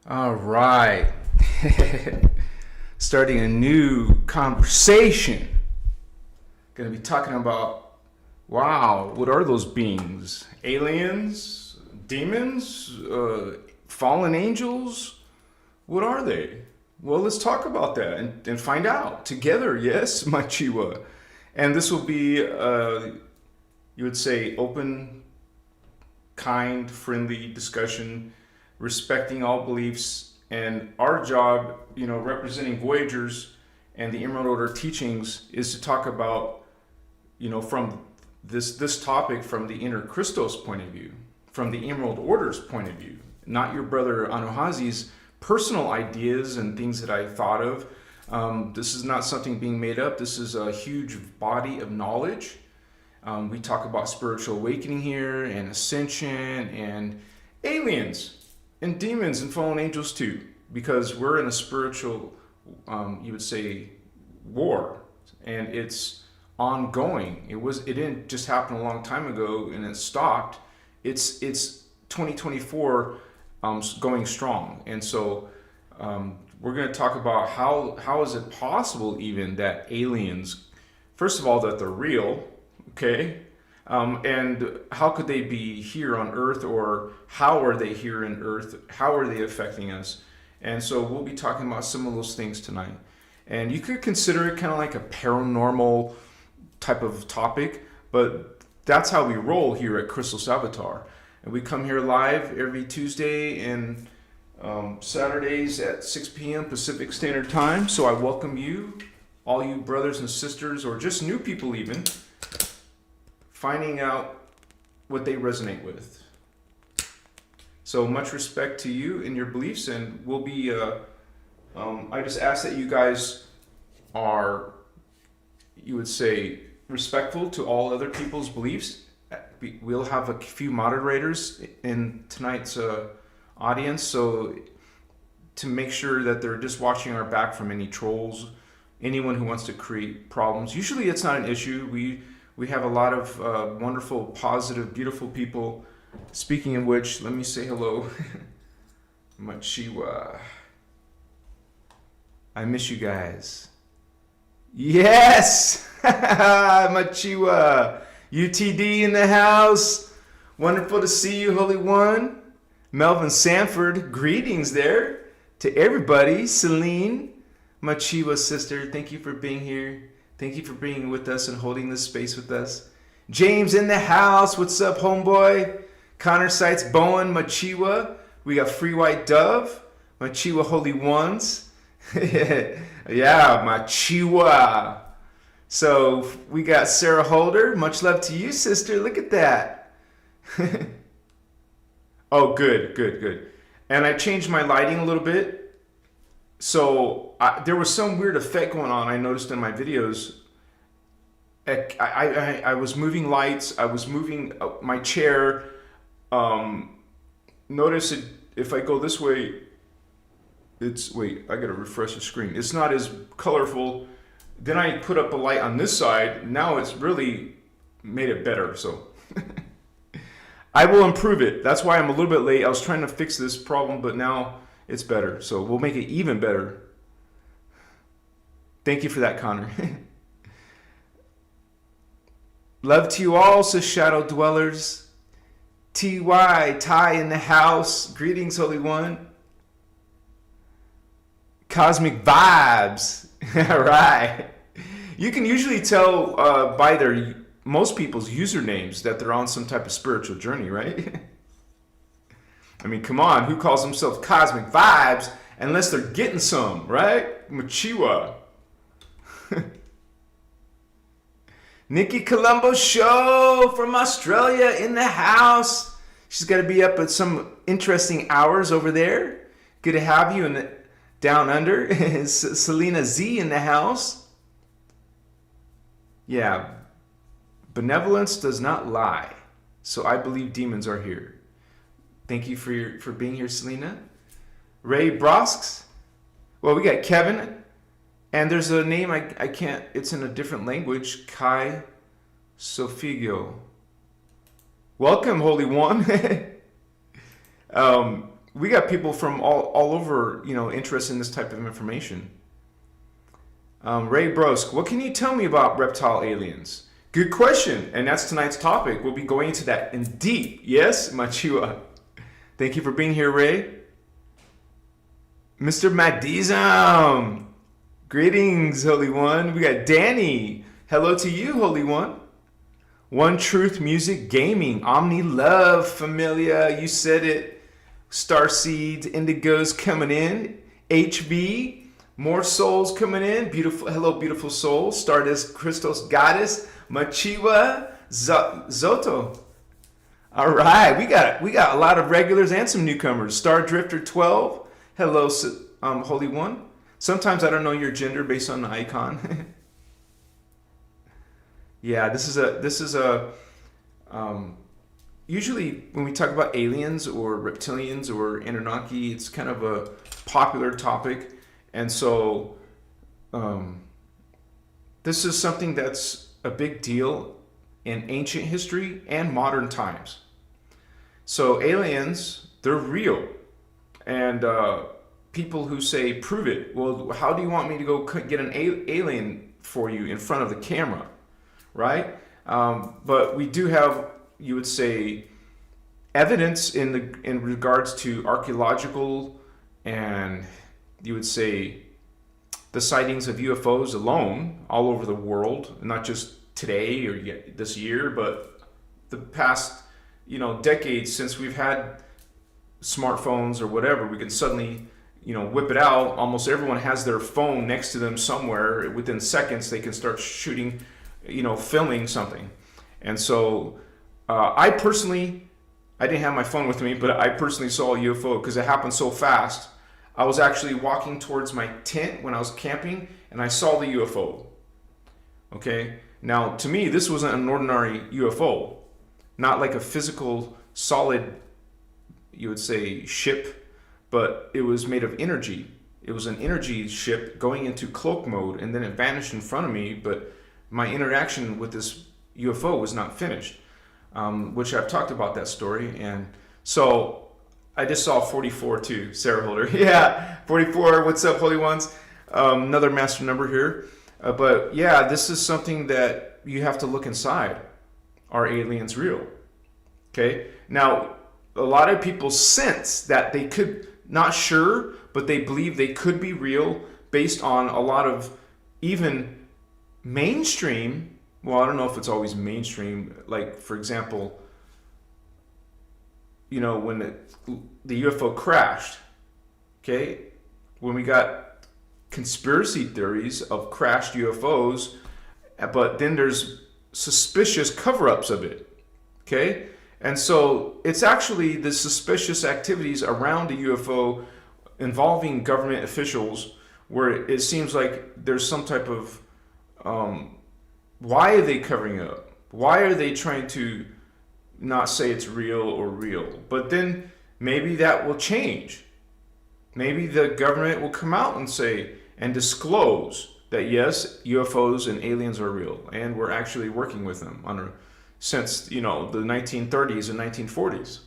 All right. Starting a new conversation. Going to be talking about, wow, what are those beings? Aliens? Demons? Fallen angels? What are they? Well, let's talk about that and find out together. Yes, Machiwa. And this will be, you would say, open, kind, friendly discussion, respecting all beliefs. And our job, representing Voyagers and the Emerald Order teachings, is to talk about, from this topic from the innerchristos point of view, from the Emerald Order's point of view, not your brother Anuhazi's personal ideas and things that I thought of. This is not something being made up. This is a huge body of knowledge. We talk about spiritual awakening here, and ascension, and aliens, and demons, and fallen angels too, because we're in a spiritual, you would say, war, and it's ongoing. It didn't just happen a long time ago and it stopped. It's 2024, going strong, and so we're going to talk about how is it possible even that aliens, first of all, that they're real, okay, and how could they be here on Earth, or how are they here in Earth? How are they affecting us? And so we'll be talking about some of those things tonight. And you could consider it kind of like a paranormal type of topic, but that's how we roll here at Christos Avatar. And we come here live every Tuesday and Saturdays at 6 p.m. Pacific Standard Time. So I welcome you, all you brothers and sisters, or just new people even, finding out what they resonate with. So much respect to you and your beliefs, and we'll be, I just ask that you guys are, you would say, respectful to all other people's beliefs. We'll have a few moderators in tonight's audience, so to make sure that they're just watching our back from any trolls, anyone who wants to create problems. Usually it's not an issue. We have a lot of wonderful, positive, beautiful people. Speaking of which, let me say hello. Machiwa. I miss you guys. Yes! Machiwa. UTD in the house. Wonderful to see you, Holy One. Melvin Sanford, greetings there to everybody. Celine, Machiwa sister, thank you for being here. Thank you for being with us and holding this space with us. James in the house. What's up, homeboy? Connor Sites, Bowen, Machiwa. We got Free White Dove, Machiwa Holy Ones. Yeah, Machiwa. So we got Sarah Holder. Much love to you, sister. Look at that. Oh, good. And I changed my lighting a little bit. So there was some weird effect going on, I noticed in my videos. I was moving lights. I was moving my chair. Notice it, if I go this way, wait, I gotta refresh the screen. It's not as colorful. Then I put up a light on this side. Now it's really made it better. So I will improve it. That's why I'm a little bit late. I was trying to fix this problem, but now it's better. So we'll make it even better. Thank you for that, Connor. Love to you all, says Shadow Dwellers. TY, Ty in the house. Greetings, Holy One. Cosmic Vibes. All right. You can usually tell by most people's usernames that they're on some type of spiritual journey, right? I mean, come on. Who calls themselves Cosmic Vibes unless they're getting some, right? Machiwa. Nikki Colombo Show from Australia in the house. She's got to be up at some interesting hours over there. Good to have you in the down under. Selena Z in the house. Yeah. Benevolence does not lie. So I believe demons are here. Thank you for being here, Selena. Ray Brosks. Well, we got Kevin. And there's a name I can't, it's in a different language. Kai Sofigio. Welcome, Holy One. we got people from all over, interested in this type of information. Ray Brosk, what can you tell me about reptile aliens? Good question, and that's tonight's topic. We'll be going into that in deep. Yes, Machiwa. Thank you for being here, Ray. Mr. Madizam, greetings, Holy One. We got Danny. Hello to you, Holy One. One Truth Music Gaming, Omni Love, Familia, you said it. Starseeds, Indigo's coming in. HB, more souls coming in. Beautiful, hello, beautiful soul. Stardust, Christos, Goddess, Machiwa, Zoto. All right, we got a lot of regulars and some newcomers. Star Drifter 12, hello, Holy One. Sometimes I don't know your gender based on the icon. Yeah, this is a usually when we talk about aliens or reptilians or Anunnaki, it's kind of a popular topic. And so this is something that's a big deal in ancient history and modern times. So aliens, they're real. And people who say, prove it. Well, how do you want me to go get an alien for you in front of the camera? Right? But we do have, you would say, evidence in regards to archaeological and you would say the sightings of UFOs alone all over the world, not just today or this year, but the past, decades since we've had smartphones or whatever. We can suddenly, whip it out. Almost everyone has their phone next to them somewhere. Within seconds, they can start shooting, filming something. And so I didn't have my phone with me, but I personally saw a UFO because it happened so fast. I was actually walking towards my tent when I was camping, and I saw the UFO. Okay? Now, to me, this wasn't an ordinary UFO. Not like a physical, solid, you would say, ship, but it was made of energy. It was an energy ship going into cloak mode, and then it vanished in front of me, but my interaction with this UFO was not finished, which I've talked about that story. And so I just saw 44 too, Sarah Holder. Yeah, 44, what's up, Holy Ones? Another master number here. But yeah, this is something that you have to look inside. Are aliens real? Okay, now a lot of people sense that they could, not sure, but they believe they could be real based on a lot of even mainstream, well, I don't know if it's always mainstream, like for example, when the UFO crashed, okay, when we got conspiracy theories of crashed UFOs, but then there's suspicious cover-ups of it, okay? And so it's actually the suspicious activities around the UFO involving government officials where it seems like there's some type of why are they covering up? Why are they trying to not say it's real or real? But then maybe that will change. Maybe the government will come out and say and disclose that yes, UFOs and aliens are real, and we're actually working with them since the 1930s and 1940s.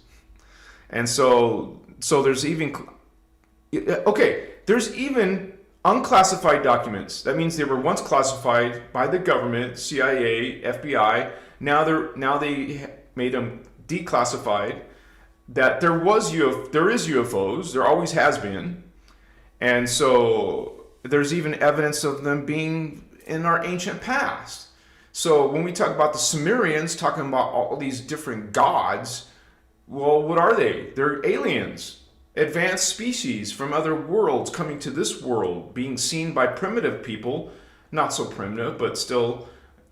And so there's even unclassified documents. That means they were once classified by the government, CIA, FBI. Now they made them declassified. That there is UFOs. There always has been, and so there's even evidence of them being in our ancient past. So when we talk about the Sumerians, talking about all these different gods, well, what are they? They're aliens. Advanced species from other worlds coming to this world, being seen by primitive people, not so primitive, but still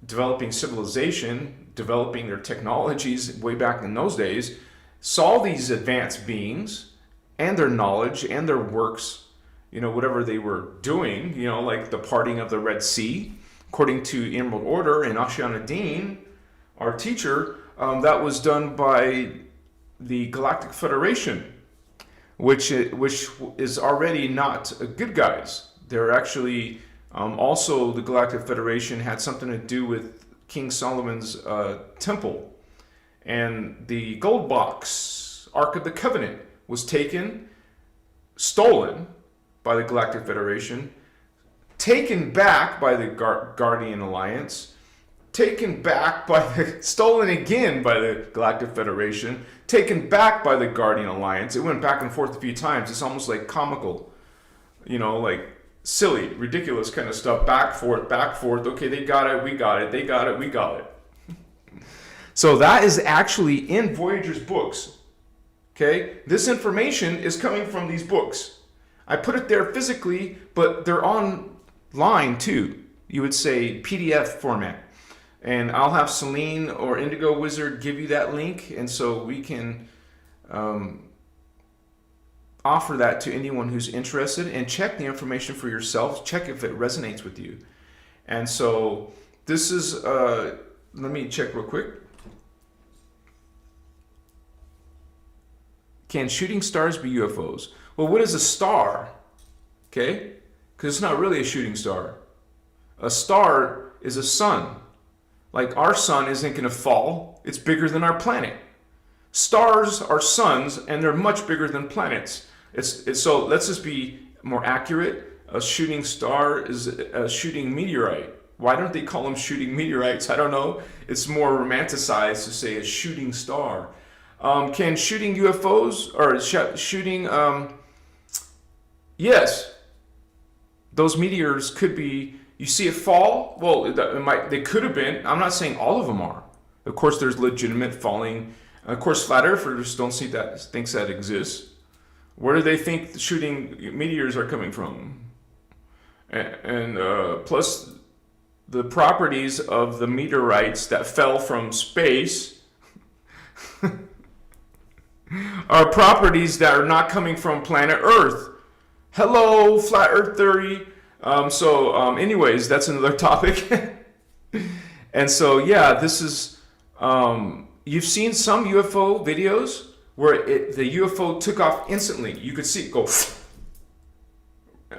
developing civilization, developing their technologies way back in those days, saw these advanced beings and their knowledge and their works, whatever they were doing, like the parting of the Red Sea, according to Emerald Order and Ashyanuddin, our teacher, that was done by the Galactic Federation, which is already not good guys. They're actually also, the Galactic Federation had something to do with King Solomon's temple and the gold box, Ark of the Covenant, was taken, stolen by the Galactic Federation, taken back by the Guardian Alliance, taken back by the, stolen again by the Galactic Federation, taken back by the Guardian Alliance. It went back and forth a few times. It's almost like comical, you know, like silly, ridiculous kind of stuff. Back, forth, back, forth. Okay, they got it, we got it. They got it, we got it. So that is actually in Voyager's books. Okay, this information is coming from these books. I put it there physically, but they're online too. You would say PDF format. And I'll have Celine or Indigo Wizard give you that link, and so we can offer that to anyone who's interested, and check the information for yourself. Check if it resonates with you. And so this is, let me check real quick. Can shooting stars be UFOs? Well, what is a star? Okay? Because it's not really a shooting star. A star is a sun. Like our sun isn't going to fall. It's bigger than our planet. Stars are suns, and they're much bigger than planets. So let's just be more accurate. A shooting star is a shooting meteorite. Why don't they call them shooting meteorites? I don't know. It's more romanticized to say a shooting star. Can shooting UFOs or shooting? Yes, those meteors could be. You see it fall. Well, they could have been. I'm not saying all of them are. Of course, there's legitimate falling. Of course, flat earthers don't see that. Thinks that exists. Where do they think the shooting meteors are coming from? And plus, the properties of the meteorites that fell from space are properties that are not coming from planet Earth. Hello, flat Earth theory. Anyways, that's another topic. And so, yeah, this is, you've seen some UFO videos where the UFO took off instantly. You could see it go,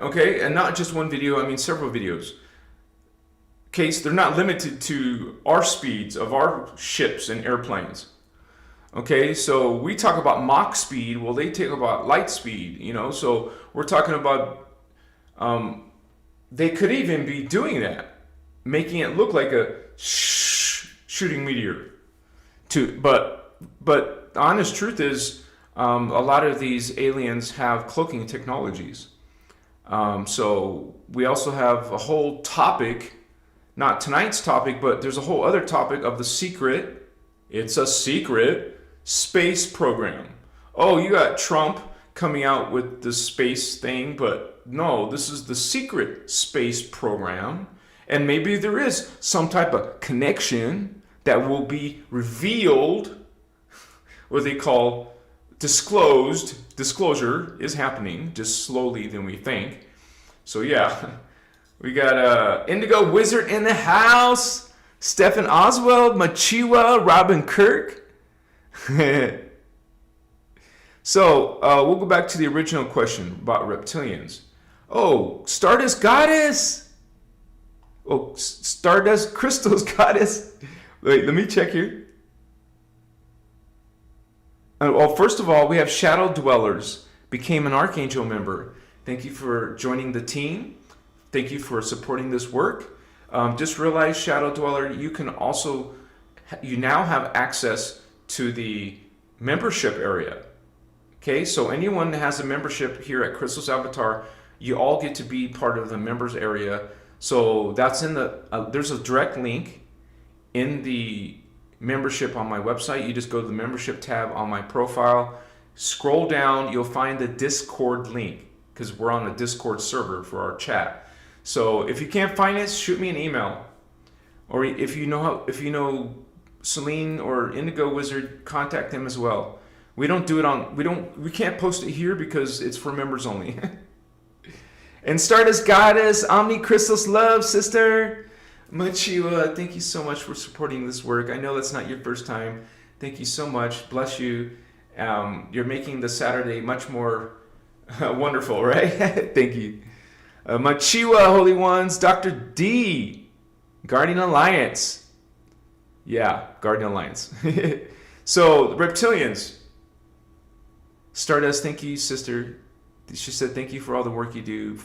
okay? And not just one video, I mean several videos. Okay, so they're not limited to our speeds of our ships and airplanes. Okay, so we talk about Mach speed, well, they talk about light speed, you know, so we're talking about, they could even be doing that, making it look like a shooting meteor. But the honest truth is, a lot of these aliens have cloaking technologies. So we also have a whole topic, not tonight's topic, but there's a whole other topic of the secret, it's a secret space program. Oh, you got Trump coming out with the space thing, but no, this is the secret space program. And maybe there is some type of connection that will be revealed, what they call disclosure is happening just slowly than we think. So yeah, we got Indigo Wizard in the house, Stephen Oswald, Machiwa, Robin Kirk. So we'll go back to the original question about reptilians. Oh, Stardust Goddess. Oh, Stardust Christos Goddess. Wait, let me check here. Well, first of all, we have Shadow Dwellers. Became an Archangel member. Thank you for joining the team. Thank you for supporting this work. Just realize, Shadow Dweller, you now have access to the membership area. Okay, so anyone that has a membership here at Christos Avatar, you all get to be part of the members area. So that's in the, there's a direct link in the membership on my website. You just go to the membership tab on my profile, scroll down, you'll find the Discord link, because we're on a Discord server for our chat. So if you can't find it, shoot me an email. Or if you know Celine or Indigo Wizard, contact them as well. We don't do it we can't post it here because it's for members only. And Stardust Goddess, Omni Christos Love, sister. Machiwa, thank you so much for supporting this work. I know that's not your first time. Thank you so much. Bless you. You're making the Saturday much more wonderful, right? Thank you. Machiwa, Holy Ones, Dr. D, Guardian Alliance. Yeah, Guardian Alliance. So, reptilians. Stardust, thank you, sister. She said, thank you for all the work you do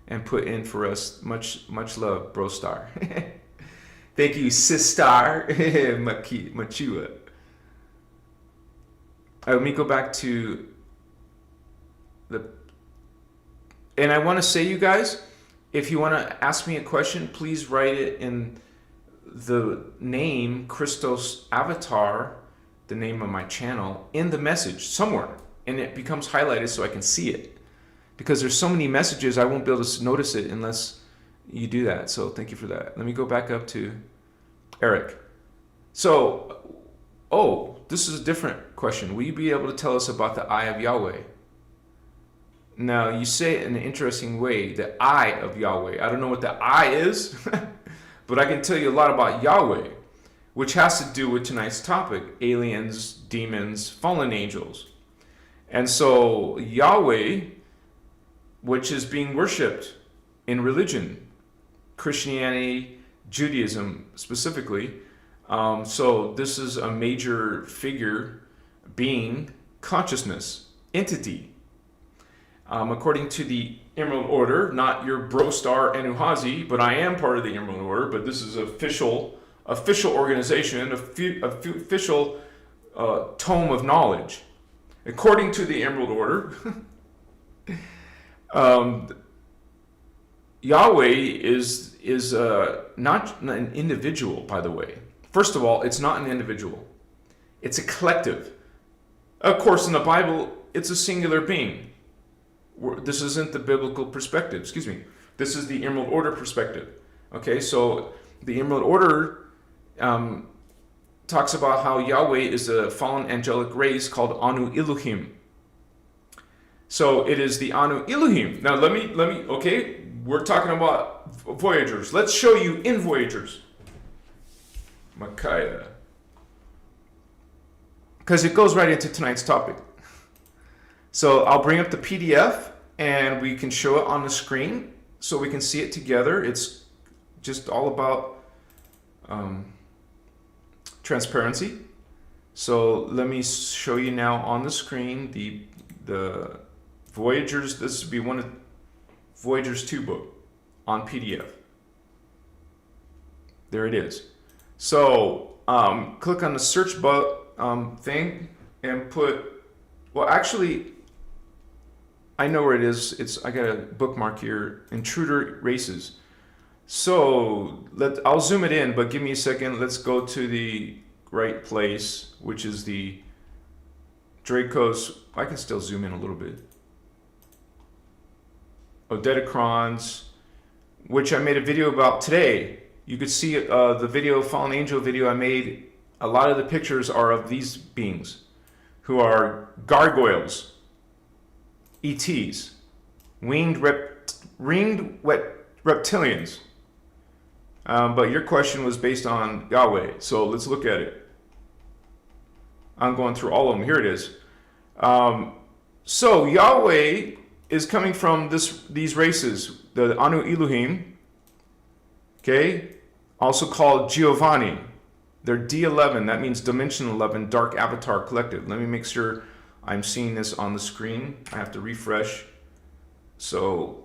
and put in for us. Much love, bro star. Thank you, sister. Machua. Let me go back to and I want to say, you guys, if you want to ask me a question, please write it in the name Christos Avatar, the name of my channel, in the message somewhere, and it becomes highlighted so I can see it. Because there's so many messages, I won't be able to notice it unless you do that. So thank you for that. Let me go back up to Eric. So, this is a different question. Will you be able to tell us about the eye of Yahweh? Now, you say it in an interesting way, the eye of Yahweh. I don't know what the eye is, but I can tell you a lot about Yahweh, which has to do with tonight's topic, aliens, demons, fallen angels. And so Yahweh, which is being worshipped in religion, Christianity, Judaism specifically. So this is a major figure, being, consciousness, entity. According to the Emerald Order, not your bro star anuhazi, but I am part of the Emerald Order, but this is official organization, official tome of knowledge. According to the Emerald Order, Yahweh is not an individual, by the way. First of all, it's not an individual. It's a collective. Of course, in the Bible, it's a singular being. This isn't the biblical perspective, excuse me. This is the Emerald Order perspective. Okay, so the Emerald Order talks about how Yahweh is a fallen angelic race called Anu Elohim. So it is the Anu Elohim. Now let me, okay, we're talking about Voyagers. Let's show you in Voyagers. Micaiah. Because it goes right into tonight's topic. So I'll bring up the PDF and we can show it on the screen so we can see it together. It's just all about transparency. So let me show you now on the screen the Voyagers. This would be one of Voyagers 2 book on PDF. There it is. So click on the search thing and put, well, actually, I know where it is. I got a bookmark here, Intruder Races. So I'll zoom it in, but give me a second. Let's go to the right place, which is the Dracos. I can still zoom in a little bit. Odetacrons, which I made a video about today. You could see the video, Fallen Angel video I made. A lot of the pictures are of these beings who are gargoyles, ETs, winged reptilians. But your question was based on Yahweh, so let's look at it. I'm going through all of them. Here it is. So Yahweh is coming from these races, the Anu Elohim, okay, also called Giovanni. They're D11, that means Dimension 11, Dark Avatar Collective. Let me make sure I'm seeing this on the screen. I have to refresh so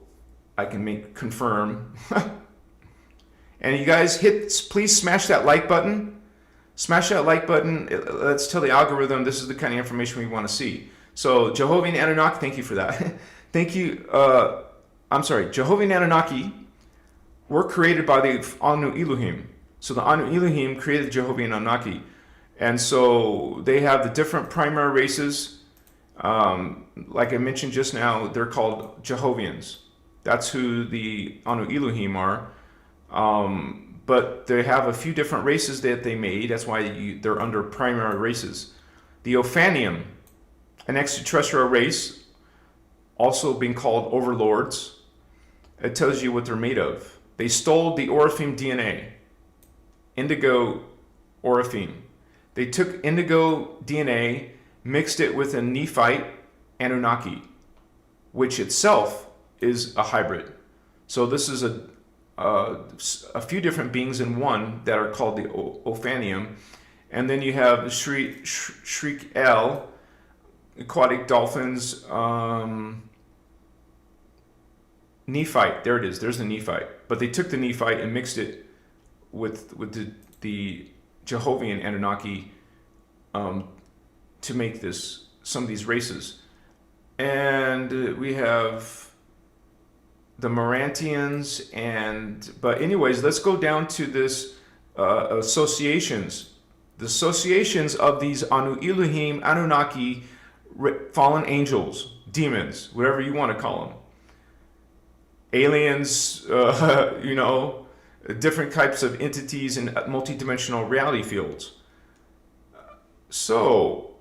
I can confirm. And you guys please smash that like button. Smash that like button. Let's tell the algorithm this is the kind of information we want to see. So Jehovah and Anunnaki, thank you for that. Thank you. I'm sorry, Jehovah and Anunnaki were created by the Anu Elohim. So the Anu Elohim created Jehovah and Anunnaki. And so they have the different primary races. Like I mentioned just now, they're called Jehovians. That's who the Anu Elohim are. But they have a few different races that they made. That's why they're under primary races. The Ophanium, an extraterrestrial race, also being called overlords. It tells you what they're made of. They stole the Orifim DNA, indigo Orifim. They took indigo DNA, mixed it with a Nephite Anunnaki, which itself is a hybrid. So this is a few different beings in one that are called the Ophanium. And then you have Shriek El, aquatic dolphins, Nephite. There it is. There's the Nephite. But they took the Nephite and mixed it with the Jehovah's Anunnaki to make some of these races. And we have the Morantians, but anyways, let's go down to this associations. The associations of these Anu Elohim, Anunnaki, fallen angels, demons, whatever you want to call them. Aliens, different types of entities in multidimensional reality fields. So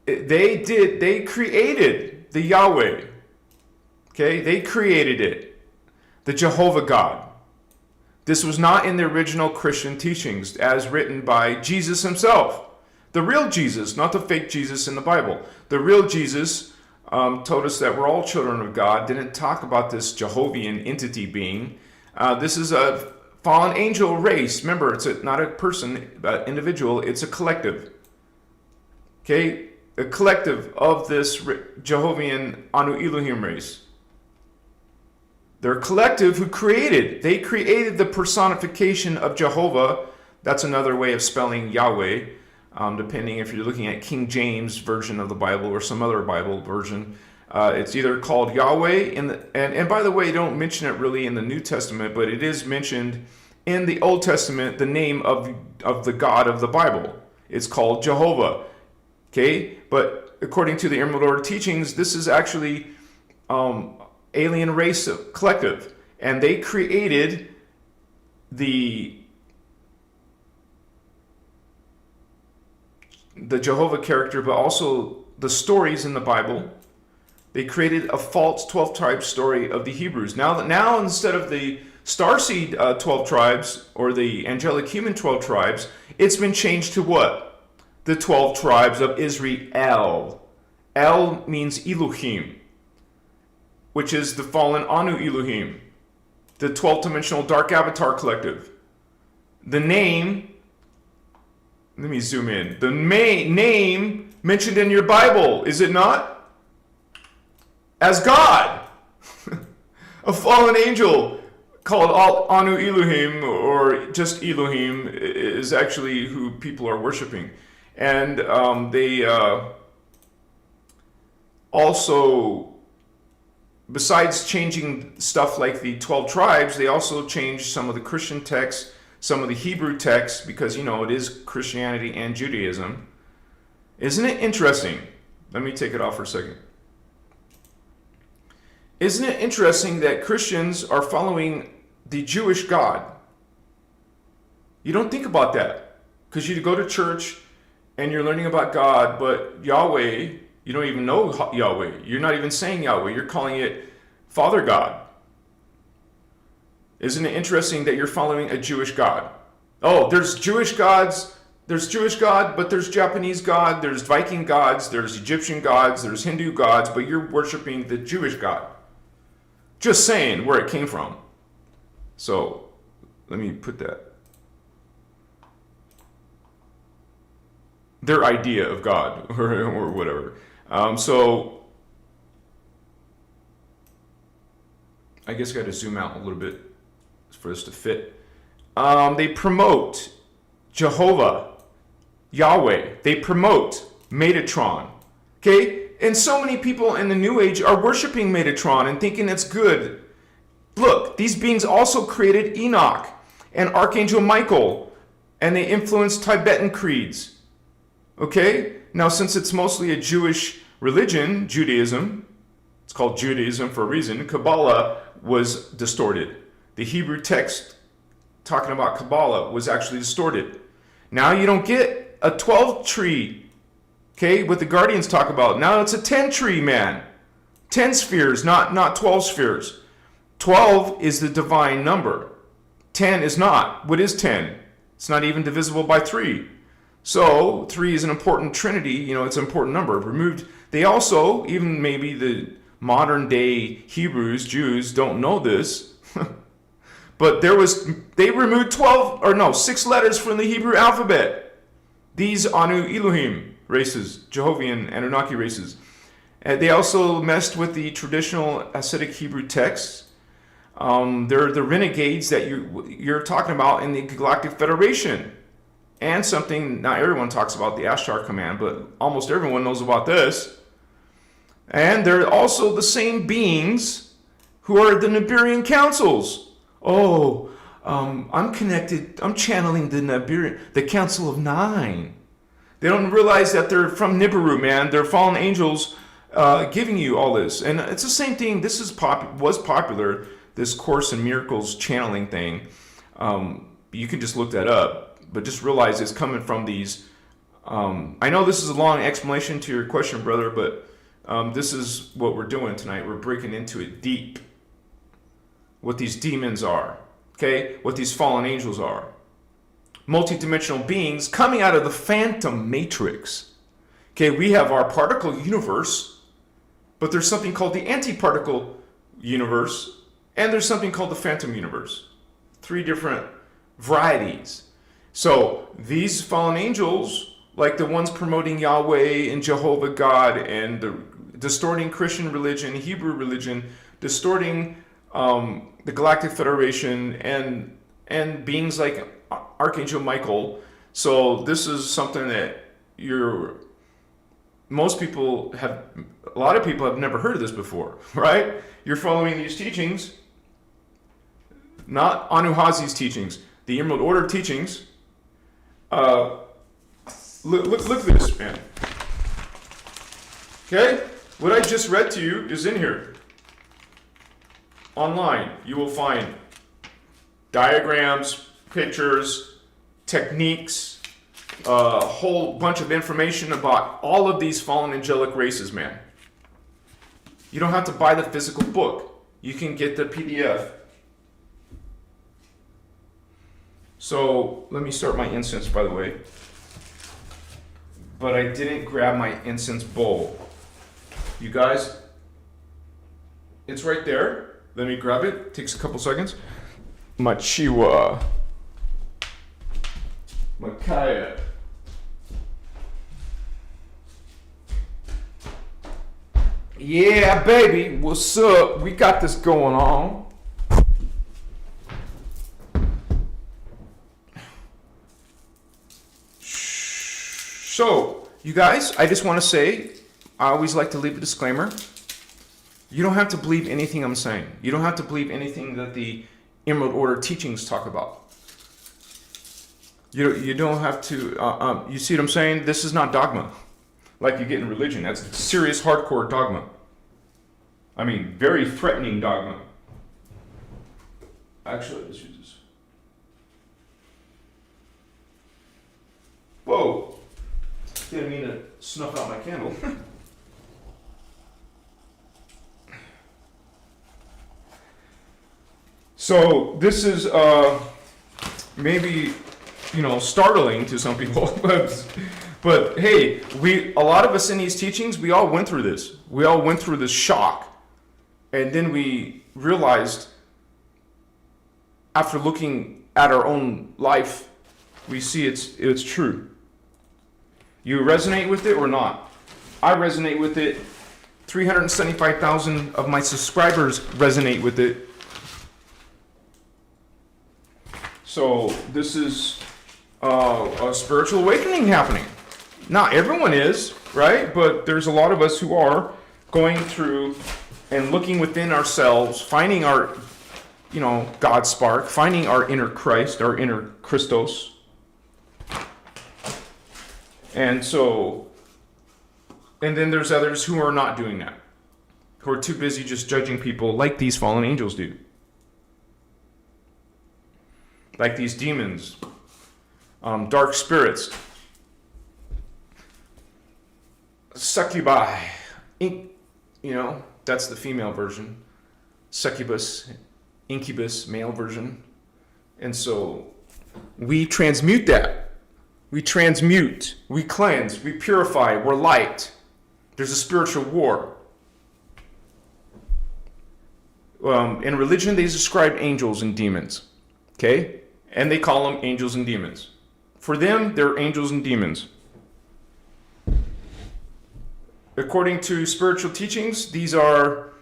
they created the Yahweh. Okay, they created it, the Jehovah God. This was not in the original Christian teachings as written by Jesus himself. The real Jesus, not the fake Jesus in the Bible. The real Jesus told us that we're all children of God, didn't talk about this Jehovian entity being. This is a fallen angel race. Remember, it's not a person, individual, it's a collective. Okay? A collective of this Jehovian Anu Elohim race. They're a collective who they created the personification of Jehovah. That's another way of spelling Yahweh, depending if you're looking at King James version of the Bible or some other Bible version. It's either called Yahweh, and by the way, don't mention it really in the New Testament, but it is mentioned in the Old Testament, the name of the God of the Bible. It's called Jehovah. Okay? But according to the Emerald Order teachings, this is actually alien race collective, and they created the Jehovah character, but also the stories in the Bible. They created a false 12 tribe story of the Hebrews. Now instead of the starseed 12 tribes or the angelic human 12 tribes, it's been changed to what? The 12 tribes of Israel. El means Elohim, which is the fallen Anu Elohim, the 12th dimensional dark avatar collective. The name, let me zoom in. The main name mentioned in your Bible, is it not? As God. A fallen angel called Anu Elohim, or just Elohim, is actually who people are worshiping. And they also, besides changing stuff like the 12 tribes, they also changed some of the Christian texts, some of the Hebrew texts, because, it is Christianity and Judaism. Isn't it interesting? Let me take it off for a second. Isn't it interesting that Christians are following the Jewish God? You don't think about that, because you go to church and you're learning about God, but Yahweh, you don't even know Yahweh. You're not even saying Yahweh. You're calling it Father God. Isn't it interesting that you're following a Jewish God? Oh, there's Jewish gods. There's Jewish God, but there's Japanese God. There's Viking gods. There's Egyptian gods. There's Hindu gods, but you're worshiping the Jewish God. Just saying where it came from. So let me put that. Their idea of God or whatever. So I guess I got to zoom out a little bit for this to fit. They promote Jehovah, Yahweh. They promote Metatron. Okay? And so many people in the New Age are worshiping Metatron and thinking it's good. Look, these beings also created Enoch and Archangel Michael, and they influenced Tibetan creeds. Okay? Now, since it's mostly a Jewish religion, Judaism, it's called Judaism for a reason, Kabbalah was distorted. The Hebrew text talking about Kabbalah was actually distorted. Now you don't get a 12 tree, okay, what the Guardians talk about. Now it's a 10 tree, man. 10 spheres, not 12 spheres. 12 is the divine number. 10 is not. What is 10? It's not even divisible by 3. So 3 is an important trinity, it's an important number. Removed. They also, even maybe the modern day Hebrews, Jews, don't know this. But they removed 6 letters from the Hebrew alphabet. These Anu Elohim races, Jehovian Anunnaki races. And they also messed with the traditional Hasidic Hebrew texts. They're the renegades that you're talking about in the Galactic Federation. And something not everyone talks about, the Ashtar Command, but almost everyone knows about this. And they're also the same beings who are the Nibirian councils. Oh, I'm connected, I'm channeling the Council of Nine. They don't realize that they're from Nibiru, man. They're fallen angels giving you all this. And it's the same thing. This was popular, this Course in Miracles channeling thing. You can just look that up. But just realize it's coming from these. I know this is a long explanation to your question, brother, but this is what we're doing tonight. We're breaking into it deep. What these demons are, okay? What these fallen angels are. Multidimensional beings coming out of the phantom matrix. Okay, we have our particle universe, but there's something called the antiparticle universe, and there's something called the phantom universe. 3 different varieties. So these fallen angels, like the ones promoting Yahweh and Jehovah God and distorting Christian religion, Hebrew religion, distorting the Galactic Federation and beings like Archangel Michael. So this is something that a lot of people have never heard of this before, right? You're following these teachings, not Anuhazi's teachings, the Emerald Order teachings. Look at this, man. Okay? What I just read to you is in here. Online, you will find diagrams, pictures, techniques, a whole bunch of information about all of these fallen angelic races, man. You don't have to buy the physical book. You can get the PDF. So let me start my incense, by the way. But I didn't grab my incense bowl. You guys, it's right there. Let me grab it. Takes a couple seconds. Machiwa. Makaya. Yeah, baby. What's up? We got this going on. So, you guys, I just want to say, I always like to leave a disclaimer. You don't have to believe anything I'm saying. You don't have to believe anything that the Emerald Order teachings talk about. You don't have to, you see what I'm saying? This is not dogma, like you get in religion. That's serious, hardcore dogma. I mean, very threatening dogma. Actually, let's use this. Whoa. Didn't mean to snuff out my candle. So this is maybe startling to some people, but hey, a lot of us in these teachings, we all went through this. We all went through this shock, and then we realized after looking at our own life, we see it's true. You resonate with it or not? I resonate with it. 375,000 of my subscribers resonate with it. So this is a spiritual awakening happening. Not everyone is, right? But there's a lot of us who are going through and looking within ourselves, finding our, God spark, finding our inner Christ, our inner Christos. And then there's others who are not doing that, who are too busy just judging people like these fallen angels do. Like these demons, dark spirits, succubi, that's the female version. Succubus, incubus, male version. And so we transmute that. We transmute, we cleanse, we purify, we're light. There's a spiritual war. In religion, they describe angels and demons, okay? And they call them angels and demons. For them, they're angels and demons. According to spiritual teachings, these are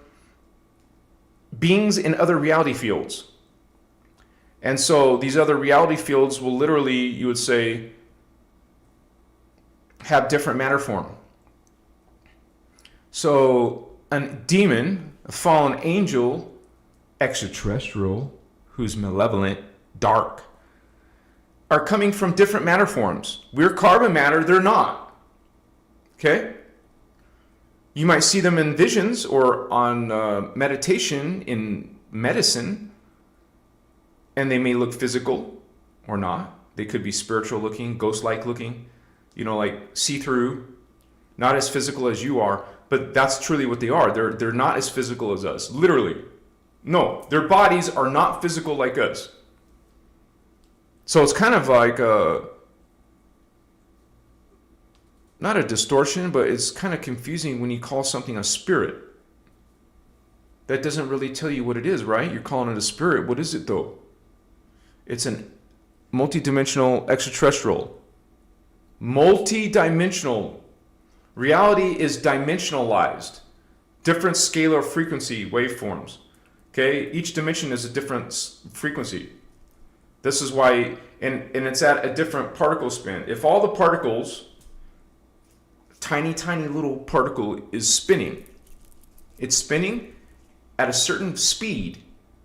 beings in other reality fields. And so these other reality fields will literally, you would say, have different matter form. So a demon, a fallen angel, extraterrestrial, who's malevolent, dark, are coming from different matter forms. We're carbon matter, they're not. Okay? You might see them in visions or on meditation in medicine, and they may look physical or not. They could be spiritual looking, ghost-like looking, like see-through, not as physical as you are, but that's truly what they are. They're not as physical as us, literally. No, their bodies are not physical like us. So it's kind of like not a distortion, but it's kind of confusing when you call something a spirit. That doesn't really tell you what it is, right? You're calling it a spirit. What is it though? It's an multidimensional extraterrestrial. Multi-dimensional. Reality is dimensionalized. Different scalar frequency waveforms. Okay? Each dimension is a different frequency. This is why, and it's at a different particle spin. If all the particles, tiny little particle is spinning, it's spinning at a certain speed,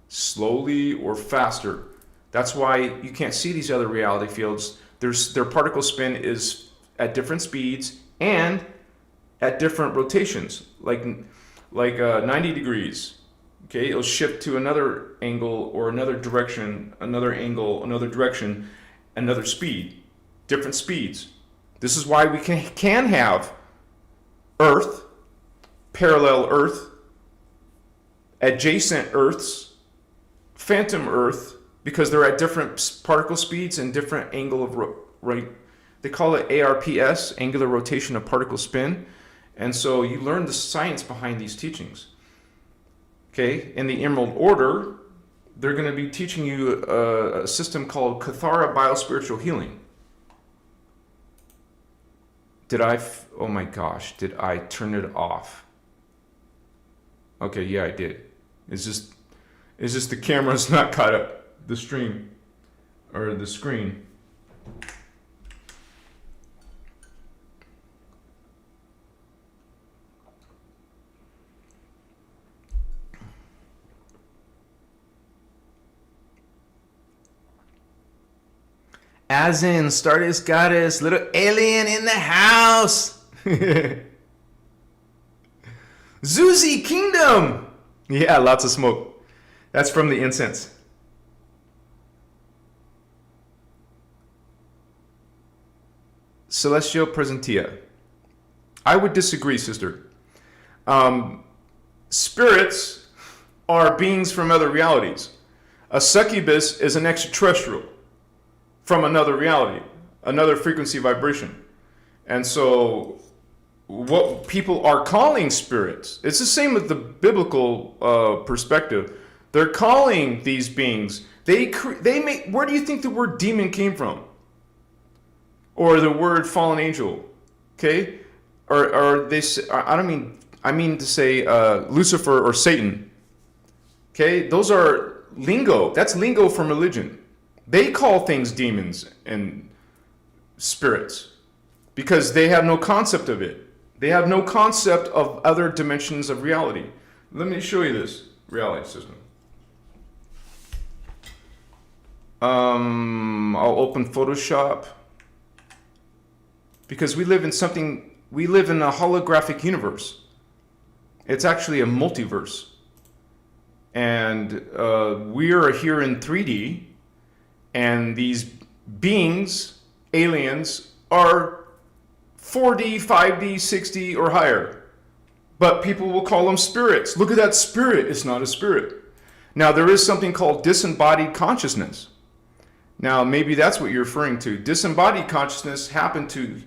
slowly or faster. That's why you can't see these other reality fields. Their particle spin is at different speeds and at different rotations, like 90 degrees. Okay, it'll shift to another angle or another direction, another angle, another direction, another speed, different speeds. This is why we can have Earth, parallel Earth, adjacent Earths, phantom Earth, because they're at different particle speeds and different angle of right. They call it ARPS, angular rotation of particle spin. And so you learn the science behind these teachings. Okay, in the Emerald Order, they're going to be teaching you a system called Kathara Biospiritual Healing. Oh my gosh, did I turn it off? Okay, yeah, I did. It's just the camera's not caught up, the stream, or the screen. As in, Stardust Goddess, little alien in the house. Zuzi Kingdom. Yeah, lots of smoke. That's from the incense. Celestial Presentia. I would disagree, sister. Spirits are beings from other realities. A succubus is an extraterrestrial from another reality, another frequency vibration. And so what people are calling spirits, it's the same with the biblical perspective. They're calling these beings, they make, where do you think the word demon came from? Or the word fallen angel, okay? Or they, I mean to say Lucifer or Satan, okay? Those are lingo, that's lingo from religion. They call things demons and spirits because they have no concept of it. They have no concept of other dimensions of reality. Let me show you this reality system. I'll open Photoshop because we live in a holographic universe. It's actually a multiverse. And we are here in 3D. And these beings, aliens, are 4D, 5D, 6D, or higher. But people will call them spirits. Look at that spirit. It's not a spirit. Now, there is something called disembodied consciousness. Now, maybe that's what you're referring to. Disembodied consciousness happened to,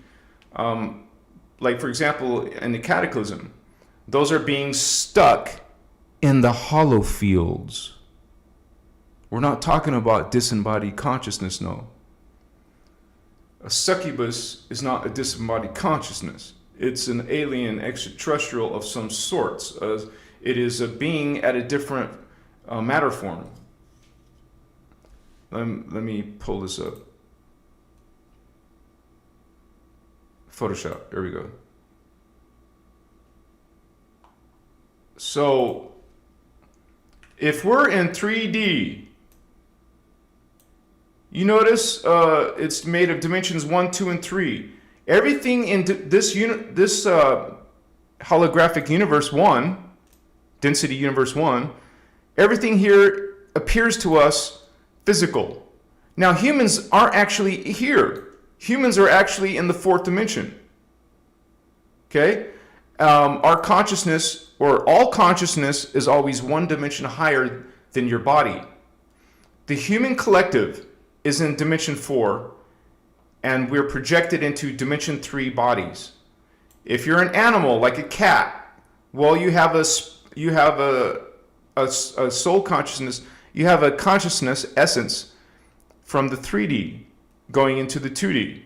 like, for example, in the cataclysm. Those are beings stuck in the hollow fields. We're not talking about disembodied consciousness, no. A succubus is not a disembodied consciousness. It's an alien extraterrestrial of some sorts. It is a being at a different matter form. Let me pull this up. Photoshop. There we go. So, if we're in 3D, you notice it's made of dimensions 1, 2, and 3. Everything in this holographic universe 1, density universe 1, everything here appears to us physical. Now, humans aren't actually here. Humans are actually in the 4th dimension. Okay? Our consciousness, or all consciousness, is always 1 dimension higher than your body. The human collective is in dimension 4, and we're projected into dimension 3 bodies. If you're an animal like a cat, well, you have a soul consciousness. You have a consciousness essence from the 3D going into the 2D.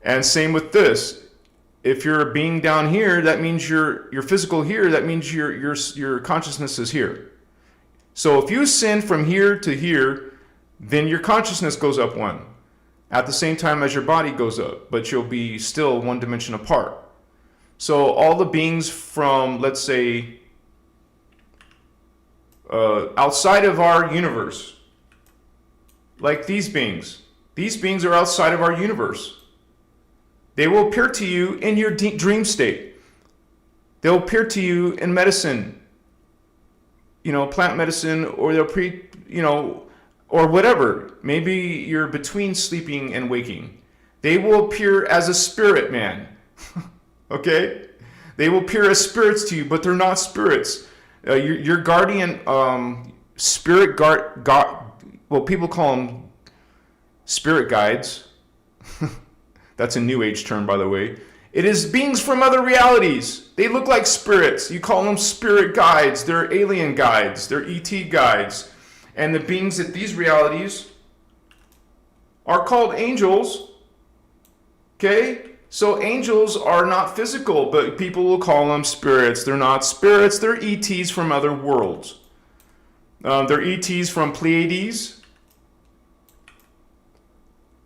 And same with this. If you're a being down here, that means you're physical here. That means your consciousness is here. So if you ascend from here to here, then your consciousness goes up 1 at the same time as your body goes up, but you'll be still 1 dimension apart. So all the beings from, let's say, outside of our universe, like these beings are outside of our universe. They will appear to you in your dream state. They'll appear to you in medicine, plant medicine, or or whatever. Maybe you're between sleeping and waking. They will appear as a spirit man. Okay? They will appear as spirits to you, but they're not spirits. Your guardian, spirit guard, well, people call them spirit guides. That's a new age term, by the way. It is beings from other realities. They look like spirits. You call them spirit guides. They're alien guides. They're ET guides. And the beings at these realities are called angels. Okay? So angels are not physical, but people will call them spirits. They're not spirits. They're ETs from other worlds. They're ETs from Pleiades.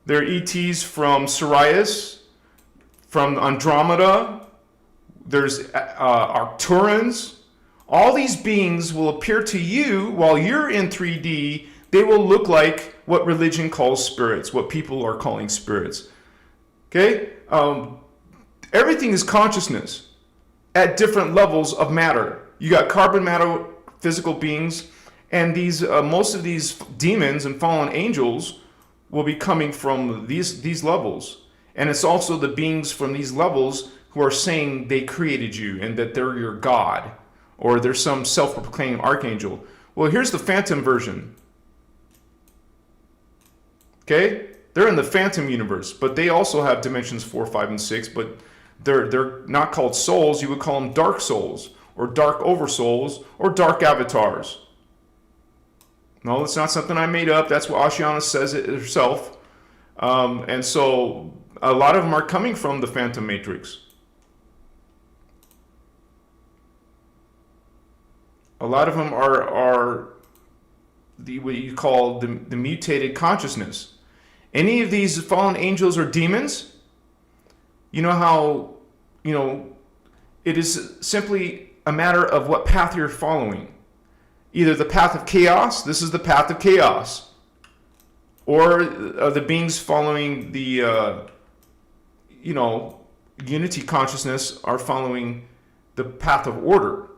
They're ETs from Sirius, from Andromeda. There's Arcturans. All these beings will appear to you while you're in 3D. They will look like what religion calls spirits, what people are calling spirits. Okay? Everything is consciousness at different levels of matter. You got carbon matter, physical beings, and these most of these demons and fallen angels will be coming from these levels. And it's also the beings from these levels who are saying they created you and that they're your God, or there's some self-proclaimed archangel. Well, here's the phantom version. Okay? They're in the phantom universe, but they also have dimensions 4, 5, and 6, but they're not called souls. You would call them dark souls, or dark oversouls, or dark avatars. No, it's not something I made up. That's what Ashiana says it herself. And so a lot of them are coming from the Phantom Matrix. A lot of them are what you call the mutated consciousness. Any of these fallen angels or demons, you know how, it is simply a matter of what path you're following. Either the path of chaos, this is the path of chaos, or the beings following the, unity consciousness are following the path of order.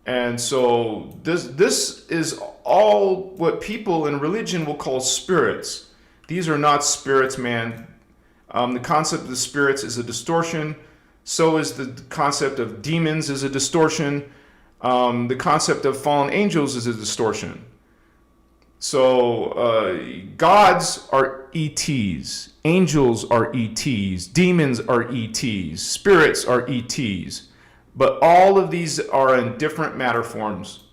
And so this is all what people in religion will call spirits. These are not spirits, man. The concept of the spirits is a distortion. So is the concept of demons is a distortion. The concept of fallen angels is a distortion. So gods are ETs, angels are ETs, demons are ETs, spirits are ETs. But all of these are in different matter forms.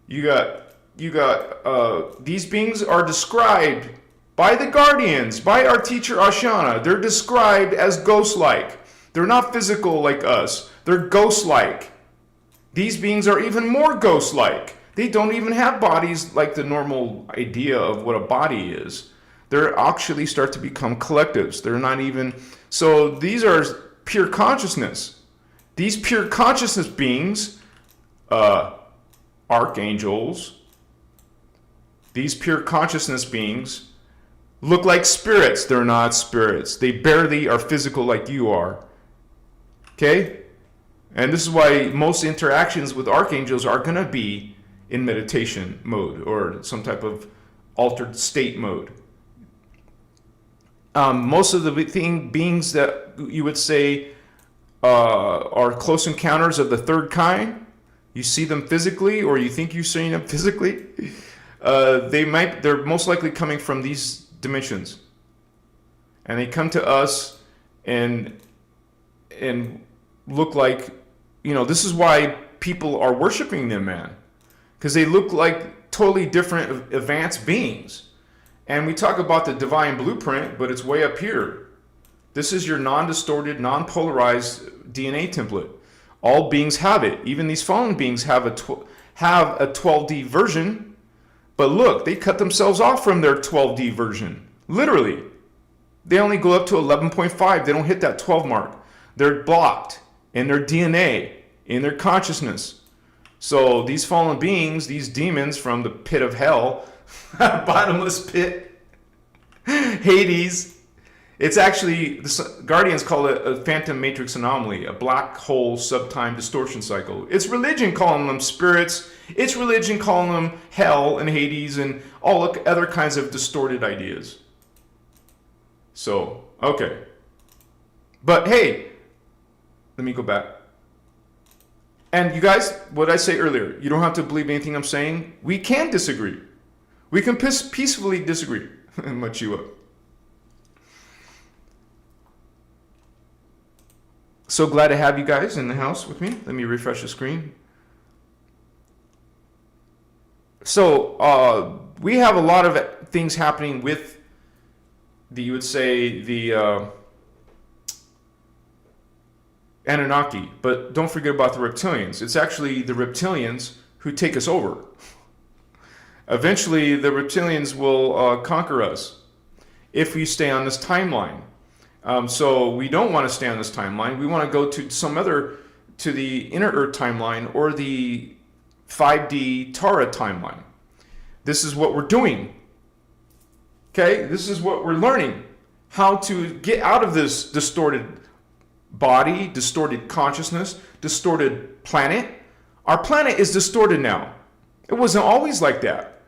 You got these beings are described by the Guardians, by our teacher Ashana. They're described as ghost-like. They're not physical like us. They're ghost-like. These beings are even more ghost-like. They don't even have bodies like the normal idea of what a body is. They're actually start to become collectives. They're not even... So these are pure consciousness. These pure consciousness beings, archangels, these pure consciousness beings look like spirits. They're not spirits. They barely are physical like you are. Okay? And this is why most interactions with archangels are going to be in meditation mode or some type of altered state mode. Most of the beings that you would say are close encounters of the third kind, you see them physically or you think you're seeing them physically, they're most likely coming from these dimensions. And they come to us and look like, this is why people are worshiping them, man. Because they look like totally different advanced beings. And we talk about the divine blueprint, but it's way up here. This is your non-distorted, non-polarized DNA template. All beings have it. Even these fallen beings have a 12D version. But look, they cut themselves off from their 12D version. Literally. They only go up to 11.5. They don't hit that 12 mark. They're blocked in their DNA, in their consciousness. So these fallen beings, these demons from the pit of hell, bottomless pit, Hades, it's actually, the Guardians call it a phantom matrix anomaly, a black hole subtime distortion cycle. It's religion calling them spirits. It's religion calling them hell and Hades and all other kinds of distorted ideas. So, okay. But hey, let me go back. And you guys, what I say earlier, you don't have to believe anything I'm saying. We can disagree. We can peacefully disagree and much you up. So glad to have you guys in the house with me. Let me refresh the screen. So we have a lot of things happening with you would say the Anunnaki, but don't forget about the reptilians. It's actually the reptilians who take us over. Eventually, the reptilians will conquer us if we stay on this timeline. So we don't want to stay on this timeline. We want to go to the inner Earth timeline or the 5D Tara timeline. This is what we're doing. Okay, this is what we're learning. How to get out of this distorted body, distorted consciousness, distorted planet. Our planet is distorted now. It wasn't always like that.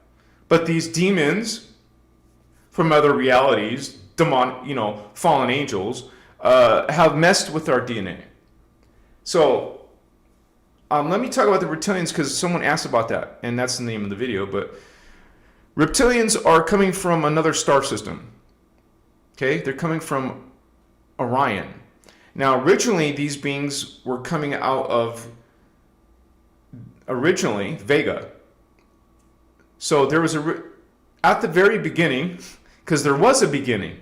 But these demons from other realities, fallen angels, have messed with our DNA. So let me talk about the reptilians because someone asked about that, and that's the name of the video. But reptilians are coming from another star system. Okay, they're coming from Orion. Now, originally, these beings were coming out of Vega. So there was at the very beginning, because there was a beginning.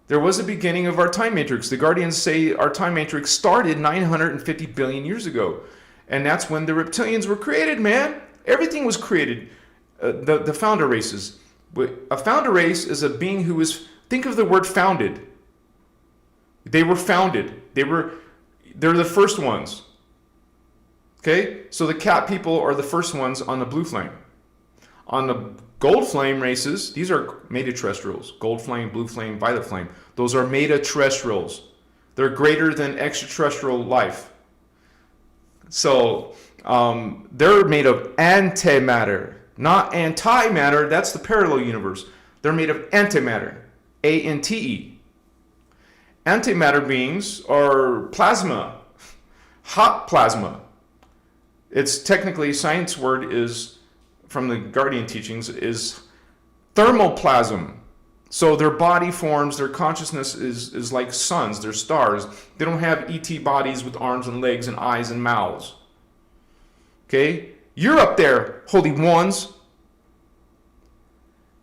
There was a beginning of our time matrix. The Guardians say our time matrix started 950 billion years ago. And that's when the reptilians were created, man. Everything was created. The founder races. A founder race is a being who was, think of the word founded. They were founded. They're the first ones. Okay? So the cat people are the first ones on the blue flame. On the gold flame races, these are metaterrestrials. Gold flame, blue flame, violet flame. Those are metaterrestrials. They're greater than extraterrestrial life. So they're made of antimatter, not antimatter. That's the parallel universe. They're made of antimatter, A-N-T-E. Antimatter beings are plasma, hot plasma. It's technically, science word is, from the Guardian teachings, is thermoplasm. So their body forms, their consciousness is like suns, they're stars. They don't have ET bodies with arms and legs and eyes and mouths. Okay? You're up there, holy ones.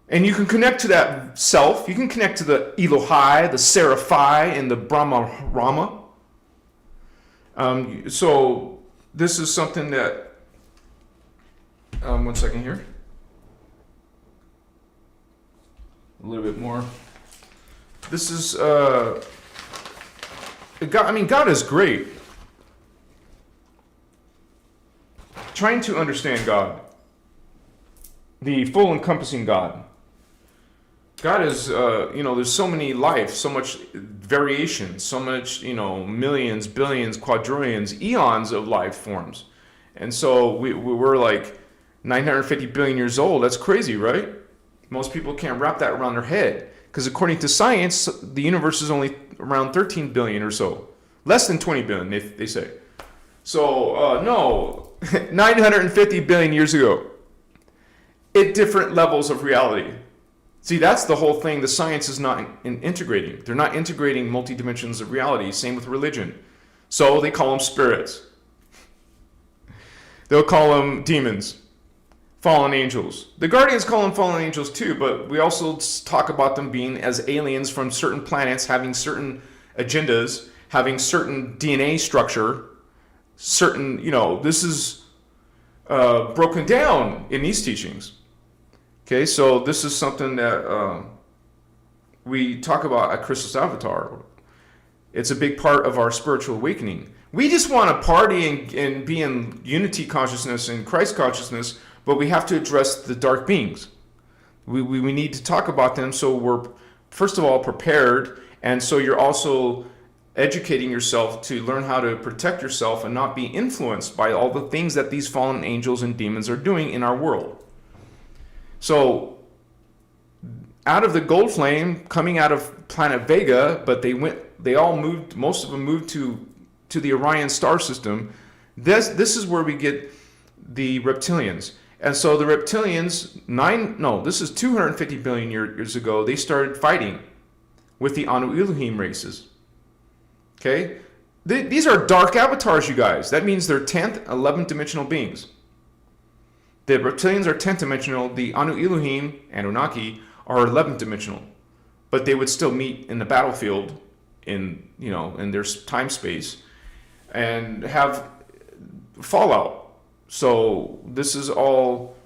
And you can connect to that self. You can connect to the Elohai, the Seraphi, and the Brahma Rama. So this is something that... one second here. A little bit more. This is... God is great. Trying to understand God. The full encompassing God. God is, there's so many life, so much variation, so much, millions, billions, quadrillions, eons of life forms. And so we're like 950 billion years old. That's crazy, right? Most people can't wrap that around their head. Because according to science, the universe is only around 13 billion or so. Less than 20 billion, they say. So, no, 950 billion years ago. At different levels of reality. See, that's the whole thing. The science is not integrating. They're not integrating multi-dimensions of reality. Same with religion. So they call them spirits. They'll call them demons, fallen angels. The Guardians call them fallen angels too, but we also talk about them being as aliens from certain planets, having certain agendas, having certain DNA structure, certain, this is broken down in these teachings. Okay, so this is something that we talk about at Christos Avatar. It's a big part of our spiritual awakening. We just want to party and be in unity consciousness and Christ consciousness, but we have to address the dark beings. We need to talk about them so we're, first of all, prepared, and so you're also educating yourself to learn how to protect yourself and not be influenced by all the things that these fallen angels and demons are doing in our world. So, out of the gold flame, coming out of planet Vega, but most of them moved to the Orion star system. This is where we get the reptilians. And so the reptilians, this is 250 billion years ago, they started fighting with the Anu Elohim races. Okay? These are dark avatars, you guys. That means they're 10th, 11th dimensional beings. The reptilians are 10th dimensional. The Anu Elohim, Anunnaki, are 11th dimensional. But they would still meet in the battlefield in their time space and have fallout. So this is all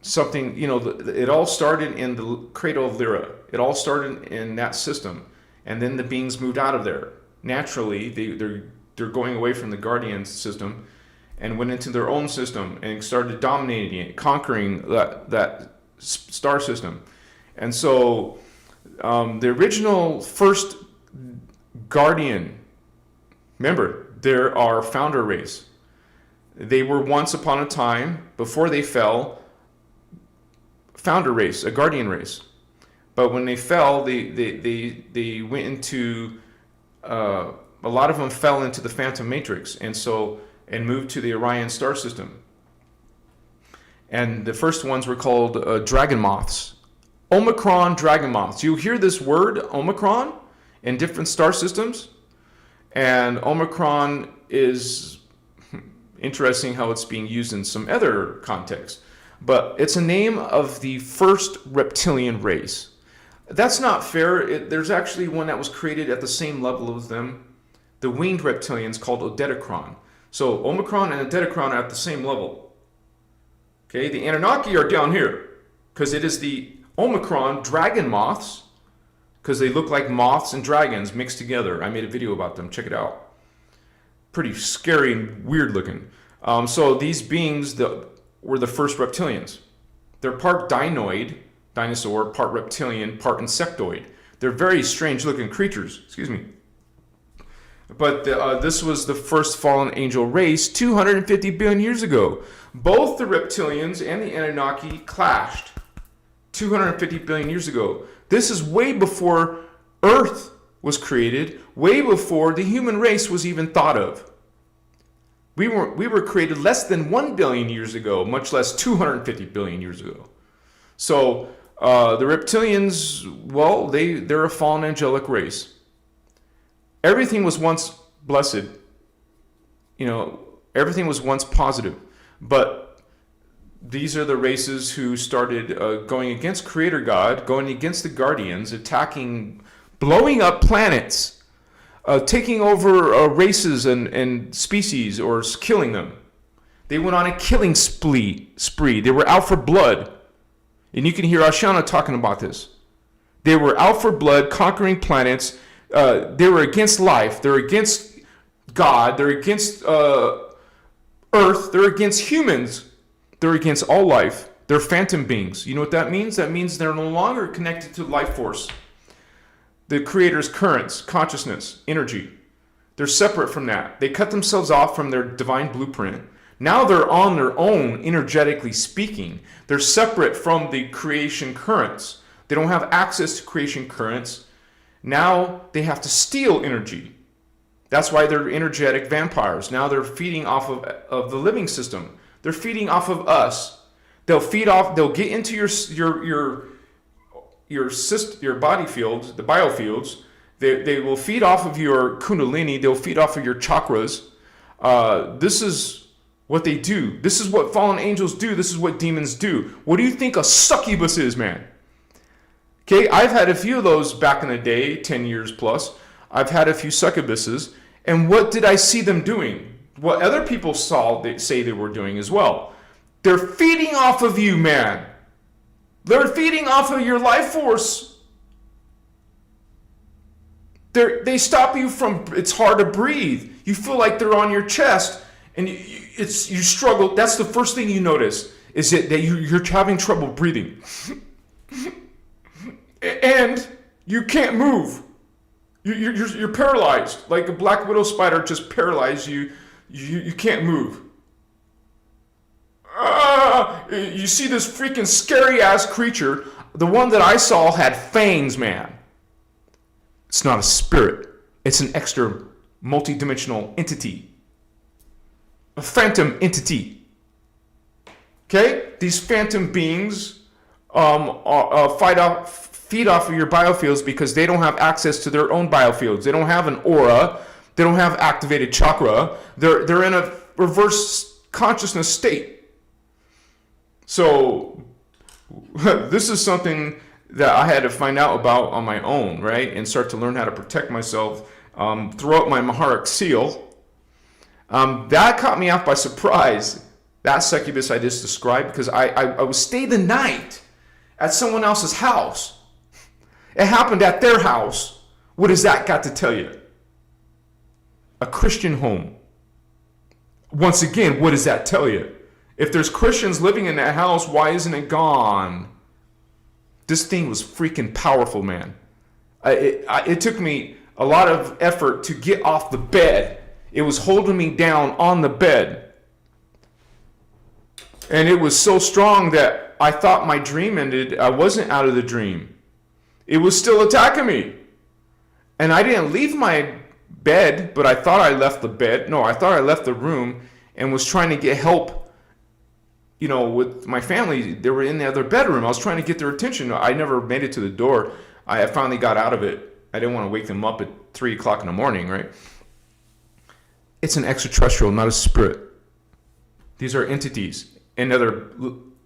something, it all started in the cradle of Lyra. It all started in that system. And then the beings moved out of there. Naturally, they're going away from the Guardian system and went into their own system and started dominating it, conquering that star system. And so the original first Guardian, remember, they're our founder race. They were once upon a time, before they fell, founder race, a Guardian race. But when they fell, they went into, a lot of them fell into the Phantom Matrix. And moved to the Orion star system. And the first ones were called dragon moths. Omicron dragon moths. You hear this word, Omicron, in different star systems. And Omicron is interesting how it's being used in some other contexts. But it's a name of the first reptilian race. That's not fair. There's actually one that was created at the same level as them. The winged reptilians called Odedicron. So Omicron and Odedicron are at the same level. Okay, the Anunnaki are down here because it is the Omicron dragon moths, because they look like moths and dragons mixed together. I made a video about them. Check it out. Pretty scary and weird looking. So these beings were the first reptilians. They're part dinoid, dinosaur, part reptilian, part insectoid. They're very strange looking creatures. Excuse me. But this was the first fallen angel race 250 billion years ago. Both the reptilians and the Anunnaki clashed 250 billion years ago. This is way before Earth was created, way before the human race was even thought of. We were created less than 1 billion years ago, much less 250 billion years ago. So the reptilians, well, they're a fallen angelic race. Everything was once blessed. Everything was once positive. But these are the races who started going against Creator God, going against the Guardians, attacking, blowing up planets, taking over races and species, or killing them. They went on a killing spree. They were out for blood. And you can hear Ashana talking about this. They were out for blood, conquering planets. They were against life. They're against God. They're against Earth. They're against humans. They're against all life. They're phantom beings. You know what that means? That means they're no longer connected to life force, the Creator's currents, consciousness, energy. They're separate from that. They cut themselves off from their divine blueprint. Now they're on their own, energetically speaking. They're separate from the creation currents. They don't have access to creation currents. Now they have to steal energy. That's why they're energetic vampires. Now they're feeding off of the living system. They're feeding off of us. They'll feed off. They'll get into your body fields, the biofields. They will feed off of your kundalini. They'll feed off of your chakras. This is what they do. This is what fallen angels do. This is what demons do. What do you think a succubus is, man? Okay, I've had a few of those back in the day, 10 years plus. I've had a few succubuses. And what did I see them doing? What other people saw, they say they were doing as well. They're feeding off of you, man. They're feeding off of your life force. They stop you from, it's hard to breathe. You feel like they're on your chest. And you struggle. That's the first thing you notice, is that you're having trouble breathing. And you can't move. You're paralyzed. Like a black widow spider just paralyzed you. You can't move. You see this freaking scary ass creature. The one that I saw had fangs, man. It's not a spirit. It's an extra multi-dimensional entity. A phantom entity. Okay? These phantom beings feed off of your biofields because they don't have access to their own biofields. They don't have an aura. They don't have activated chakra. They're in a reverse consciousness state. So this is something that I had to find out about on my own, right? And start to learn how to protect myself. Throw out my Maharic seal. That caught me off by surprise. That succubus I just described, because I was staying the night at someone else's house. It happened at their house. What has that got to tell you? A Christian home. Once again, what does that tell you? If there's Christians living in that house, why isn't it gone? This thing was freaking powerful, man. It took me a lot of effort to get off the bed. It was holding me down on the bed. And it was so strong that I thought my dream ended. I wasn't out of the dream. It was still attacking me. And I didn't leave my bed, but I thought I left the bed. No, I thought I left the room and was trying to get help, with my family. They were in the other bedroom. I was trying to get their attention. I never made it to the door. I finally got out of it. I didn't want to wake them up at 3 o'clock in the morning, right? It's an extraterrestrial, not a spirit. These are entities in other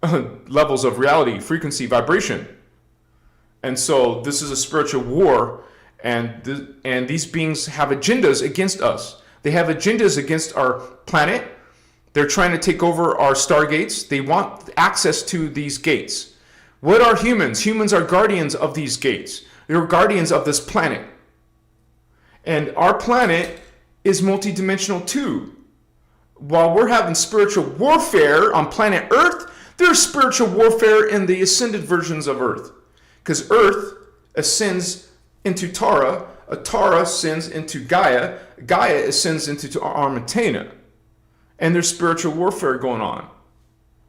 levels of reality, frequency, vibration. And so this is a spiritual war, and these beings have agendas against us. They have agendas against our planet. They're trying to take over our stargates. They want access to these gates. What are humans? Humans are guardians of these gates. They're guardians of this planet. And our planet is multidimensional too. While we're having spiritual warfare on planet Earth, there's spiritual warfare in the ascended versions of Earth. Because Earth ascends into Tara, Tara ascends into Gaia, Gaia ascends into Armatena. And there's spiritual warfare going on.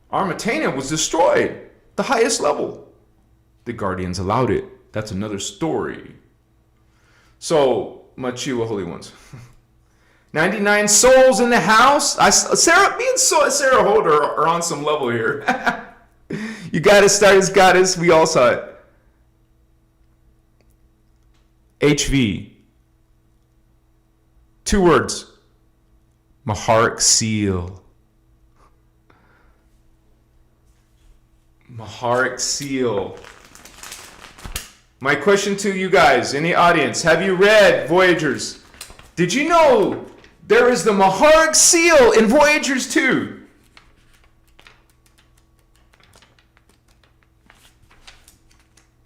Armatena was destroyed, the highest level. The Guardians allowed it. That's another story. So, Machiwa Holy Ones. 99 souls in the house. Me and Sarah Holder are on some level here. You goddess, stardust, goddess. We all saw it. HV. 2 words. Maharic seal. Maharic seal. My question to you guys in the audience, have you read Voyagers? Did you know there is the Maharic seal in Voyagers 2?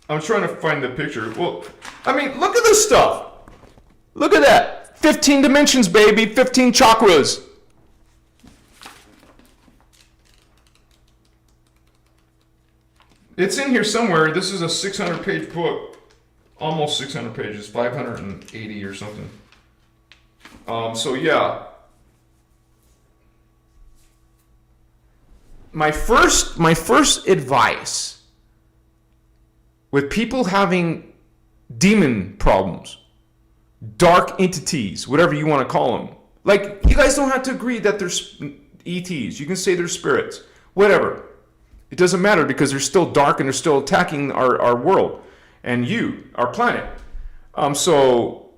I'm trying to find the picture. Well, I mean, look at this stuff. Look at that. 15 dimensions, baby. 15 chakras. It's in here somewhere. This is a 600-page book. Almost 600 pages. 580 or something. So, yeah. My first advice with people having demon problems, dark entities, whatever you want to call them. Like, you guys don't have to agree that there's ETs. You can say they're spirits. Whatever. It doesn't matter because they're still dark and they're still attacking our world and our planet. So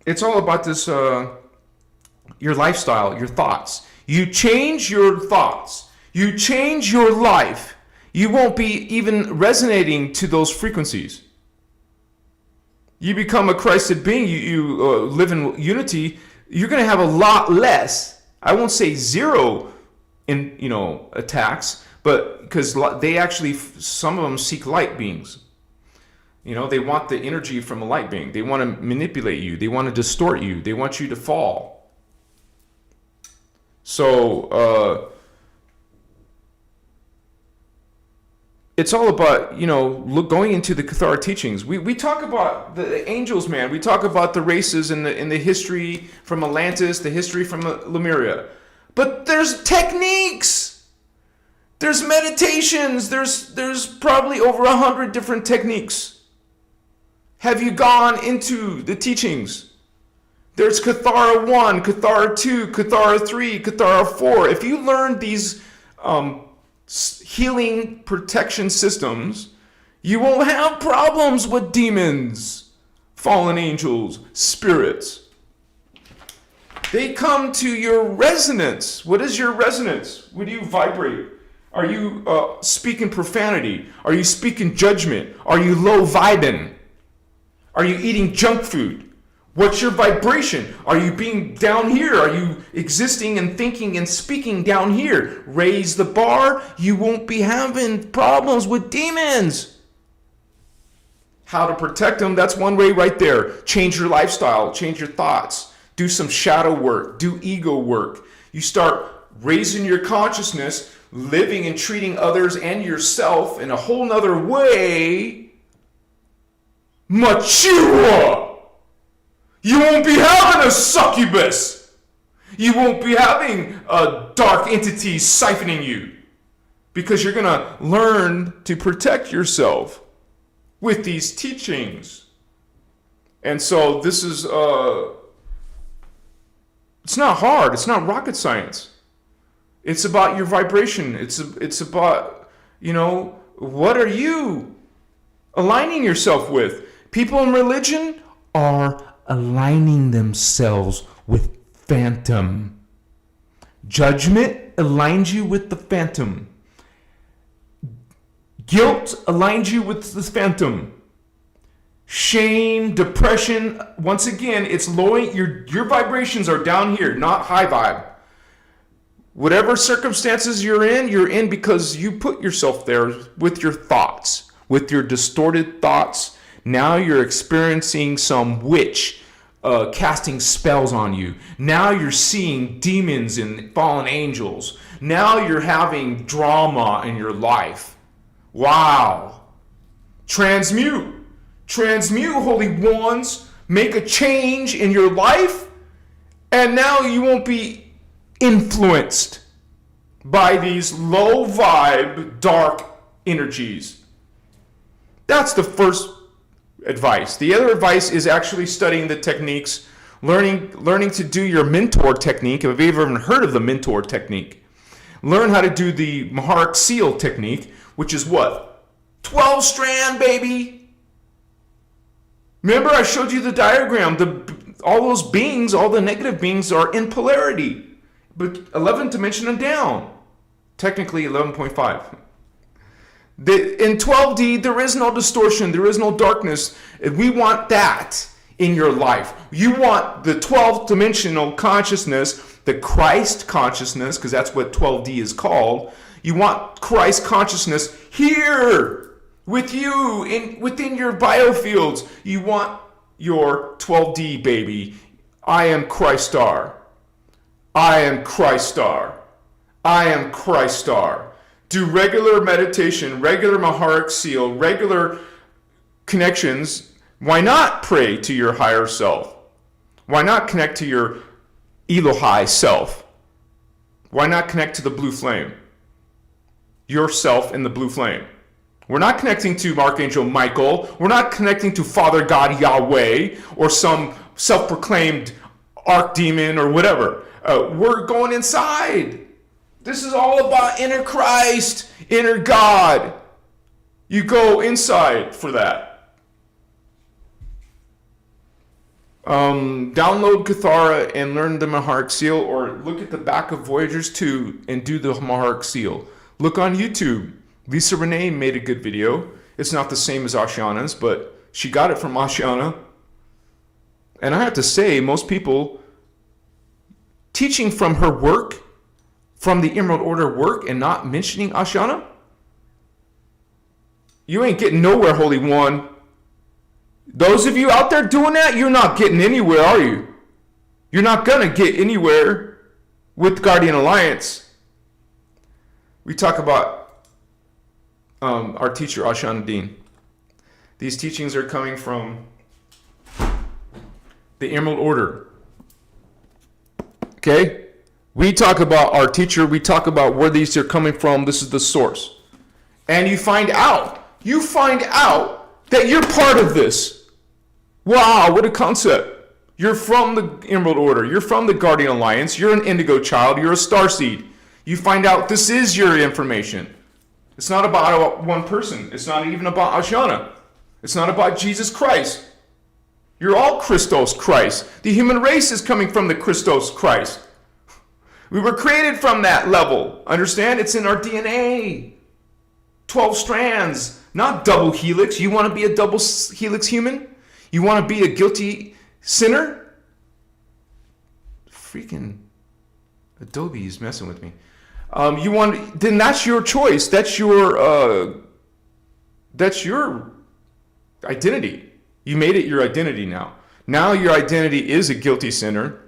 it's all about this, your lifestyle, your thoughts. You change your thoughts. You change your life. You won't be even resonating to those frequencies. You become a Christed being. You live in unity. You're going to have a lot less. I won't say zero in attacks, but because they actually, some of them seek light beings. They want the energy from a light being. They want to manipulate you. They want to distort you. They want you to fall. So it's all about, going into the Cathar teachings. We talk about the angels, man. We talk about the races in the history from Atlantis, the history from Lemuria. But there's techniques. There's meditations. There's probably over 100 different techniques. Have you gone into the teachings? There's Cathar 1, Cathar 2, Cathar 3, Cathar 4. If you learn these healing protection systems, you won't have problems with demons, fallen angels, spirits. They come to your resonance. What is your resonance? What do you vibrate? Are you speaking profanity? Are you speaking judgment? Are you low vibing? Are you eating junk food? What's your vibration? Are you being down here? Are you existing and thinking and speaking down here? Raise the bar. You won't be having problems with demons. How to protect them? That's one way right there. Change your lifestyle. Change your thoughts. Do some shadow work. Do ego work. You start raising your consciousness, living and treating others and yourself in a whole nother way. Mature. You won't be having a succubus. You won't be having a dark entity siphoning you. Because you're going to learn to protect yourself with these teachings. And so this is, it's not hard. It's not rocket science. It's about your vibration. It's about, what are you aligning yourself with? People in religion are aligning themselves with phantom. Judgment aligns you with the phantom. Guilt aligns you with the phantom. Shame, depression, once again, it's lowering, your vibrations are down here, not high vibe. Whatever circumstances you're in because you put yourself there with your thoughts, with your distorted thoughts. Now you're experiencing some witch casting spells on you. Now you're seeing demons and fallen angels. Now you're having drama in your life. Wow. Transmute, holy ones. Make a change in your life. And now you won't be influenced by these low vibe, dark energies. That's the first advice. The other advice is actually studying the techniques, learning to do your mentor technique. If you've ever heard of the mentor technique, learn how to do the Maharic seal technique, which is what? 12 strand, baby. Remember I showed you the diagram. All those beings, all the negative beings are in polarity. but 11th dimension and down. Technically 11.5. In 12D, there is no distortion. There is no darkness. We want that in your life. You want the 12th dimensional consciousness, the Christ consciousness, because that's what 12D is called. You want Christ consciousness here with you within your biofields. You want your 12D, baby. I am Christar. I am Christar. I am Christar. Do regular meditation, regular Maharic seal, regular connections. Why not pray to your higher self? Why not connect to your Elohai self? Why not connect to the blue flame? Yourself in the blue flame. We're not connecting to Archangel Michael. We're not connecting to Father God Yahweh or some self-proclaimed archdemon or whatever. We're going inside. This is all about inner Christ, inner God. You go inside for that. Download Cathara and learn the Maharic seal, or look at the back of Voyagers 2 and do the Maharic seal. Look on YouTube. Lisa Renee made a good video. It's not the same as Ashiana's, but she got it from Ashiana. And I have to say, most people teaching from her work, from the Emerald Order work, and not mentioning Ashiana, you ain't getting nowhere, Holy One. Those of you out there doing that, you're not getting anywhere, are you? You're not going to get anywhere with Guardian Alliance. We talk about our teacher, Ashiana Dean. These teachings are coming from the Emerald Order. Okay? We talk about our teacher. We talk about where these are coming from. This is the source. And you find out that you're part of this. Wow, what a concept. You're from the Emerald Order. You're from the Guardian Alliance. You're an indigo child. You're a starseed. You find out this is your information. It's not about one person. It's not even about Ashiana. It's not about Jesus Christ. You're all Christos Christ. The human race is coming from the Christos Christ. We were created from that level. Understand? It's in our DNA. 12 strands, not double helix. You want to be a double helix human? You want to be a guilty sinner? Freaking Adobe is messing with me. Then that's your choice. That's your identity. You made it your identity now. Now your identity is a guilty sinner.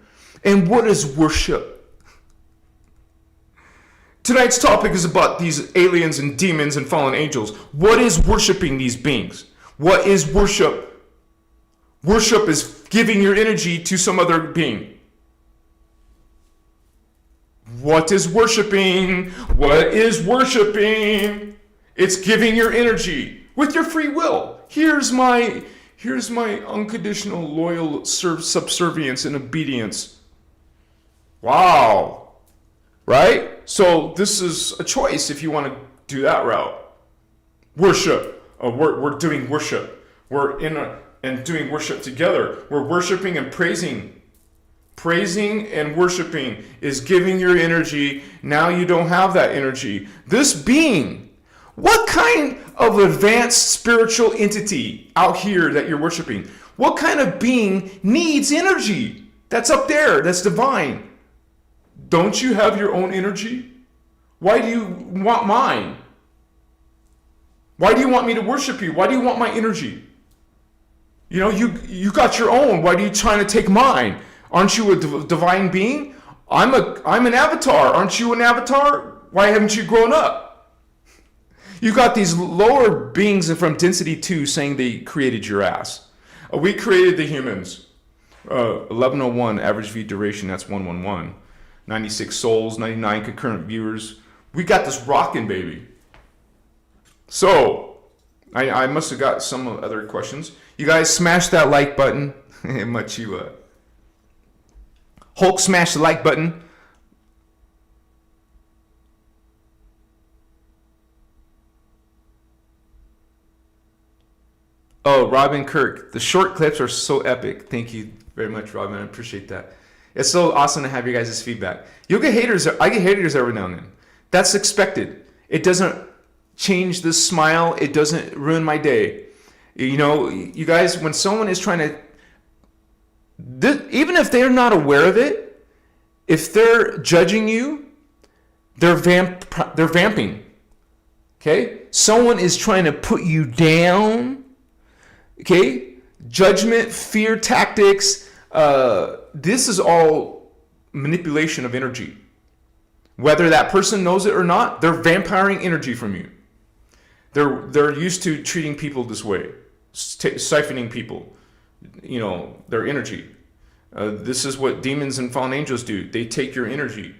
And what is worship? Tonight's topic is about these aliens and demons and fallen angels. What is worshiping these beings? What is worship? Worship is giving your energy to some other being. What is worshiping? What is worshiping? It's giving your energy with your free will. Here's my unconditional loyal subservience and obedience. Wow. Right? So this is a choice if you want to do that route. Worship. We're doing worship. We're and doing worship together. We're worshiping and praising. Praising and worshiping is giving your energy. Now you don't have that energy. This being, what kind of advanced spiritual entity out here that you're worshiping? What kind of being needs energy? That's up there. That's divine. Don't you have your own energy? Why do you want mine? Why do you want me to worship you? Why do you want my energy? You know, you got your own. Why are you trying to take mine? Aren't you a divine being? I'm an avatar. Aren't you an avatar? Why haven't you grown up? You got these lower beings from density 2 saying they created your ass. We created the humans. 1101 average view duration, that's 111. 96 souls, 99 concurrent viewers. We got this rocking, baby. So, I must have got some other questions. You guys smash that like button. Much you, Hulk smash the like button. Oh, Robin Kirk. The short clips are so epic. Thank you very much, Robin. I appreciate that. It's so awesome to have you guys' feedback. You'll get haters. I get haters every now and then. That's expected. It doesn't change the smile. It doesn't ruin my day. You know, you guys, when someone is trying to, even if they're not aware of it, if they're judging you, they're vamping. Okay? Someone is trying to put you down. Okay? Judgment, fear tactics. This is all manipulation of energy. Whether that person knows it or not, they're vampiring energy from you. They're used to treating people this way, siphoning people, you know, their energy. This is what demons and fallen angels do. They take your energy.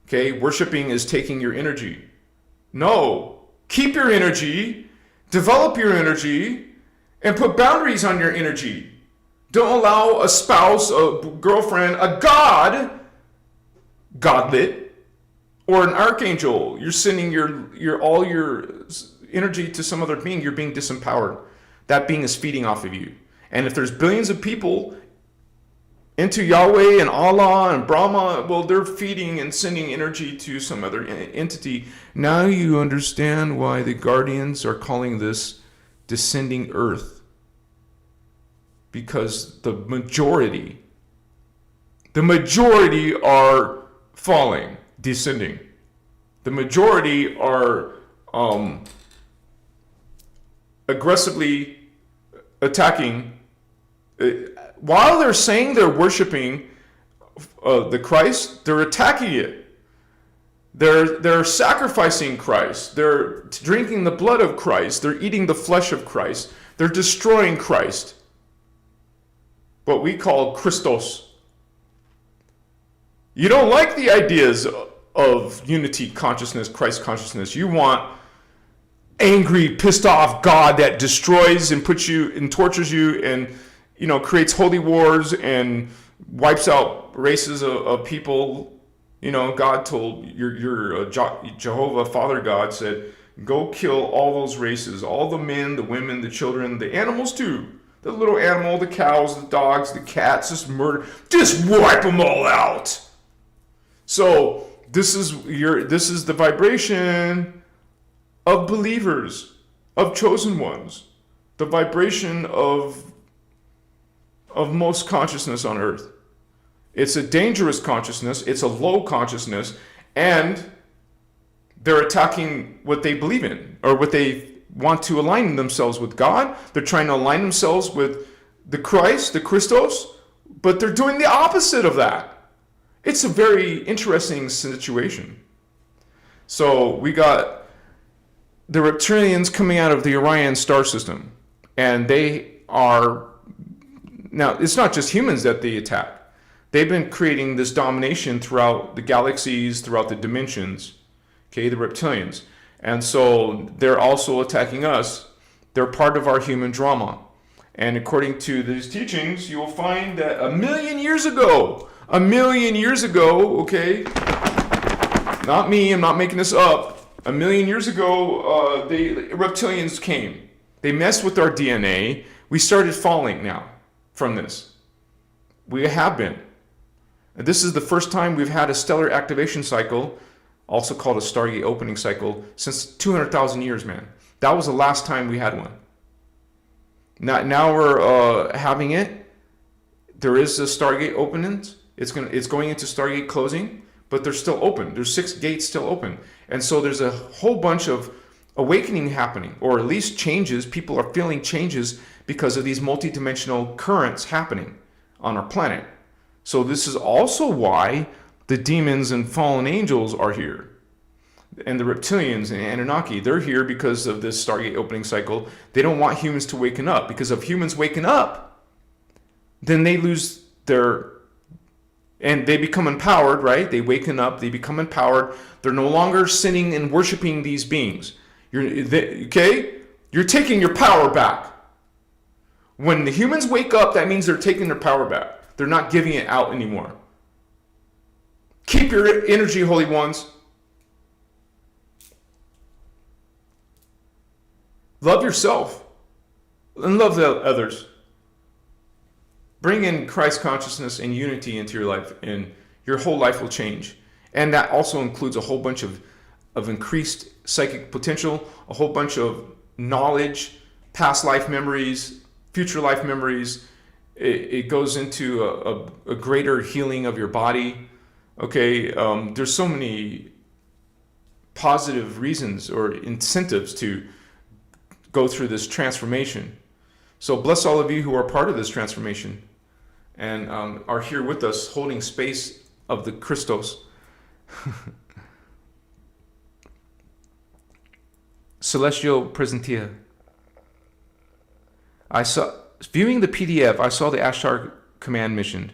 Okay, worshiping is taking your energy. No, keep your energy, develop your energy, and put boundaries on your energy. Don't allow a spouse, a girlfriend, a godlet, or an archangel. You're sending your all your energy to some other being. You're being disempowered. That being is feeding off of you. And if there's billions of people into Yahweh and Allah and Brahma, well, they're feeding and sending energy to some other entity. Now you understand why the guardians are calling this descending earth. Because the majority are falling, descending. The majority are aggressively attacking. While they're saying they're worshiping the Christ, they're attacking it. They're sacrificing Christ. They're drinking the blood of Christ. They're eating the flesh of Christ. They're destroying Christ. What we call Christos. You don't like the ideas of unity consciousness, Christ consciousness. You want angry, pissed off God that destroys and puts you and tortures you and, you know, creates holy wars and wipes out races of people. You know, God told your Jehovah Father God said, go kill all those races, all the men, the women, the children, the animals too. The little animal, the cows, the dogs, the cats, just wipe them all out. So this is the vibration of believers, of chosen ones, the vibration of most consciousness on earth. It's a dangerous consciousness, it's a low consciousness, and they're attacking what they believe in, or what they want to align themselves with God. They're trying to align themselves with the Christ, the Christos, but they're doing the opposite of that. It's a very interesting situation. So we got the reptilians coming out of the Orion star system, and they are, now it's not just humans that they attack. They've been creating this domination throughout the galaxies, throughout the dimensions, okay, the reptilians. And so they're also attacking us. They're part of our human drama. And according to these teachings, you will find that a million years ago, okay, not me, I'm not making this up. A million years ago, the reptilians came. They messed with our DNA. We started falling now from this. We have been. And this is the first time we've had a stellar activation cycle, also called a Stargate opening cycle, since 200,000 years, man. That was the last time we had one. Now we're having it. There is a Stargate openings. It's going into Stargate closing, but they're still open. There's 6 gates still open. And so there's a whole bunch of awakening happening, or at least changes. People are feeling changes because of these multidimensional currents happening on our planet. So this is also why the demons and fallen angels are here. And the reptilians and Anunnaki, they're here because of this Stargate opening cycle. They don't want humans to waken up, because if humans waken up, then they lose and they become empowered, right? They waken up, they become empowered. They're no longer sinning and worshiping these beings. You're taking your power back. When the humans wake up, that means they're taking their power back. They're not giving it out anymore. Keep your energy, holy ones. Love yourself and love the others. bring in Christ consciousness and unity into your life, and your whole life will change. And that also includes a whole bunch of increased psychic potential, a whole bunch of knowledge, past life memories, future life memories. It goes into a greater healing of your body. Okay, there's so many positive reasons or incentives to go through this transformation. So bless all of you who are part of this transformation and are here with us, holding space of the Christos. Celestial Presentia. Viewing the PDF, I saw the Ashtar command mentioned.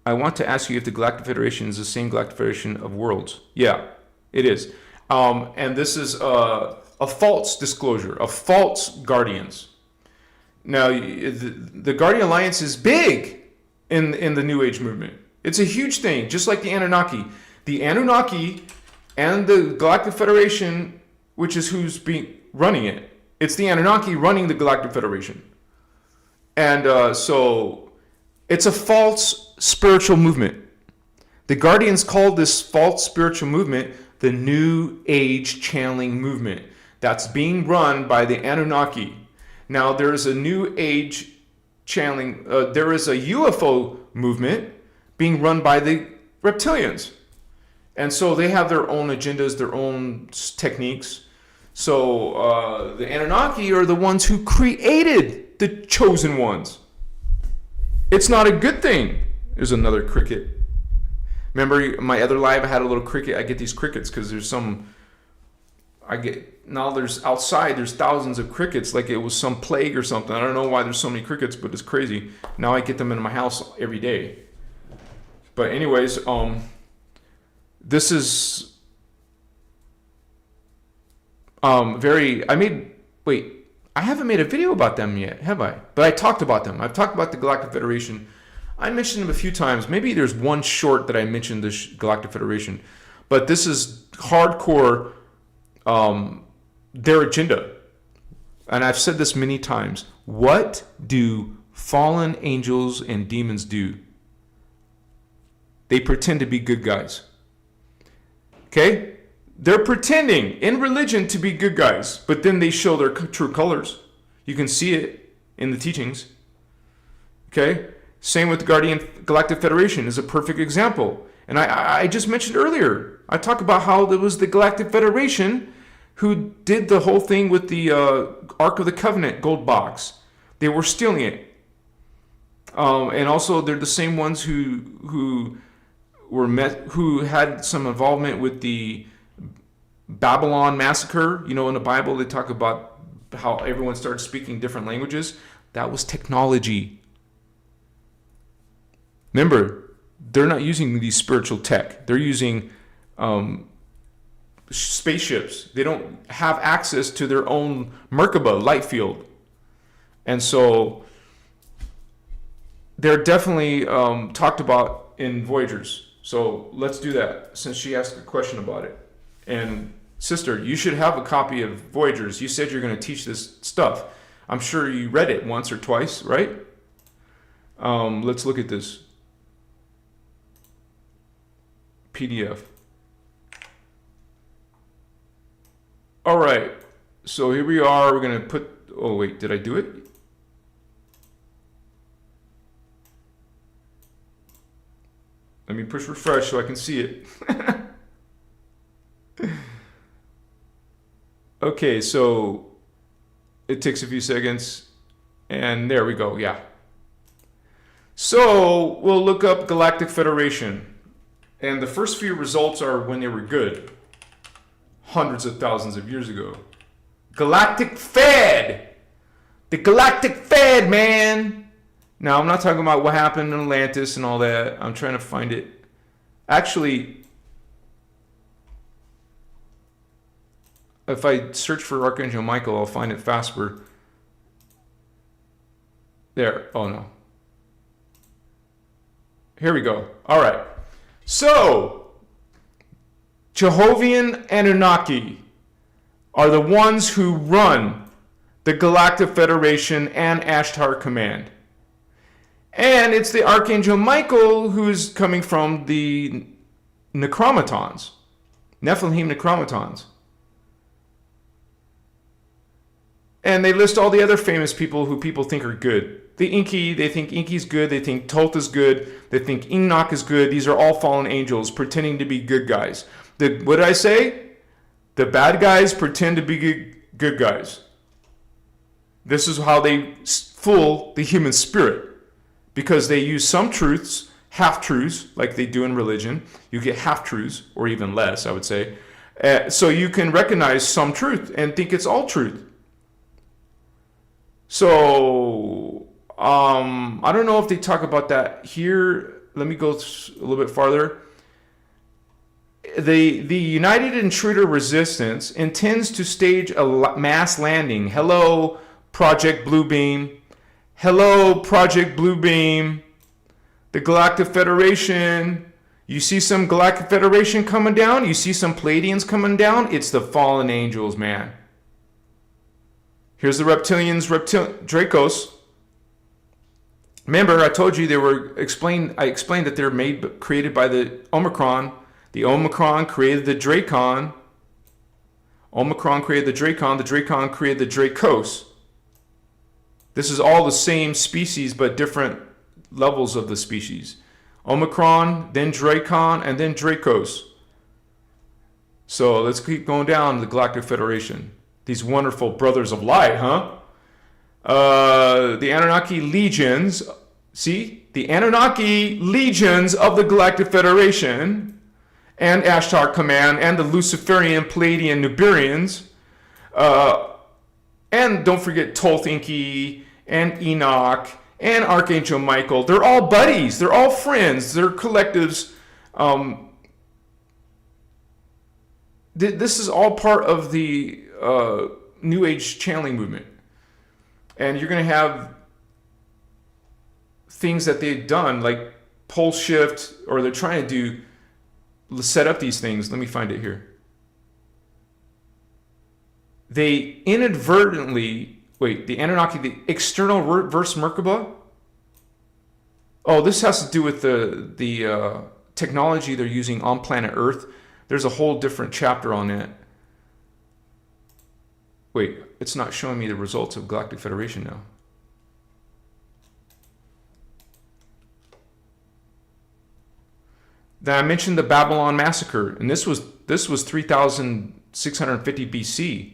I want to ask you if the Galactic Federation is the same Galactic Federation of worlds. Yeah, it is. And this is a false disclosure, of false guardians. Now, the Guardian Alliance is big in the New Age movement. It's a huge thing, just like the Anunnaki. The Anunnaki and the Galactic Federation, which is who's running it. It's the Anunnaki running the Galactic Federation. And so it's a false spiritual movement. The Guardians called this false spiritual movement the New Age channeling movement that's being run by the Anunnaki. Now, there's a New Age channeling, there is a UFO movement being run by the Reptilians. And so they have their own agendas, their own techniques. So the Anunnaki are the ones who created the chosen ones. It's not a good thing. There's another cricket. Remember my other live, I had a little cricket. I get these crickets because there's outside there's thousands of crickets, like it was some plague or something. I don't know why there's so many crickets, but it's crazy. Now I get them in my house every day. But anyways, this is I haven't made a video about them yet, have I? But I talked about them. I've talked about the Galactic Federation. I mentioned them a few times. Maybe there's one short that I mentioned the Galactic Federation. But this is hardcore their agenda. And I've said this many times. What do fallen angels and demons do? They pretend to be good guys. Okay? They're pretending in religion to be good guys, but then they show their true colors. You can see it in the teachings. Okay? Same with the Guardian Galactic Federation is a perfect example. And I just mentioned earlier, I talked about how there was the Galactic Federation who did the whole thing with the Ark of the Covenant gold box. They were stealing it. And also they're the same ones who had some involvement with the Babylon massacre. You know, in the Bible they talk about how everyone started speaking different languages. That was technology. Remember, they're not using these spiritual tech. They're using spaceships. They don't have access to their own Merkaba light field. And so they're definitely talked about in Voyagers. So let's do that since she asked a question about it. And sister, you should have a copy of Voyagers. You said you're going to teach this stuff. I'm sure you read it once or twice, right? Let's look at this PDF. All right. So here we are. We're going to put... Oh, wait. Did I do it? Let me push refresh so I can see it. Okay, so it takes a few seconds. And there we go. Yeah. So we'll look up Galactic Federation. And the first few results are when they were good. Hundreds of thousands of years ago. Galactic Fed! The Galactic Fed, man! Now, I'm not talking about what happened in Atlantis and all that. I'm trying to find it. Actually, if I search for Archangel Michael, I'll find it faster. There. Oh, no. Here we go. All right. So, Jehovian Anunnaki are the ones who run the Galactic Federation and Ashtar Command. And it's the Archangel Michael who's coming from the Necromatons, Nephilim Necromatons. And they list all the other famous people who people think are good. The Enki, they think Enki's good. They think Thoth is good. They think Enoch is good. These are all fallen angels pretending to be good guys. What did I say? The bad guys pretend to be good guys. This is how they fool the human spirit. Because they use some truths, half-truths, like they do in religion. You get half-truths, or even less, I would say. So you can recognize some truth and think it's all truth. So, I don't know if they talk about that here. Let me go a little bit farther. The United Intruder Resistance intends to stage a mass landing. Hello, Project Bluebeam. Hello, Project Bluebeam. The Galactic Federation. You see some Galactic Federation coming down? You see some Pleiadians coming down? It's the fallen angels, man. Here's the reptilians, Dracos. Remember, I told you they were I explained that they're created by the Omicron. The Omicron created the Dracon. Omicron created the Dracon created the Dracos. This is all the same species, but different levels of the species. Omicron, then Dracon, and then Dracos. So let's keep going down to the Galactic Federation. These wonderful brothers of light, huh? The Anunnaki legions. See? The Anunnaki legions of the Galactic Federation and Ashtar Command and the Luciferian, Pleiadian, Nuberians. And don't forget Thoth, Enki, and Enoch, and Archangel Michael. They're all buddies. They're all friends. They're collectives. This is all part of the New Age channeling movement. And you're going to have things that they've done, like pole shift, or they're trying to set up these things. Let me find it here. They inadvertently, the Anunnaki, the external reverse Merkaba. Oh, this has to do with the technology they're using on planet Earth. There's a whole different chapter on it. Wait, it's not showing me the results of Galactic Federation now. Then I mentioned the Babylon massacre, and this was 3,650 BC.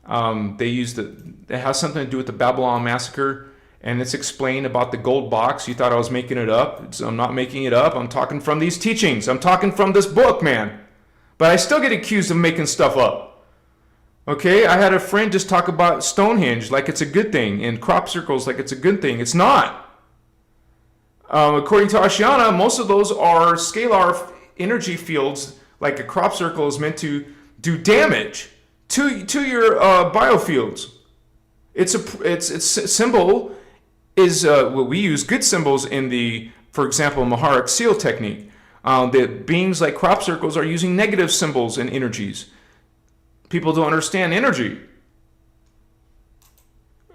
It has something to do with the Babylon massacre, and it's explained about the gold box. You thought I was making it up. I'm not making it up. I'm talking from these teachings. I'm talking from this book, man. But I still get accused of making stuff up. Okay, I had a friend just talk about Stonehenge like it's a good thing, and crop circles like it's a good thing. It's not. According to Ashiana, most of those are scalar energy fields, like a crop circle is meant to do damage to your biofields. Its symbol is what we use good symbols in the, for example, Maharic seal technique. The beings like crop circles are using negative symbols and energies. People don't understand energy.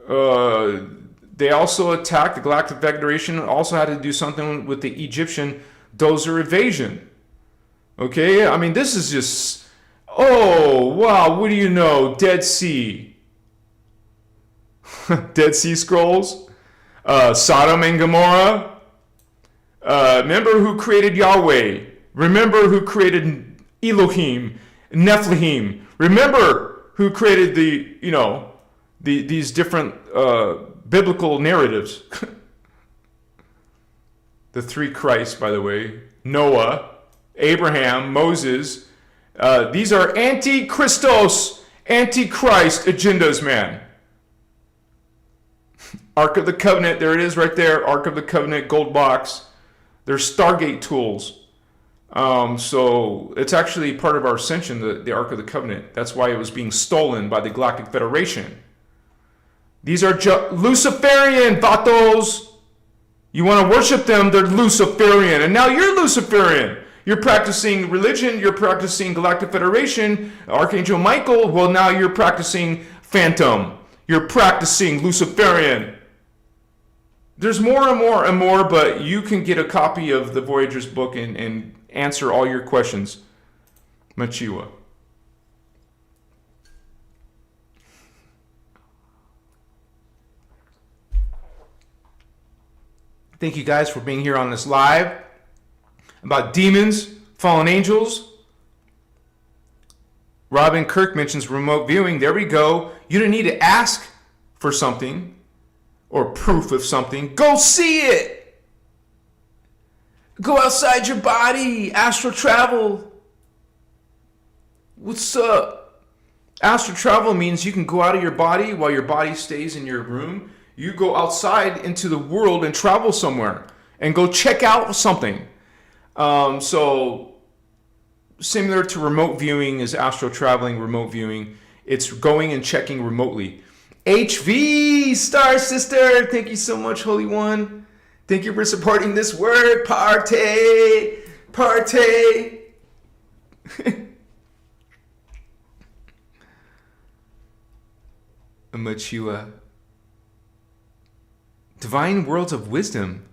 They also attacked the Galactic Federation. Also had to do something with the Egyptian dozer evasion. Okay, I mean, this is just, oh wow, what do you know? Dead Sea. Dead Sea Scrolls. Sodom and Gomorrah. Remember who created Yahweh. Remember who created Elohim, Nephilim. Remember who created these different biblical narratives. The three Christs, by the way. Noah, Abraham, Moses. These are anti-Christos, anti-Christ agendas, man. Ark of the Covenant, there it is right there. Ark of the Covenant, gold box. They're Stargate tools. So it's actually part of our Ascension, the Ark of the Covenant. That's why it was being stolen by the Galactic Federation. These are Luciferian, vatos. You want to worship them, they're Luciferian. And now you're Luciferian. You're practicing religion, you're practicing Galactic Federation, Archangel Michael. Well, now you're practicing Phantom. You're practicing Luciferian. There's more and more and more, but you can get a copy of the Voyager's book and answer all your questions. Machiwa. Thank you guys for being here on this live about demons, fallen angels. Robin Kirk mentions remote viewing. There we go. You don't need to ask for something or proof of something. Go see it. Go outside your body. Astral travel. What's up? Astral travel means you can go out of your body while your body stays in your room. You go outside into the world and travel somewhere and go check out something. So similar to remote viewing is astral traveling, remote viewing. It's going and checking remotely. HV, Star Sister, thank you so much, Holy One. Thank you for supporting this work. Party, party. Machua. Divine worlds of wisdom.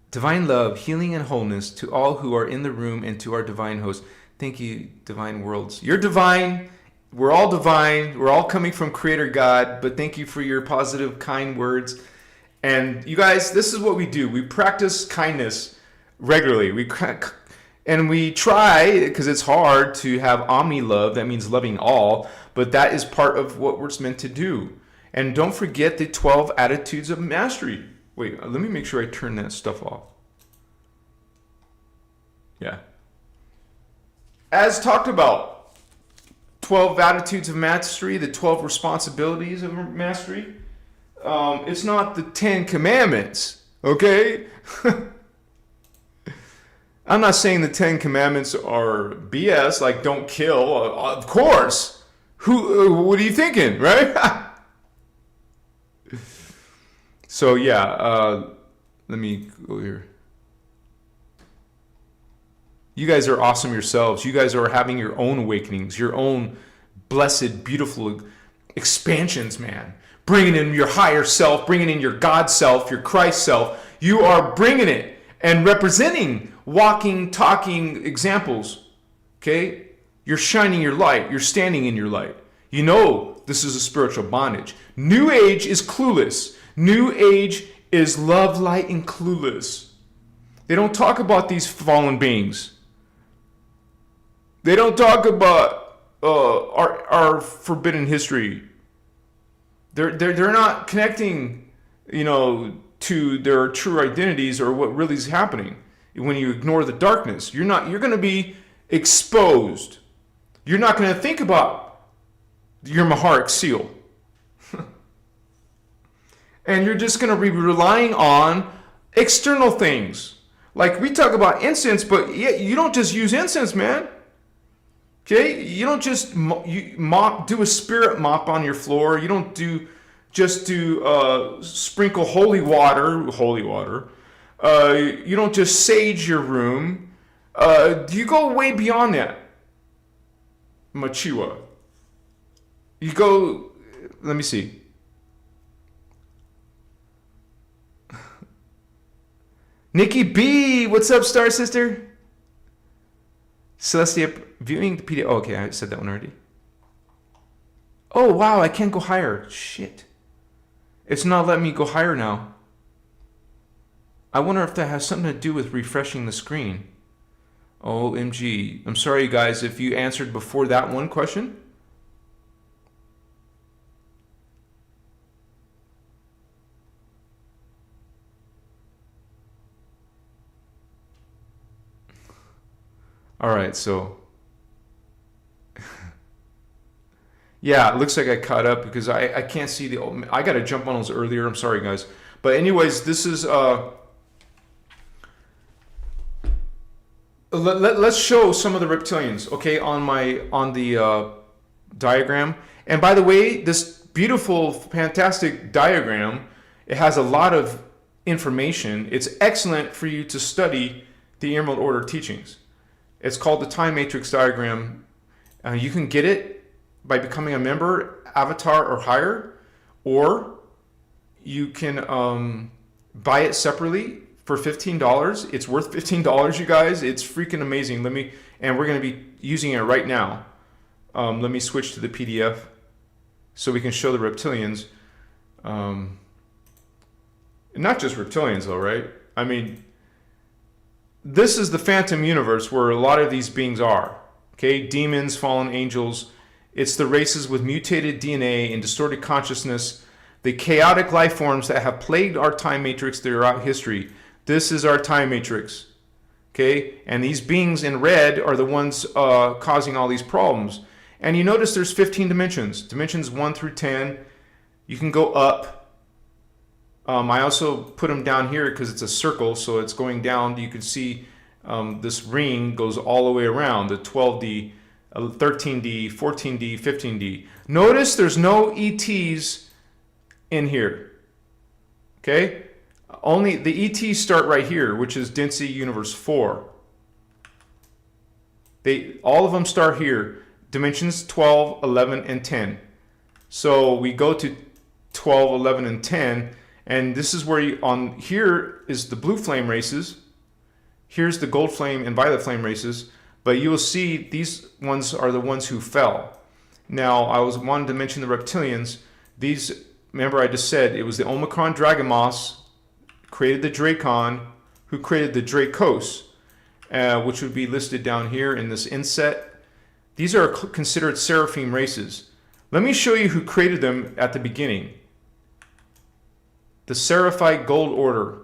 Divine love, healing, and wholeness to all who are in the room and to our divine host. Thank you, divine worlds. You're divine. We're all divine. We're all coming from Creator God. But thank you for your positive, kind words. And you guys, this is what we do. We practice kindness regularly. We try, because it's hard to have omni love. That means loving all. But that is part of what we're meant to do. And don't forget the 12 attitudes of mastery. Wait, let me make sure I turn that stuff off. Yeah. As talked about, 12 attitudes of mastery, the 12 responsibilities of mastery. It's not the 10 commandments, okay? I'm not saying the 10 commandments are BS, like don't kill. Of course. What are you thinking, right? So yeah, let me go here. You guys are awesome yourselves. You guys are having your own awakenings, your own blessed, beautiful expansions, man. Bringing in your higher self, bringing in your God self, your Christ self. You are bringing it and representing walking, talking examples. Okay? You're shining your light. You're standing in your light. You know this is a spiritual bondage. New Age is clueless. New Age is love, light, and clueless. They don't talk about these fallen beings. They don't talk about our forbidden history. They're not connecting, to their true identities or what really is happening. When you ignore the darkness, you're going to be exposed. You're not going to think about your Maharic seal. And you're just going to be relying on external things. Like we talk about incense, but you don't just use incense, man. Okay? You don't just do a spirit mop on your floor. You don't sprinkle holy water. You don't just sage your room. You go way beyond that. Machiwa. You go, let me see. Nikki B, what's up, Star Sister? Celestia viewing the PDF. Oh, okay, I said that one already. Oh, wow, I can't go higher. Shit. It's not letting me go higher now. I wonder if that has something to do with refreshing the screen. OMG. I'm sorry, you guys, if you answered before that one question. All right, so yeah, it looks like I caught up because I can't see I got to jump on those earlier. I'm sorry, guys. But anyways, this is let's show some of the reptilians, okay, on the diagram. And by the way, this beautiful, fantastic diagram, it has a lot of information. It's excellent for you to study the Emerald Order teachings. It's called the Time Matrix Diagram. You can get it by becoming a member, Avatar or higher, or you can buy it separately for $15. It's worth $15, you guys. It's freaking amazing. And we're going to be using it right now. Let me switch to the PDF so we can show the reptilians. Not just reptilians though, right? I mean, this is the phantom universe where a lot of these beings are. Okay, demons, fallen angels. It's the races with mutated DNA and distorted consciousness, the chaotic life forms that have plagued our time matrix throughout history. This is our time matrix. Okay, and these beings in red are the ones causing all these problems. And you notice there's 15 dimensions. Dimensions 1 through 10. You can go up. I also put them down here because it's a circle, so it's going down. You can see this ring goes all the way around, the 12D, 13D, 14D, 15D. Notice there's no ETs in here. Okay? Only the ETs start right here, which is density universe 4. All of them start here. Dimensions 12, 11, and 10. So we go to 12, 11, and 10. And this is where here is the blue flame races. Here's the gold flame and violet flame races. But you will see these ones are the ones who fell. Now, I wanted to mention the reptilians. These, remember I just said, it was the Omicron Dragamos, created the Dracon, who created the Dracos, which would be listed down here in this inset. These are considered seraphim races. Let me show you who created them at the beginning. The Seraphite Gold Order.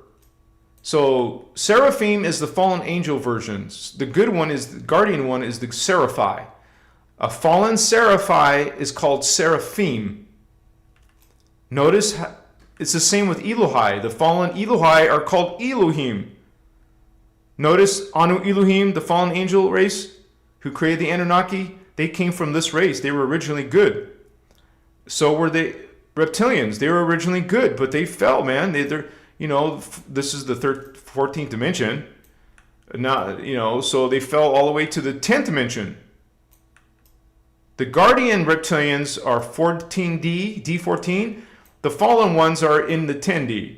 So Seraphim is the fallen angel versions. The good one is the guardian one is the Seraphi. A fallen Seraphi is called Seraphim. Notice it's the same with Elohai. The fallen Elohai are called Elohim. Notice Anu Elohim, the fallen angel race who created the Anunnaki, they came from this race. They were originally good. So were the reptilians. They were originally good, but they fell, man. They're this is the 14th dimension. So they fell all the way to the 10th dimension. The guardian reptilians are 14D, D14. The fallen ones are in the 10D.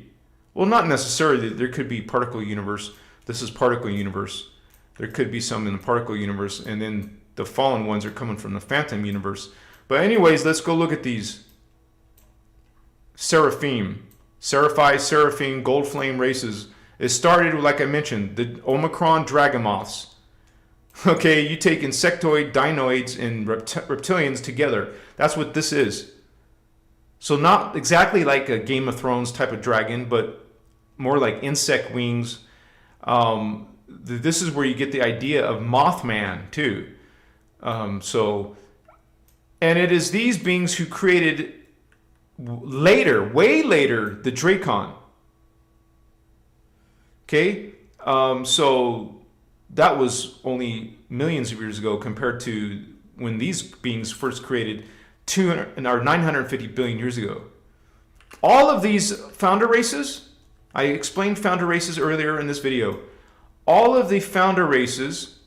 Well, not necessarily. There could be particle universe. This is particle universe. There could be some in the particle universe, and then the fallen ones are coming from the phantom universe. But anyways, let's go look at these. Seraphim, Seraphi, Seraphim, Gold Flame races. It started, like I mentioned, the Omicron Dragomoths. Okay, you take insectoid, dinoids, and reptilians together. That's what this is. So not exactly like a Game of Thrones type of dragon, but more like insect wings. This is where you get the idea of Mothman too. And it is these beings who created later, way later, the Dracon. Okay, so that was only millions of years ago compared to when these beings first created 950 billion years ago. All of these founder races, I explained founder races earlier in this video. All of the founder races,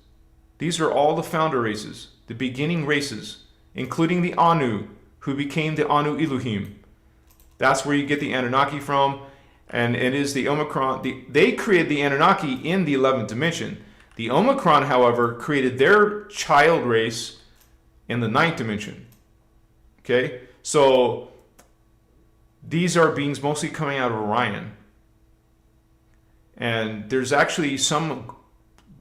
these are all the founder races, the beginning races, including the Anu, who became the Anu Elohim. That's where you get the Anunnaki from, and it is the Omicron. They created the Anunnaki in the 11th dimension. The Omicron, however, created their child race in the 9th dimension. Okay, so these are beings mostly coming out of Orion. And there's actually some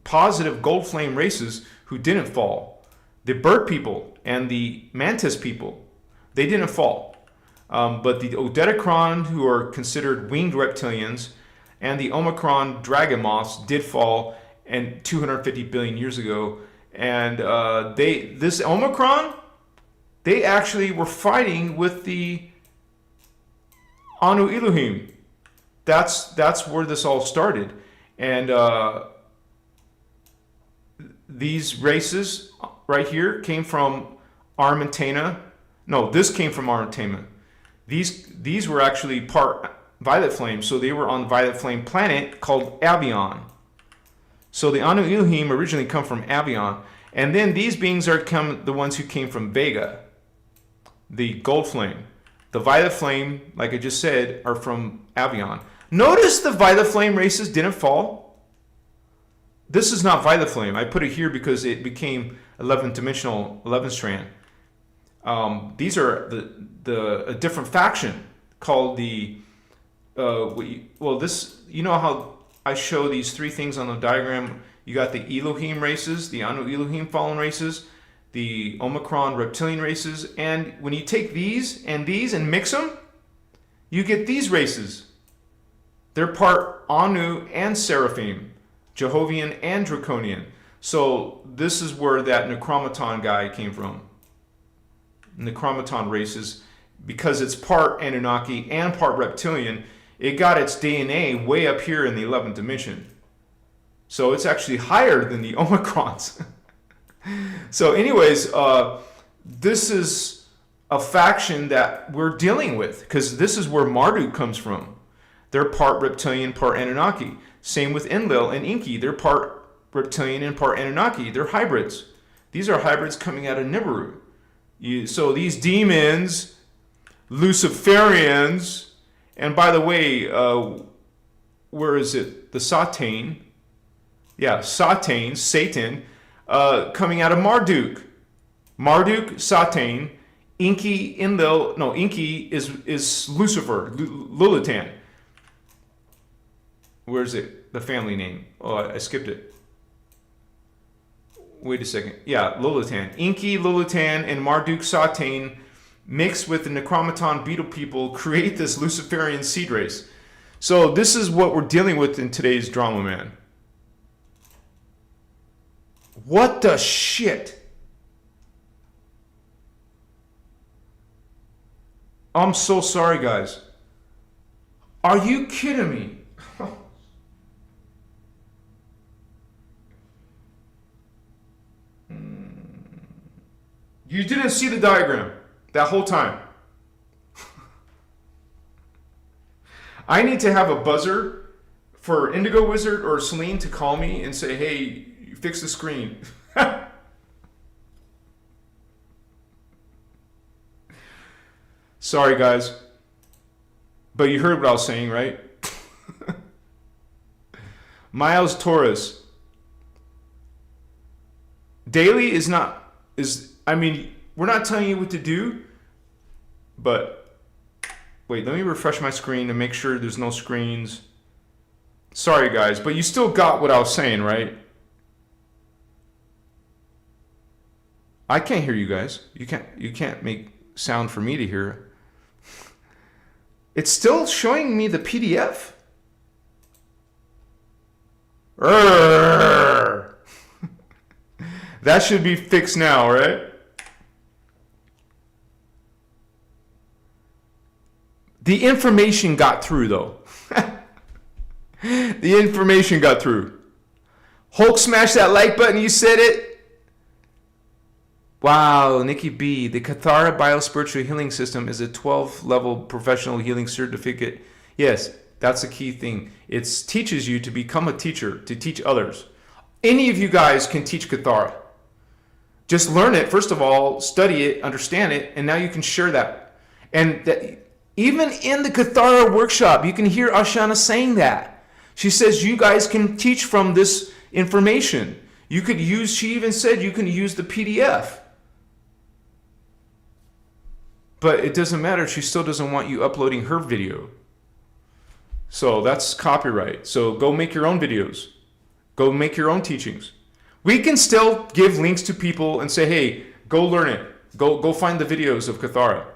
positive gold flame races who didn't fall. The bird people and the mantis people, they didn't fall. But the Odetocron, who are considered winged reptilians, and the Omicron Dragomoths did fall and 250 billion years ago. And this Omicron, they actually were fighting with the Anu Elohim. That's where this all started. And these races right here came from Armentana. No, this came from Armentana. These were actually part Violet Flame, so they were on the Violet Flame planet called Avion. So the Anu Elohim originally come from Avion, and then these beings are the ones who came from Vega, the Gold Flame. The Violet Flame, like I just said, are from Avion. Notice the Violet Flame races didn't fall. This is not Violet Flame. I put it here because it became 11th dimensional, 11th strand. These are a different faction called the, this, you know how I show these three things on the diagram? You got the Elohim races, the Anu Elohim fallen races, the Omicron reptilian races, and when you take these and mix them, you get these races. They're part Anu and Seraphim, Jehovian and Draconian. So this is where that Necromaton guy came from. Necromaton races, because it's part Anunnaki and part reptilian, it got its DNA way up here in the 11th dimension. So it's actually higher than the Omicrons. So anyways, this is a faction that we're dealing with, because this is where Marduk comes from. They're part reptilian, part Anunnaki. Same with Enlil and Enki. They're part reptilian and part Anunnaki. They're hybrids. These are hybrids coming out of Nibiru. So these demons, Luciferians, and by the way, where is it? The Satan. Yeah, Satan, Satan, coming out of Marduk. Marduk, Satan, Enki, Enlil. No, Enki is Lucifer, Lilitan. Where is it? The family name. Oh, I skipped it. Wait a second. Yeah, Lilitan. Enki, Lilitan, and Marduk, Satan mixed with the Necromaton beetle people create this Luciferian seed race. So this is what we're dealing with in today's drama, man. What the shit? I'm so sorry, guys. Are you kidding me? You didn't see the diagram that whole time. I need to have a buzzer for Indigo Wizard or Celine to call me and say, hey, fix the screen. Sorry, guys. But you heard what I was saying, right? Miles Taurus. Daily I mean, we're not telling you what to do, but wait, let me refresh my screen to make sure there's no screens. Sorry, guys, but you still got what I was saying, right? I can't hear you guys. You can't make sound for me to hear. It's still showing me the PDF? That should be fixed now, right? The information got through, though. The information got through. Hulk, smash that like button. You said it. Wow, Nikki B. The Cathara Biospiritual Healing System is a 12-level professional healing certificate. Yes, that's a key thing. It teaches you to become a teacher, to teach others. Any of you guys can teach Cathara. Just learn it, first of all, study it, understand it, and now you can share that. And that, even in the Cathara workshop, you can hear Ashana saying that. She says you guys can teach from this information. You could use, she even said you can use the PDF. But it doesn't matter, she still doesn't want you uploading her video. So that's copyright. So go make your own videos. Go make your own teachings. We can still give links to people and say, hey, go learn it. Go find the videos of Cathara.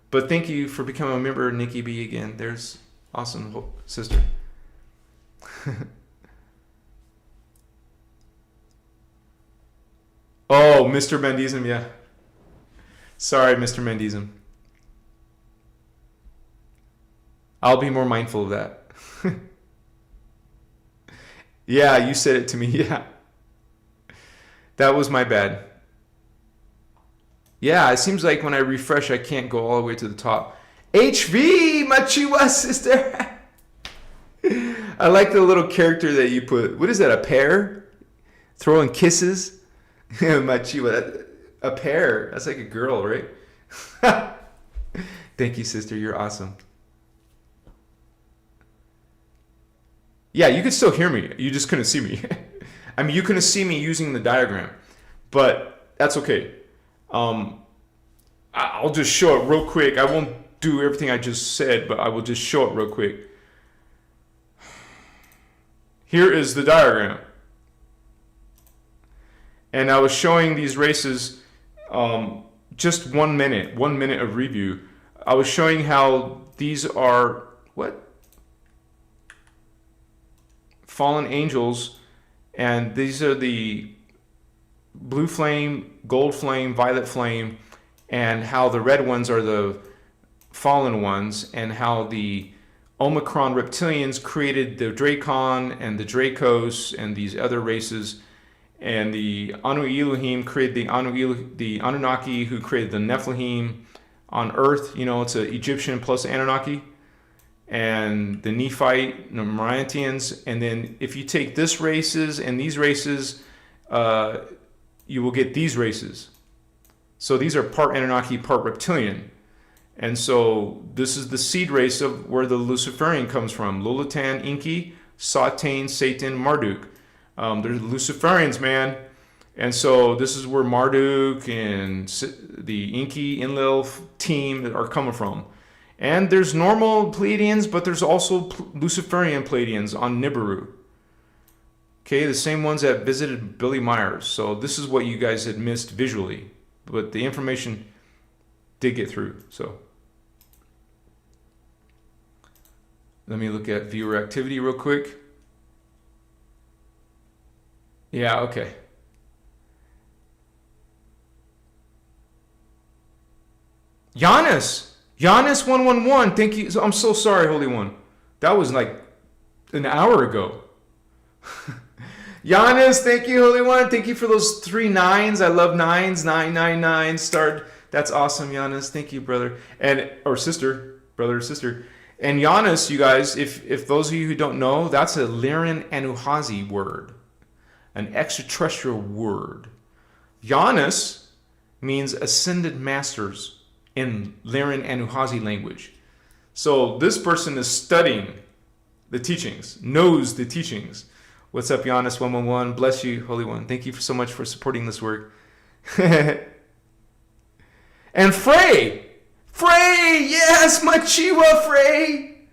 But thank you for becoming a member, Nikki B again. There's awesome sister. Oh, Mr. Mendizum, yeah. Sorry, Mr. Mendizum. I'll be more mindful of that. Yeah, you said it to me, yeah. That was my bad. Yeah, it seems like when I refresh, I can't go all the way to the top. HV, Machiwa, sister. I like the little character that you put. What is that, a pear? Throwing kisses? Machiwa, a pear. That's like a girl, right? Thank you, sister. You're awesome. Yeah, you could still hear me. You just couldn't see me. I mean, you couldn't see me using the diagram, but that's okay. I'll just show it real quick. I won't do everything I just said, but I will just show it real quick. Here is the diagram. And I was showing these races just 1 minute of review. I was showing how these are, what? Fallen angels, and these are the blue flame, gold flame, violet flame, and how the red ones are the fallen ones, and how the Omicron reptilians created the Dracon and the Dracos and these other races, and the Anu Elohim created the Anunnaki, who created the Nephilim on Earth. You know, it's an Egyptian plus Anunnaki, and the Nephite, the Merantians. And then if you take this races and these races, you will get these races. So these are part Anunnaki, part Reptilian. And so this is the seed race of where the Luciferian comes from. Lulatan, Inki, Satan, Satan, Marduk. They're Luciferians, man. And so this is where Marduk and the Inki, Enlil team are coming from. And there's normal Pleiadians, but there's also Luciferian Pleiadians on Nibiru. Okay, the same ones that visited Billy Myers. So this is what you guys had missed visually. But the information did get through. So let me look at viewer activity real quick. Yeah, okay. Giannis 111, thank you. I'm so sorry, Holy One. That was like an hour ago. Giannis, thank you, Holy One. Thank you for those 3 9s. I love 9s. 999 start. That's awesome, Giannis. Thank you, brother or sister, brother or sister. And Giannis, you guys, if those of you who don't know, that's a Lyran Anuhazi word, an extraterrestrial word. Giannis means ascended masters in Lyran Anuhazi language. So this person is studying the teachings, knows the teachings. What's up, Giannis 111? Bless you, Holy One. Thank you so much for supporting this work. And Frey, yes, my Chiwa Frey.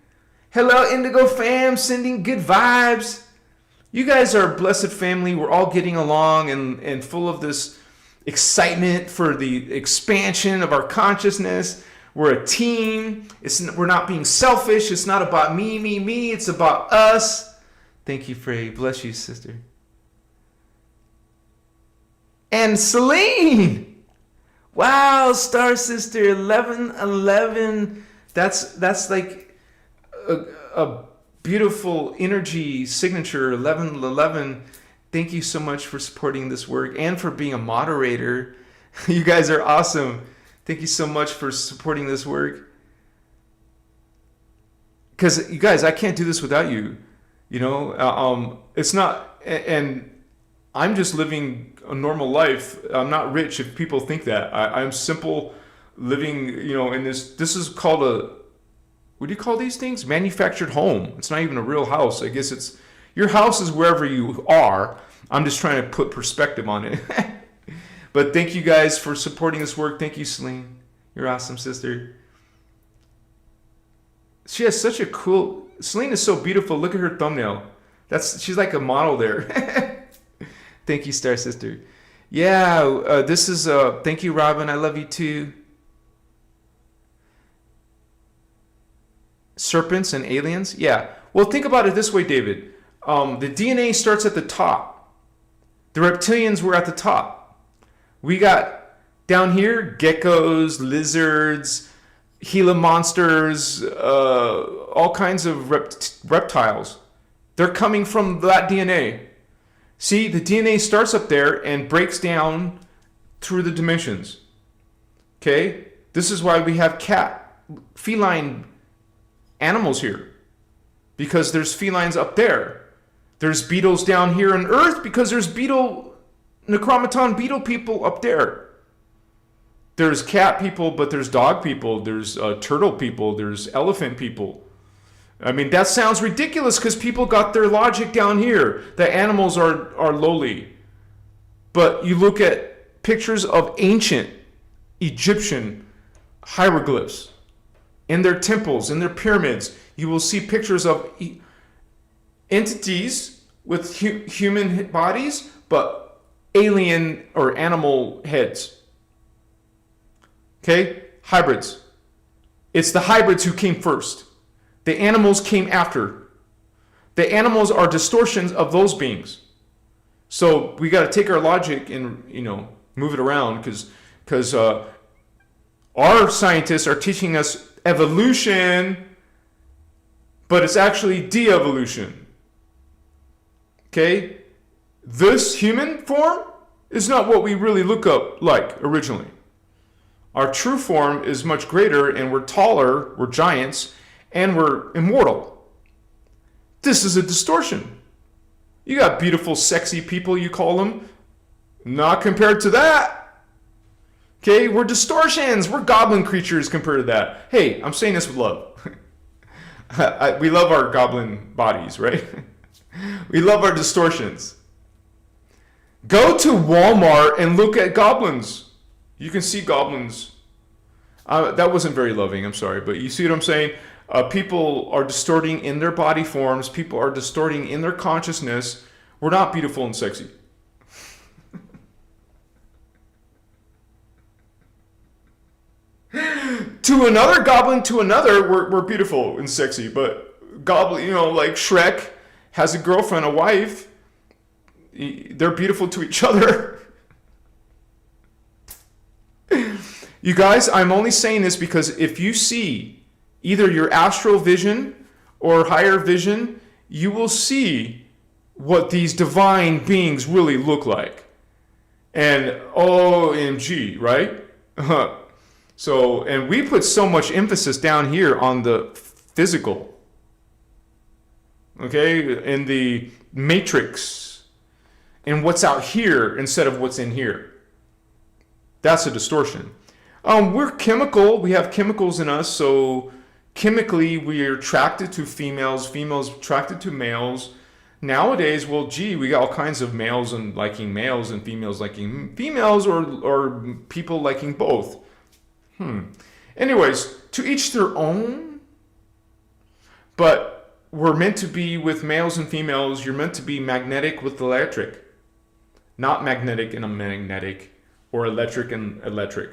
Hello, Indigo fam, sending good vibes. You guys are a blessed family. We're all getting along and full of this excitement for the expansion of our consciousness. We're a team. We're not being selfish. It's not about me. It's about us. Thank you, Frey. Bless you, sister. And Celine. Wow, Star Sister 1111. That's like a beautiful energy signature. 1111. Thank you so much for supporting this work and for being a moderator. You guys are awesome. Thank you so much for supporting this work. Because you guys, I can't do this without you. You know, it's not, and I'm just living a normal life. I'm not rich if people think that. I'm simple living, you know, in this is called what do you call these things? Manufactured home. It's not even a real house. I guess your house is wherever you are. I'm just trying to put perspective on it. But thank you guys for supporting this work. Thank you, Celine. You're awesome, sister. She has such a cool... Celine is so beautiful. Look at her thumbnail. She's like a model there. Thank you, Star Sister. Yeah, this is... thank you, Robin. I love you too. Serpents and aliens? Yeah. Well, think about it this way, David. The DNA starts at the top. The reptilians were at the top. We got down here geckos, lizards, Gila monsters, all kinds of reptiles. They're coming from that DNA. See, the DNA starts up there and breaks down through the dimensions. Okay? This is why we have feline animals here. Because there's felines up there. There's beetles down here on Earth because there's Necromaton beetle people up there. There's cat people, but there's dog people. There's turtle people. There's elephant people. I mean, that sounds ridiculous because people got their logic down here that animals are lowly. But you look at pictures of ancient Egyptian hieroglyphs in their temples, in their pyramids, you will see pictures of entities with human bodies, but alien or animal heads. Okay? Hybrids. It's the hybrids who came first. The animals came after. The animals are distortions of those beings. So we got to take our logic and, move it around because our scientists are teaching us evolution, but it's actually de-evolution. Okay? This human form is not what we really look up like originally. Our true form is much greater, and we're taller, we're giants, and we're immortal. This is a distortion. You got beautiful, sexy people, you call them. Not compared to that. Okay, we're distortions. We're goblin creatures compared to that. Hey, I'm saying this with love. We love our goblin bodies, right? We love our distortions. Go to Walmart and look at goblins. You can see goblins. That wasn't very loving, I'm sorry. But you see what I'm saying? People are distorting in their body forms. People are distorting in their consciousness. We're not beautiful and sexy. To another goblin, to another, we're beautiful and sexy. But goblin, like Shrek has a girlfriend, a wife. They're beautiful to each other. You guys, I'm only saying this because if you see either your astral vision or higher vision, you will see what these divine beings really look like. And OMG, right? So, and we put so much emphasis down here on the physical. Okay? In the matrix. And what's out here instead of what's in here. That's a distortion. We're chemical. We have chemicals in us. So chemically, we are attracted to females. Females attracted to males. Nowadays, we got all kinds of males and liking males and females liking females, or people liking both. Anyways, to each their own. But we're meant to be with males and females. You're meant to be magnetic with electric. Not magnetic and a magnetic, or electric and electric.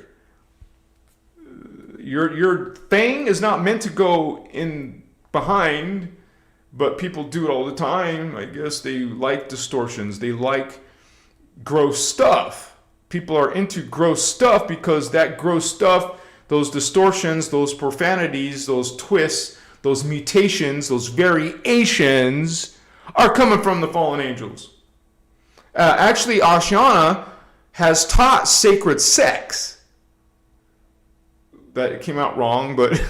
Your thing is not meant to go in behind, but people do it all the time. I guess they like distortions. They like gross stuff. People are into gross stuff because that gross stuff, those distortions, those profanities, those twists, those mutations, those variations are coming from the fallen angels. Actually, Ashana has taught sacred sex. That came out wrong, but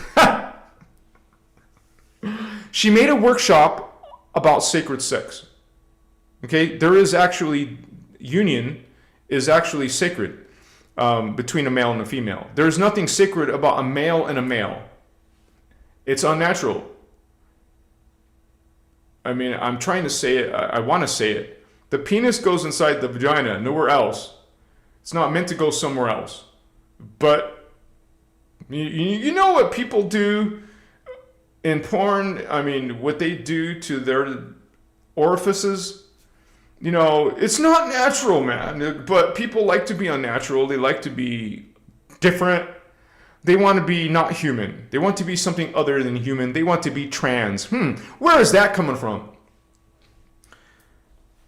she made a workshop about sacred sex. Okay, there is actually union is actually sacred between a male and a female. There's nothing sacred about a male and a male. It's unnatural. I mean, I'm trying to say it. I want to say it. The penis goes inside the vagina, nowhere else. It's not meant to go somewhere else. But you know what people do in porn? I mean, what they do to their orifices? It's not natural, man. But people like to be unnatural. They like to be different. They want to be not human. They want to be something other than human. They want to be trans. Where is that coming from?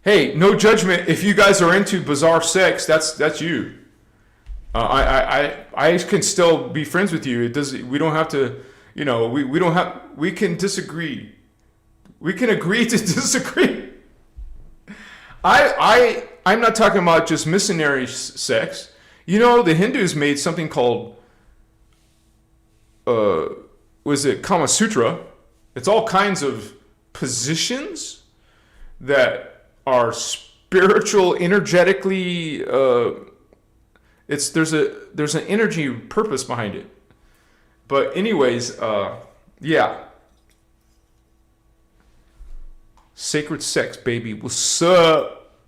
Hey, no judgment. If you guys are into bizarre sex, that's you. I can still be friends with you. We don't have to, we can disagree. We can agree to disagree. I'm not talking about just missionary sex. The Hindus made something called, Kama Sutra. It's all kinds of positions that are spiritual, energetically, there's an energy purpose behind it. But anyways, yeah. Sacred sex, baby. What's up?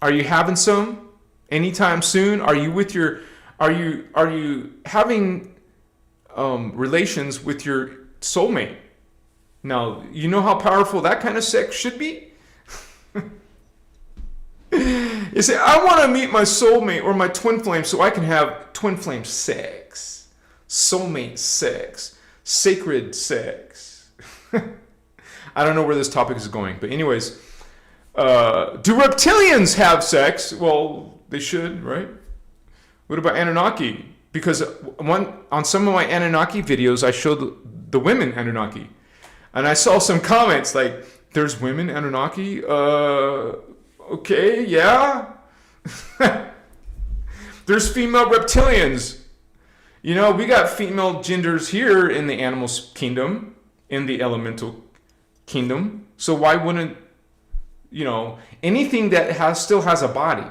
Are you having some anytime soon? Are you with your? Are you having relations with your soulmate? Now, you know how powerful that kind of sex should be? You say, I want to meet my soulmate or my twin flame so I can have twin flame sex, soulmate sex, sacred sex. I don't know where this topic is going, but anyways, do reptilians have sex? Well, they should, right? What about Anunnaki? Because on some of my Anunnaki videos, I showed the women Anunnaki. And I saw some comments like, there's women Anunnaki? Okay, yeah. There's female reptilians. You know, we got female genders here in the animal kingdom, in the elemental kingdom. So why wouldn't, you know, anything that still has a body?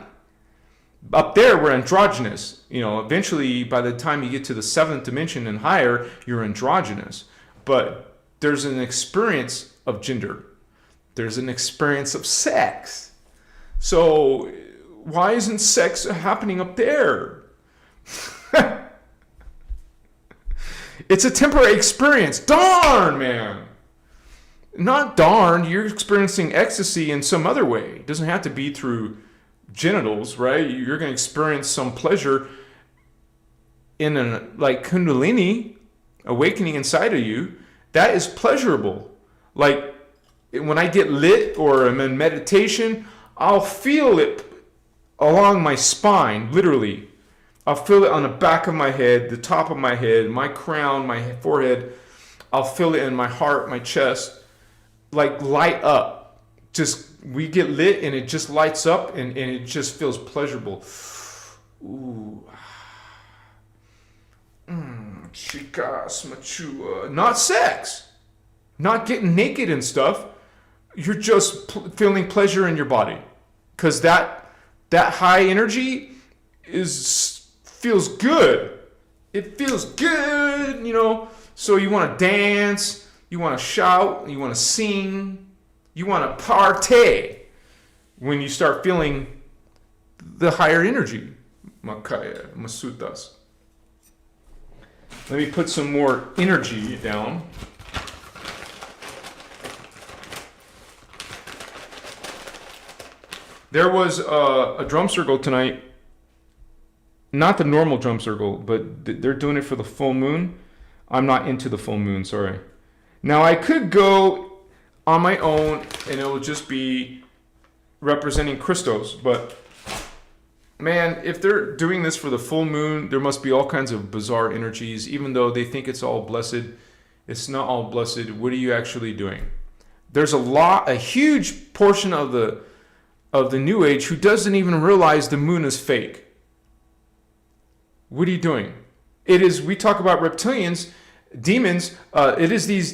Up there, we're androgynous. You know, eventually, by the time you get to the 7th dimension and higher, you're androgynous. But there's an experience of gender. There's an experience of sex. So why isn't sex happening up there? It's a temporary experience. Darn, man. Not darn. You're experiencing ecstasy in some other way. It doesn't have to be through genitals, right? You're going to experience some pleasure in like Kundalini awakening inside of you. That is pleasurable. Like when I get lit or I'm in meditation, I'll feel it along my spine, literally. I'll feel it on the back of my head, the top of my head, my crown, my forehead. I'll feel it in my heart, my chest, like light up. Just, we get lit and it just lights up and it just feels pleasurable. Ooh. Chicas, machua. Not sex. Not getting naked and stuff. You're just feeling pleasure in your body. Because that high energy feels good. It feels good, you know. So you want to dance, you want to shout, you want to sing, you want to partay when you start feeling the higher energy. Makaya, masutas. Let me put some more energy down. There was a drum circle tonight. Not the normal drum circle, but they're doing it for the full moon. I'm not into the full moon, sorry. Now I could go on my own and it will just be representing Christos, but man, if they're doing this for the full moon, there must be all kinds of bizarre energies. Even though they think it's all blessed, it's not all blessed. What are you actually doing? There's a huge portion of the New Age who doesn't even realize the moon is fake. What are you doing? It is, we talk about reptilians, demons, it is these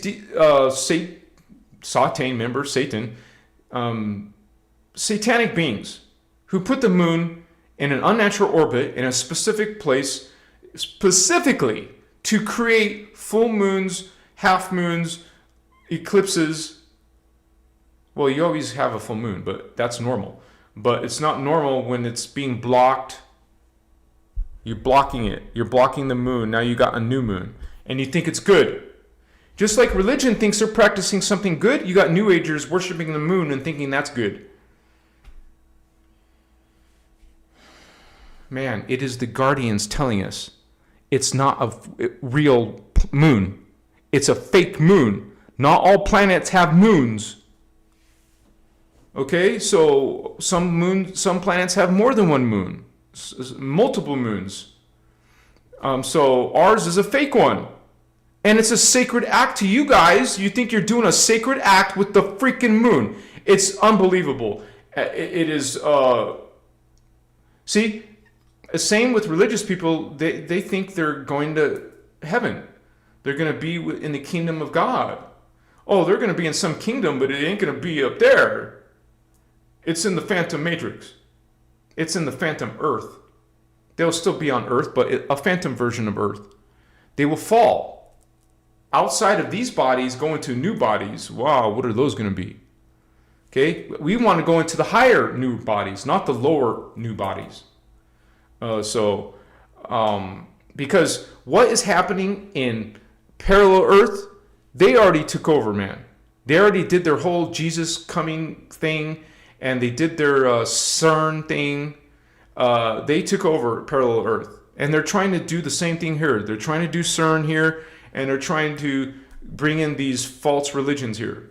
satanic beings who put the moon in an unnatural orbit in a specific place, specifically to create full moons, half moons, eclipses. Well, you always have a full moon, but that's normal. But it's not normal when it's being blocked. You're blocking it. You're blocking the moon. Now you got a new moon. And you think it's good. Just like religion thinks they're practicing something good, you got New Agers worshiping the moon and thinking that's good. Man, it is the guardians telling us it's not a real moon. It's a fake moon. Not all planets have moons. Okay, so some planets have more than one moon, multiple moons. So ours is a fake one, and it's a sacred act to you guys. You think you're doing a sacred act with the freaking moon? It's unbelievable. It is. See, same with religious people. They think they're going to heaven. They're going to be in the kingdom of God. Oh, they're going to be in some kingdom, but it ain't going to be up there. It's in the phantom matrix. It's in the phantom earth. They'll still be on earth, but a phantom version of earth. They will fall outside of these bodies, go into new bodies. Wow, what are those going to be? Okay, we want to go into the higher new bodies, not the lower new bodies. Because what is happening in parallel Earth, they already took over, man. They already did their whole Jesus coming thing, and they did their CERN thing. They took over parallel Earth, and they're trying to do the same thing here. They're trying to do CERN here, and they're trying to bring in these false religions here,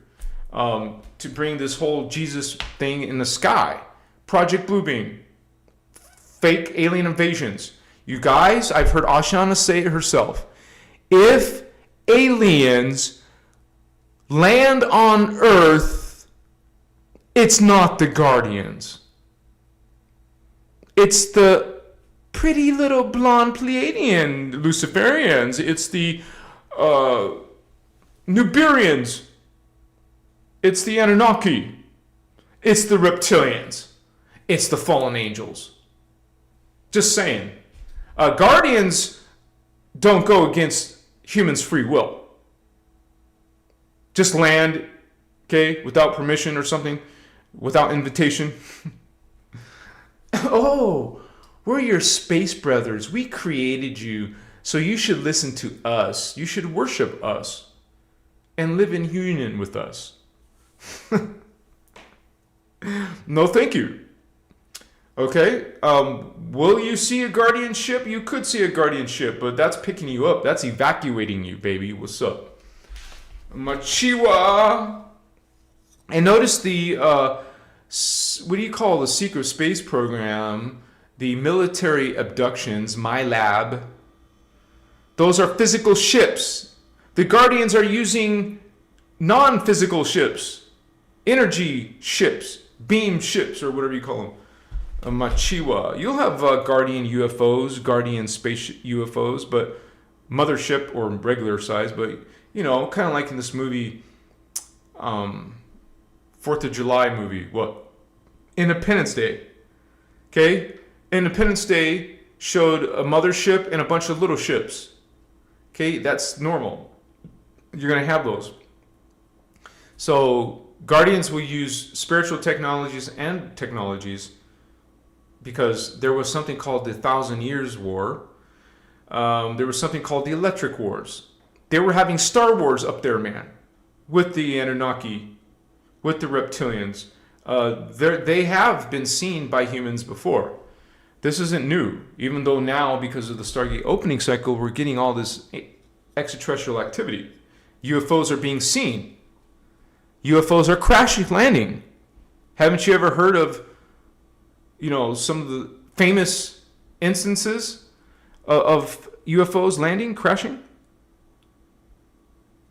to bring this whole Jesus thing in the sky. Project Bluebeam, fake alien invasions. You guys, I've heard Ashana say it herself. If aliens land on Earth, it's not the Guardians. It's the pretty little blonde Pleiadian Luciferians. It's the Nuberians. It's the Anunnaki. It's the Reptilians. It's the fallen angels. Just saying. Guardians don't go against humans' free will. Just land, okay, without permission or something, without invitation. Oh, we're your space brothers. We created you, so you should listen to us. You should worship us and live in union with us. No, thank you. Okay, will you see a guardian ship? You could see a guardian ship, but that's picking you up. That's evacuating you, baby. What's up? Machiwa. And notice the, what do you call the secret space program? The military abductions, my lab. Those are physical ships. The Guardians are using non-physical ships. Energy ships. Beam ships, or whatever you call them. Machiwa. You'll have Guardian UFOs, Guardian space UFOs, but mothership or regular size, but you know, kind of like in this movie, 4th of July movie, what? Independence Day. Okay? Independence Day showed a mothership and a bunch of little ships. Okay? That's normal. You're going to have those. So, Guardians will use spiritual technologies and technologies because there was something called the 1,000 Years War. There was something called the Electric Wars. They were having Star Wars up there, man, with the Anunnaki, with the Reptilians. They have been seen by humans before. This isn't new, even though now, because of the Stargate opening cycle, we're getting all this extraterrestrial activity. UFOs are being seen. UFOs are crashing, landing. Haven't you ever heard of, you know, some of the famous instances of UFOs landing, crashing?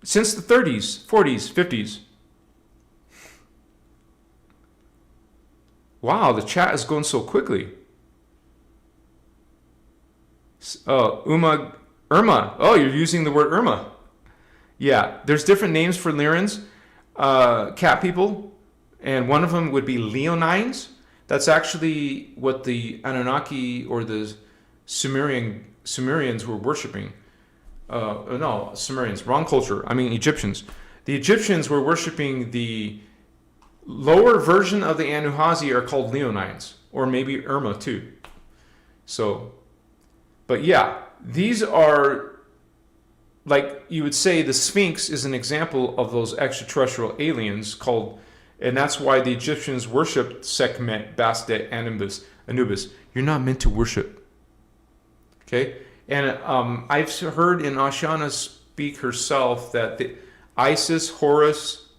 Since the 30s, 40s, 50s. Wow, the chat is going so quickly. Irma. Oh, you're using the word Irma. Yeah, there's different names for Lyrans, cat people, and one of them would be Leonines. That's actually what the Anunnaki or the Sumerians were worshiping. No, Sumerians, wrong culture. I mean Egyptians. The Egyptians were worshiping the lower version of the anuhazi are called Leonines, or maybe Irma too. So, but yeah, these are, like you would say, the Sphinx is an example of those extraterrestrial aliens called, and that's why the Egyptians worshipped Sekhmet, Bastet, Anubis. You're not meant to worship. Okay? And I've heard in Ashana speak herself that the Isis, Horus,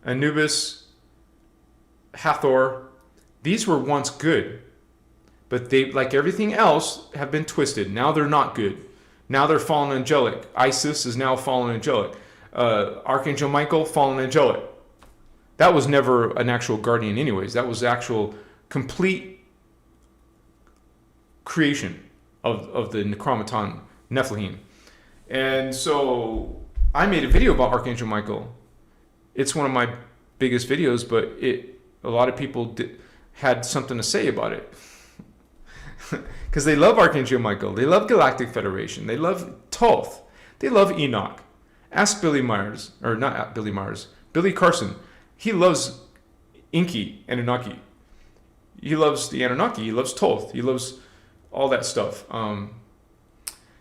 Anubis, Hathor, these were once good. But they, like everything else, have been twisted. Now they're not good. Now they're fallen angelic. Isis is now fallen angelic. Archangel Michael, fallen angelic. That was never an actual guardian anyways. That was actual complete creation of the Necromaton Nephilim. And so I made a video about Archangel Michael. It's one of my biggest videos, but a lot of people had something to say about it. Because they love Archangel Michael. They love Galactic Federation. They love Thoth. They love Enoch. Ask Billy Myers, or not Billy Myers, Billy Carson. He loves Inky, Anunnaki. He loves the Anunnaki. He loves Thoth. He loves all that stuff.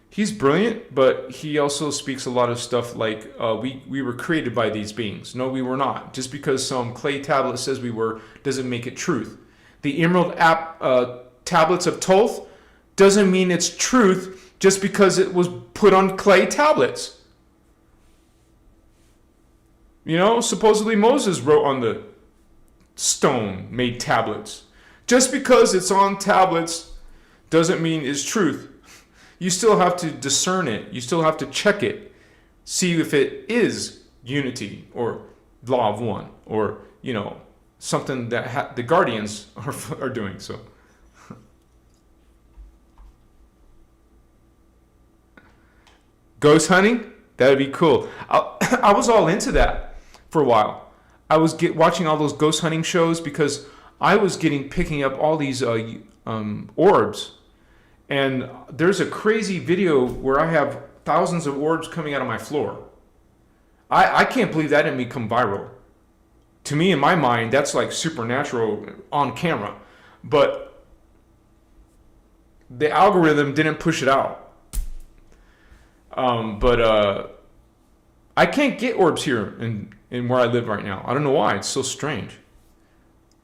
He's brilliant, but he also speaks a lot of stuff like we were created by these beings. No, we were not. Just because some clay tablet says we were doesn't make it truth. The emerald tablets of Thoth doesn't mean it's truth just because it was put on clay tablets. You know, supposedly Moses wrote on the stone-made tablets. Just because it's on tablets doesn't mean it's truth. You still have to discern it. You still have to check it. See if it is unity or law of one or, you know, something that the Guardians are doing. So, ghost hunting? That'd be cool. I was all into that for a while. I was watching all those ghost hunting shows because I was picking up all these orbs. And there's a crazy video where I have thousands of orbs coming out of my floor. I can't believe that didn't become viral. To me, in my mind, that's like supernatural on camera. But the algorithm didn't push it out. But I can't get orbs here in where I live right now. I don't know why. It's so strange.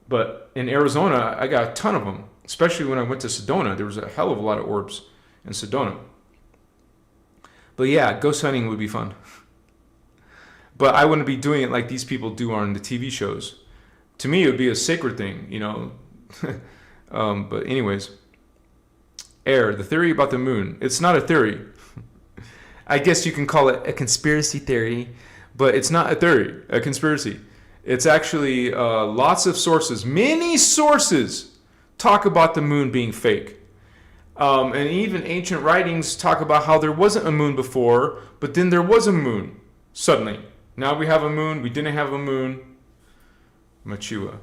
But in Arizona, I got a ton of them. Especially when I went to Sedona, there was a hell of a lot of orbs in Sedona. But yeah, ghost hunting would be fun. But I wouldn't be doing it like these people do on the TV shows. To me, it would be a sacred thing, you know. But anyways, the theory about the moon. It's not a theory. I guess you can call it a conspiracy theory, but it's not a theory, a conspiracy. It's actually lots of sources, many sources talk about the moon being fake. And even ancient writings talk about how there wasn't a moon before, but then there was a moon suddenly. Now we have a moon, we didn't have a moon. Machua.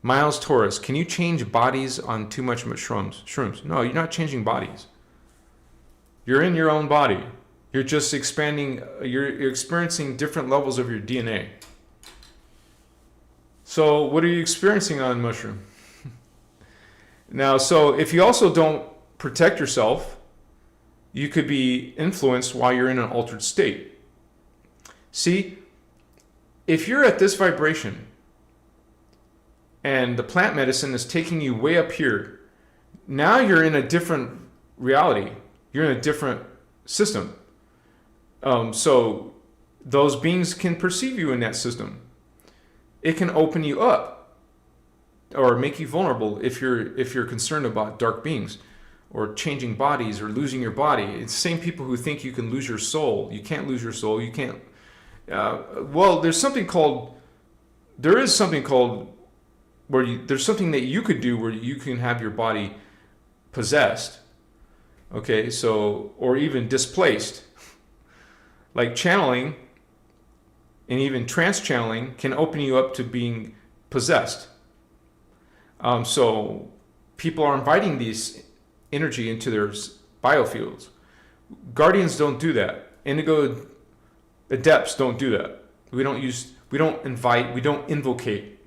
Miles Torres, can you change bodies on too much shrooms? No, you're not changing bodies. You're in your own body. You're just expanding, you're experiencing different levels of your DNA. So what are you experiencing on mushroom? Now, so if you also don't protect yourself, you could be influenced while you're in an altered state. See, if you're at this vibration and the plant medicine is taking you way up here, now you're in a different reality. You're in a different system. So those beings can perceive you in that system. It can open you up or make you vulnerable if you're concerned about dark beings or changing bodies or losing your body. It's the same people who think you can lose your soul. You can't lose your soul. You can't. Well, there's something called where there's something that you could do where you can have your body possessed. Okay, so, or even displaced. Like channeling and even trance channeling can open you up to being possessed. So people are inviting these energy into their biofields. Guardians don't do that. Indigo adepts don't do that. We don't invite, we don't invocate.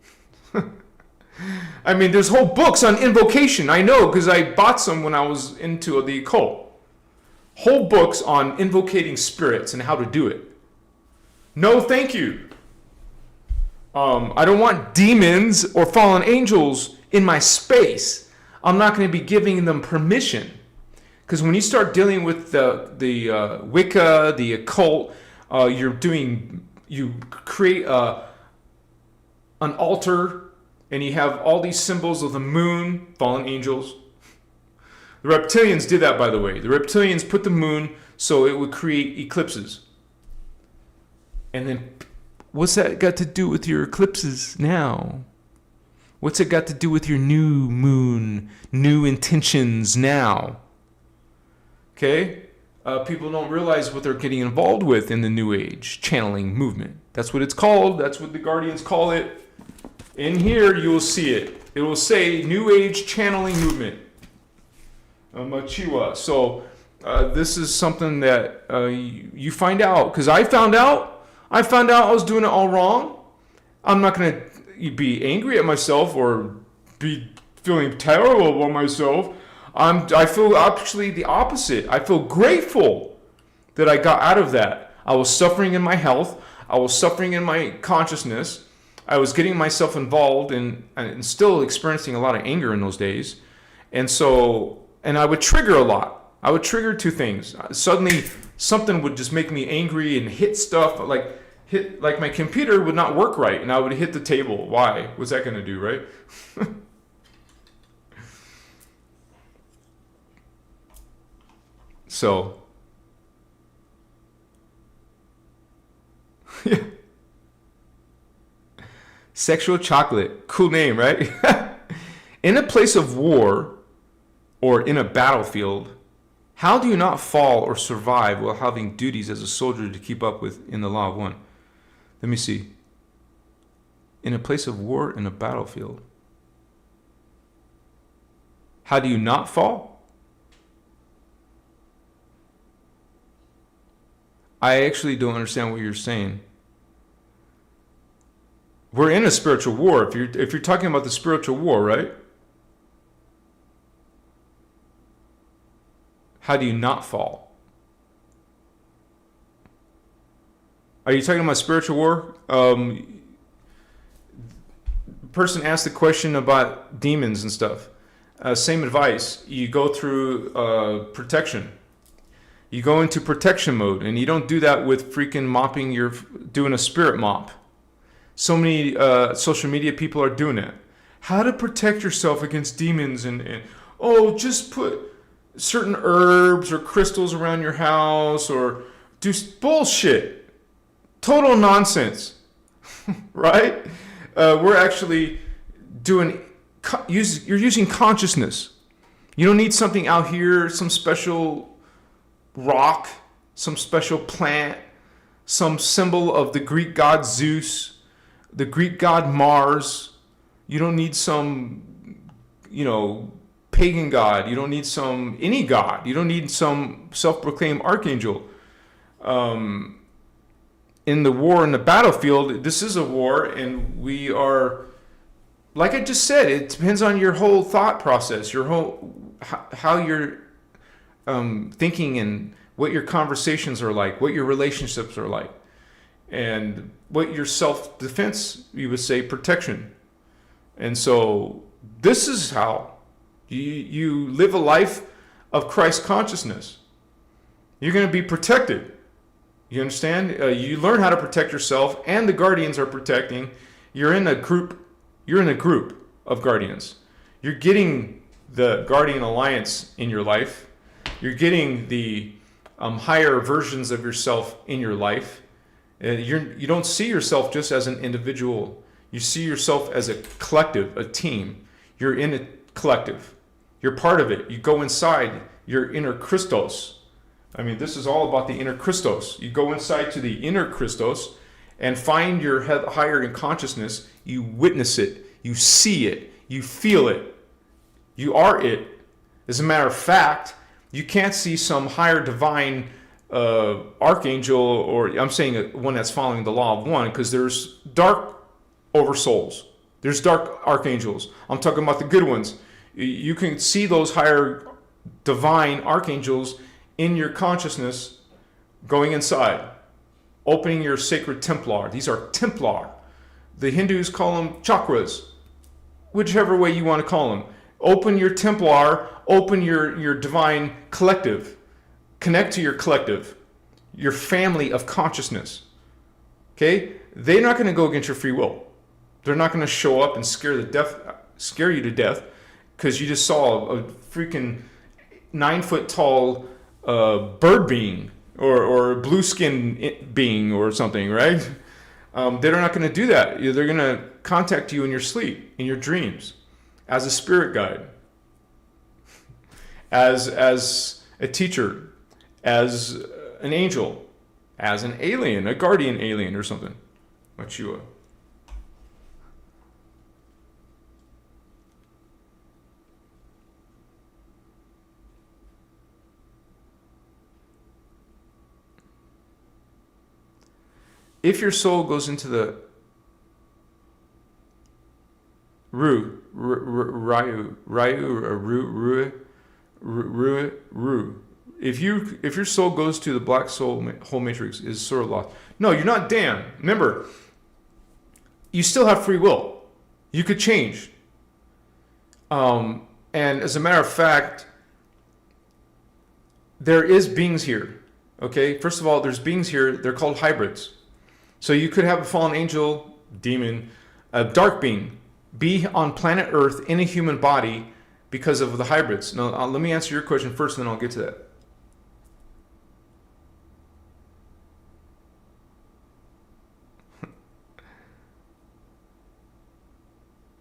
I mean, there's whole books on invocation. I know, because I bought some when I was into the occult. Whole books on invocating spirits and how to do it. No, thank you. I don't want demons or fallen angels in my space. I'm not going to be giving them permission. Because when you start dealing with the Wicca, the occult, you create an altar, and you have all these symbols of the moon, fallen angels. The reptilians did that, by the way. The reptilians put the moon so it would create eclipses. And then, what's that got to do with your eclipses now? What's it got to do with your new moon, new intentions now? Okay? People don't realize what they're getting involved with in the New Age channeling movement. That's what it's called. That's what the Guardians call it. In here, you will see it. It will say New Age channeling movement. Machiwa. So, This is something that you find out, because I found out I was doing it all wrong. I'm not going to be angry at myself or be feeling terrible about myself. I feel actually the opposite. I feel grateful that I got out of that. I was suffering in my health. I was suffering in my consciousness. I was getting myself involved and still experiencing a lot of anger in those days. And I would trigger a lot. I would trigger two things. Suddenly, something would just make me angry and hit stuff. Like my computer would not work right, and I would hit the table. Why? What's that going to do, right? So, yeah. Sexual chocolate. Cool name, right? In a place of war or in a battlefield, how do you not fall or survive while having duties as a soldier to keep up with in the law of one? Let me see. In a place of war in a battlefield, how do you not fall? I actually don't understand what you're saying. We're in a spiritual war. If you're talking about the spiritual war, right? How do you not fall? Are you talking about spiritual war? Person asked the question about demons and stuff. Same advice. You go through protection. You go into protection mode, and you don't do that with freaking mopping. You're doing a spirit mop. So many social media people are doing it. How to protect yourself against demons and just put certain herbs or crystals around your house or do bullshit. Total nonsense. Right? We're actually you're using consciousness. You don't need something out here, some special rock, some special plant, some symbol of the Greek god Zeus, the Greek god Mars. You don't need some, pagan god. You don't need any god. You don't need some self-proclaimed archangel. In the war, in the battlefield, this is a war, and we are, like I just said, it depends on your whole thought process, your whole, how you're thinking and what your conversations are like, what your relationships are like, and what your self-defense, you would say, protection. And so this is how you live a life of Christ consciousness. You're going to be protected. You understand? You learn how to protect yourself, and the guardians are protecting. You're in a group of guardians. You're getting the Guardian Alliance in your life. You're getting the higher versions of yourself in your life. You don't see yourself just as an individual. You see yourself as a collective, a team. You're in a collective. You're part of it. You go inside your innerchristos. I mean, this is all about the innerchristos. You go inside to the innerchristos and find your higher in consciousness. You witness it. You see it. You feel it. You are it. As a matter of fact, you can't see some higher divine archangel, or I'm saying one that's following the law of one, because there's dark oversouls. There's dark archangels. I'm talking about the good ones. You can see those higher divine archangels in your consciousness going inside, opening your sacred Templar. These are Templar. The Hindus call them chakras, whichever way you want to call them. Open your Templar, open your divine collective. Connect to your collective, your family of consciousness. Okay? They're not going to go against your free will. They're not going to show up and scare you to death because you just saw a freaking 9-foot tall bird being or blue skin being or something, right? They're not going to do that. They're going to contact you in your sleep, in your dreams, as a spirit guide, as a teacher, as an angel, as an alien, a guardian alien or something. Like you. if your soul goes into the Ryu, if your soul goes to the black hole matrix, is sort of lost. No, you're not damned. Remember, you still have free will. You could change. And as a matter of fact, there is beings here. Okay, first of all, there's beings here. They're called hybrids. So you could have a fallen angel, demon, a dark being, be on planet Earth in a human body because of the hybrids. Now, let me answer your question first, and then I'll get to that.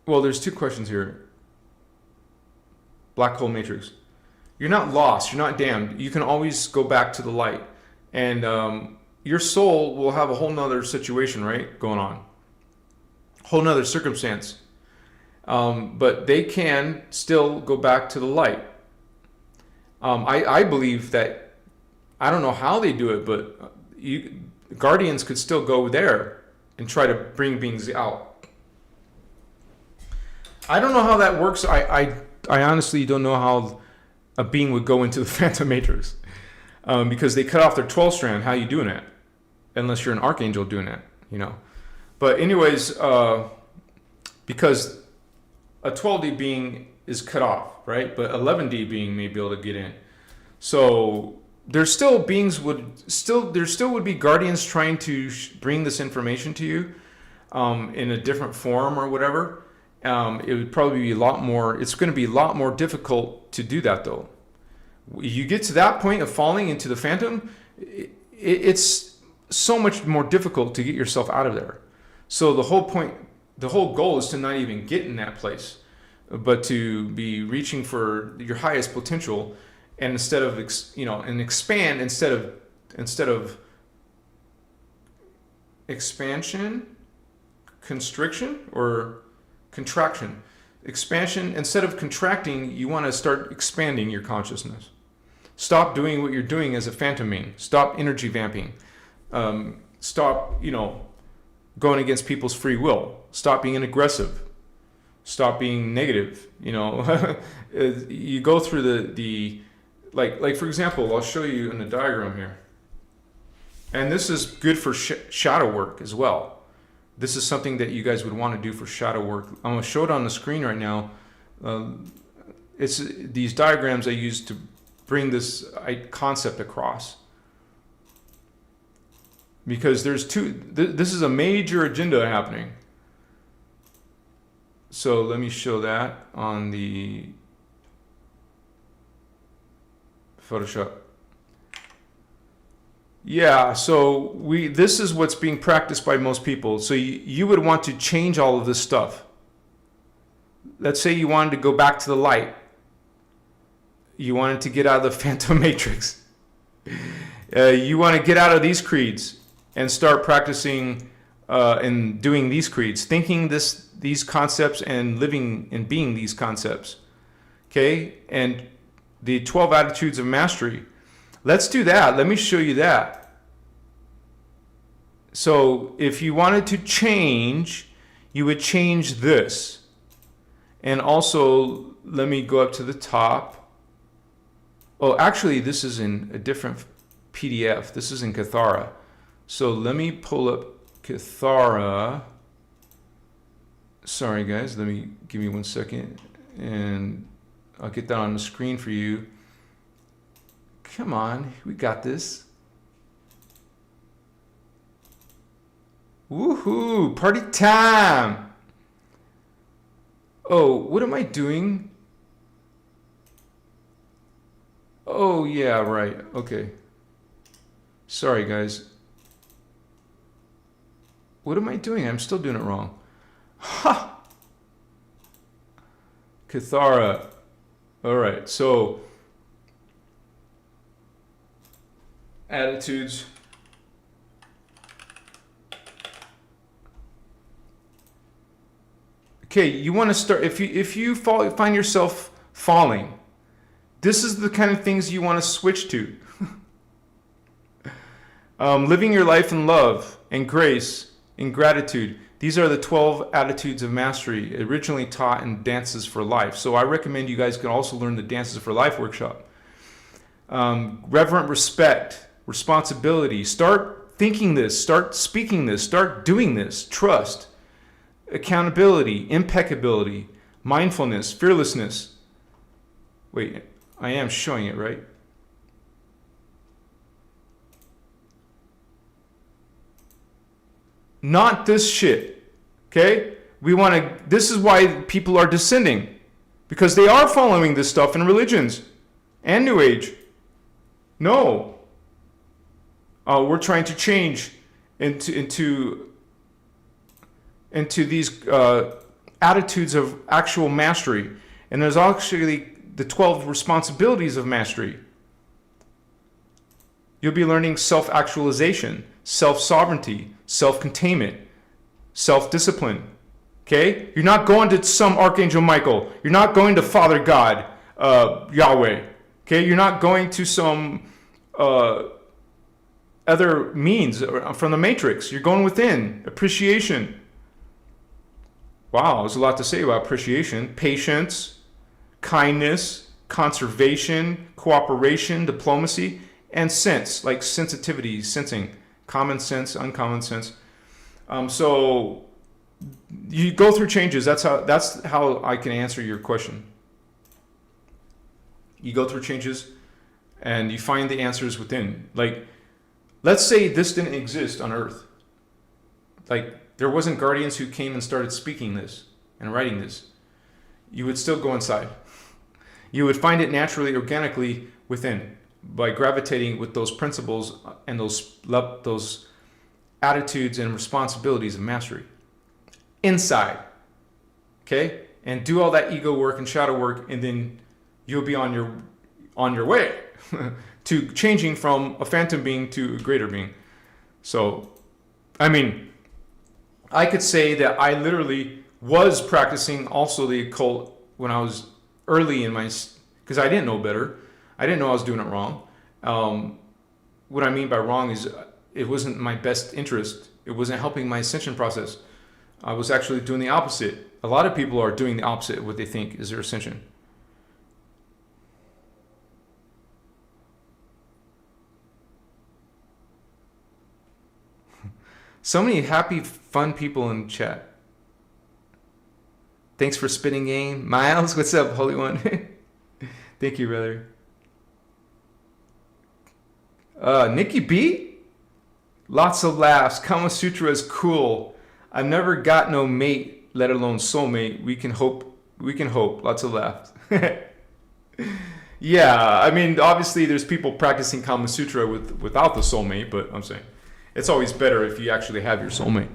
Well, there's two questions here. Black hole matrix. You're not lost. You're not damned. You can always go back to the light. And your soul will have a whole nother situation, right, going on. Whole nother circumstance. But they can still go back to the light. I believe that, I don't know how they do it, but guardians could still go there and try to bring beings out. I don't know how that works. I honestly don't know how a being would go into the Phantom Matrix. Because they cut off their 12 strand. How are you doing that? Unless you're an archangel doing that, you know. But anyways, because a 12D being is cut off, right? But 11D being may be able to get in. So there's still beings there still would be guardians trying to bring this information to you in a different form or whatever. It would probably be a lot more. It's going to be a lot more difficult to do that, though. You get to that point of falling into the phantom, it's so much more difficult to get yourself out of there. So the whole goal is to not even get in that place, but to be reaching for your highest potential, and instead of expand instead of expansion, constriction or contraction. Expansion, instead of contracting, you want to start expanding your consciousness. Stop doing what you're doing as a phantom being. Stop energy vamping. Stop, going against people's free will. Stop being aggressive. Stop being negative. You go through the like for example, I'll show you in the diagram here. And this is good for shadow work as well. This is something that you guys would want to do for shadow work. I'm going to show it on the screen right now. It's these diagrams I use to bring this concept across. Because there's this is a major agenda happening. So let me show that on the Photoshop. Yeah, so this is what's being practiced by most people. So you would want to change all of this stuff. Let's say you wanted to go back to the light. You wanted to get out of the Phantom Matrix. You want to get out of these creeds and start practicing and doing these creeds, thinking these concepts and living and being these concepts. Okay? And the 12 attitudes of mastery. Let's do that. Let me show you that. So if you wanted to change, you would change this. And also, let me go up to the top. Oh, actually, this is in a different PDF. This is in Cathara. So let me pull up Cathara. Sorry, guys. Give me 1 second. And I'll get that on the screen for you. Come on, we got this. Woohoo, party time. Oh, what am I doing? Oh, yeah, right. Okay. Sorry, guys. What am I doing? I'm still doing it wrong. Ha! Cathara. All right, so attitudes. Okay, you want to start if you find yourself falling. This is the kind of things you want to switch to. Living your life in love and grace, in gratitude. These are the 12 attitudes of mastery, originally taught in Dances for Life. So I recommend you guys can also learn the Dances for Life workshop. Reverent respect, responsibility. Start thinking this, start speaking this, start doing this. Trust, accountability, impeccability, mindfulness, fearlessness. Wait, I am showing it, right? Not this shit, okay? We want to, this is why people are descending, because they are following this stuff in religions and New Age. No. We're trying to change into these attitudes of actual mastery. And there's actually the 12 responsibilities of mastery. You'll be learning self-actualization, self-sovereignty, self-containment, self-discipline. Okay? You're not going to some Archangel Michael. You're not going to Father God, Yahweh. Okay? You're not going to some other means from the Matrix. You're going within. Appreciation. Wow, there's a lot to say about appreciation. Patience, kindness, conservation, cooperation, diplomacy, and sense, like sensitivity, sensing, common sense, uncommon sense. So you go through changes. That's how I can answer your question. You go through changes and you find the answers within. Like, let's say this didn't exist on Earth. Like, there wasn't guardians who came and started speaking this and writing this. You would still go inside. You would find it naturally, organically within, by gravitating with those principles and those attitudes and responsibilities of mastery inside. Okay? And do all that ego work and shadow work, and then you'll be on your way to changing from a phantom being to a greater being. So, I mean, I could say that I literally was practicing also the occult when I was early in my, because I didn't know better. I didn't know I was doing it wrong. What I mean by wrong is it wasn't my best interest. It wasn't helping my ascension process. I was actually doing the opposite. A lot of people are doing the opposite of what they think is their ascension. So many happy, fun people in chat. Thanks for spitting game. Miles, what's up, Holy One? Thank you, brother. Nikki B? Lots of laughs. Kama Sutra is cool. I've never got no mate, let alone soulmate. We can hope. Lots of laughs. Yeah, I mean, obviously there's people practicing Kama Sutra without the soulmate, but I'm saying it's always better if you actually have your soulmate.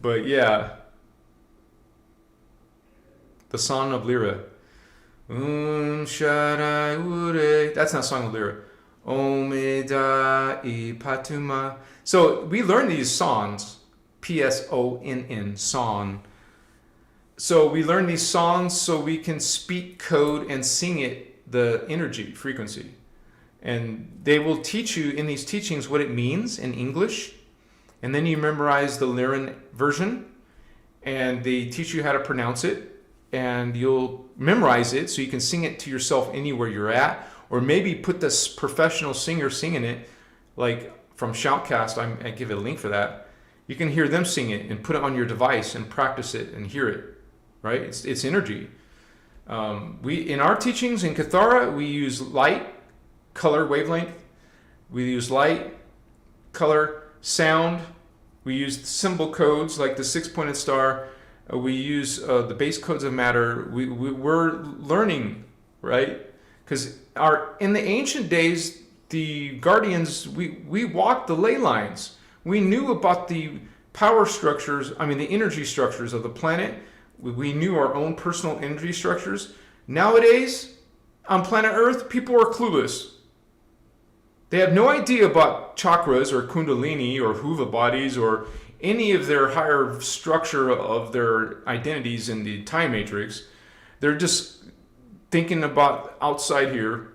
But yeah. The Song of Lyra. Shaddai Ure. That's not Song of Lyra. Omeda I Patuma. So we learn these songs. P-S-O-N-N. Song. So we learn these songs so we can speak code and sing it, the energy, frequency. And they will teach you in these teachings what it means in English. And then you memorize the Lyran version. And they teach you how to pronounce it. And you'll memorize it so you can sing it to yourself anywhere you're at. Or maybe put this professional singer singing it, like from Shoutcast, I give a link for that. You can hear them sing it and put it on your device and practice it and hear it, right? It's energy. In our teachings in Kathara, we use light, color, wavelength. We use light, color, sound. We use symbol codes like the six-pointed star. We use the base codes of matter. We're learning, right? Because in the ancient days, the guardians, we walked the ley lines. We knew about the power structures, the energy structures of the planet. We knew our own personal energy structures. Nowadays, on planet Earth, people are clueless. They have no idea about chakras or kundalini or huva bodies or any of their higher structure of their identities in the time matrix. They're just thinking about outside here.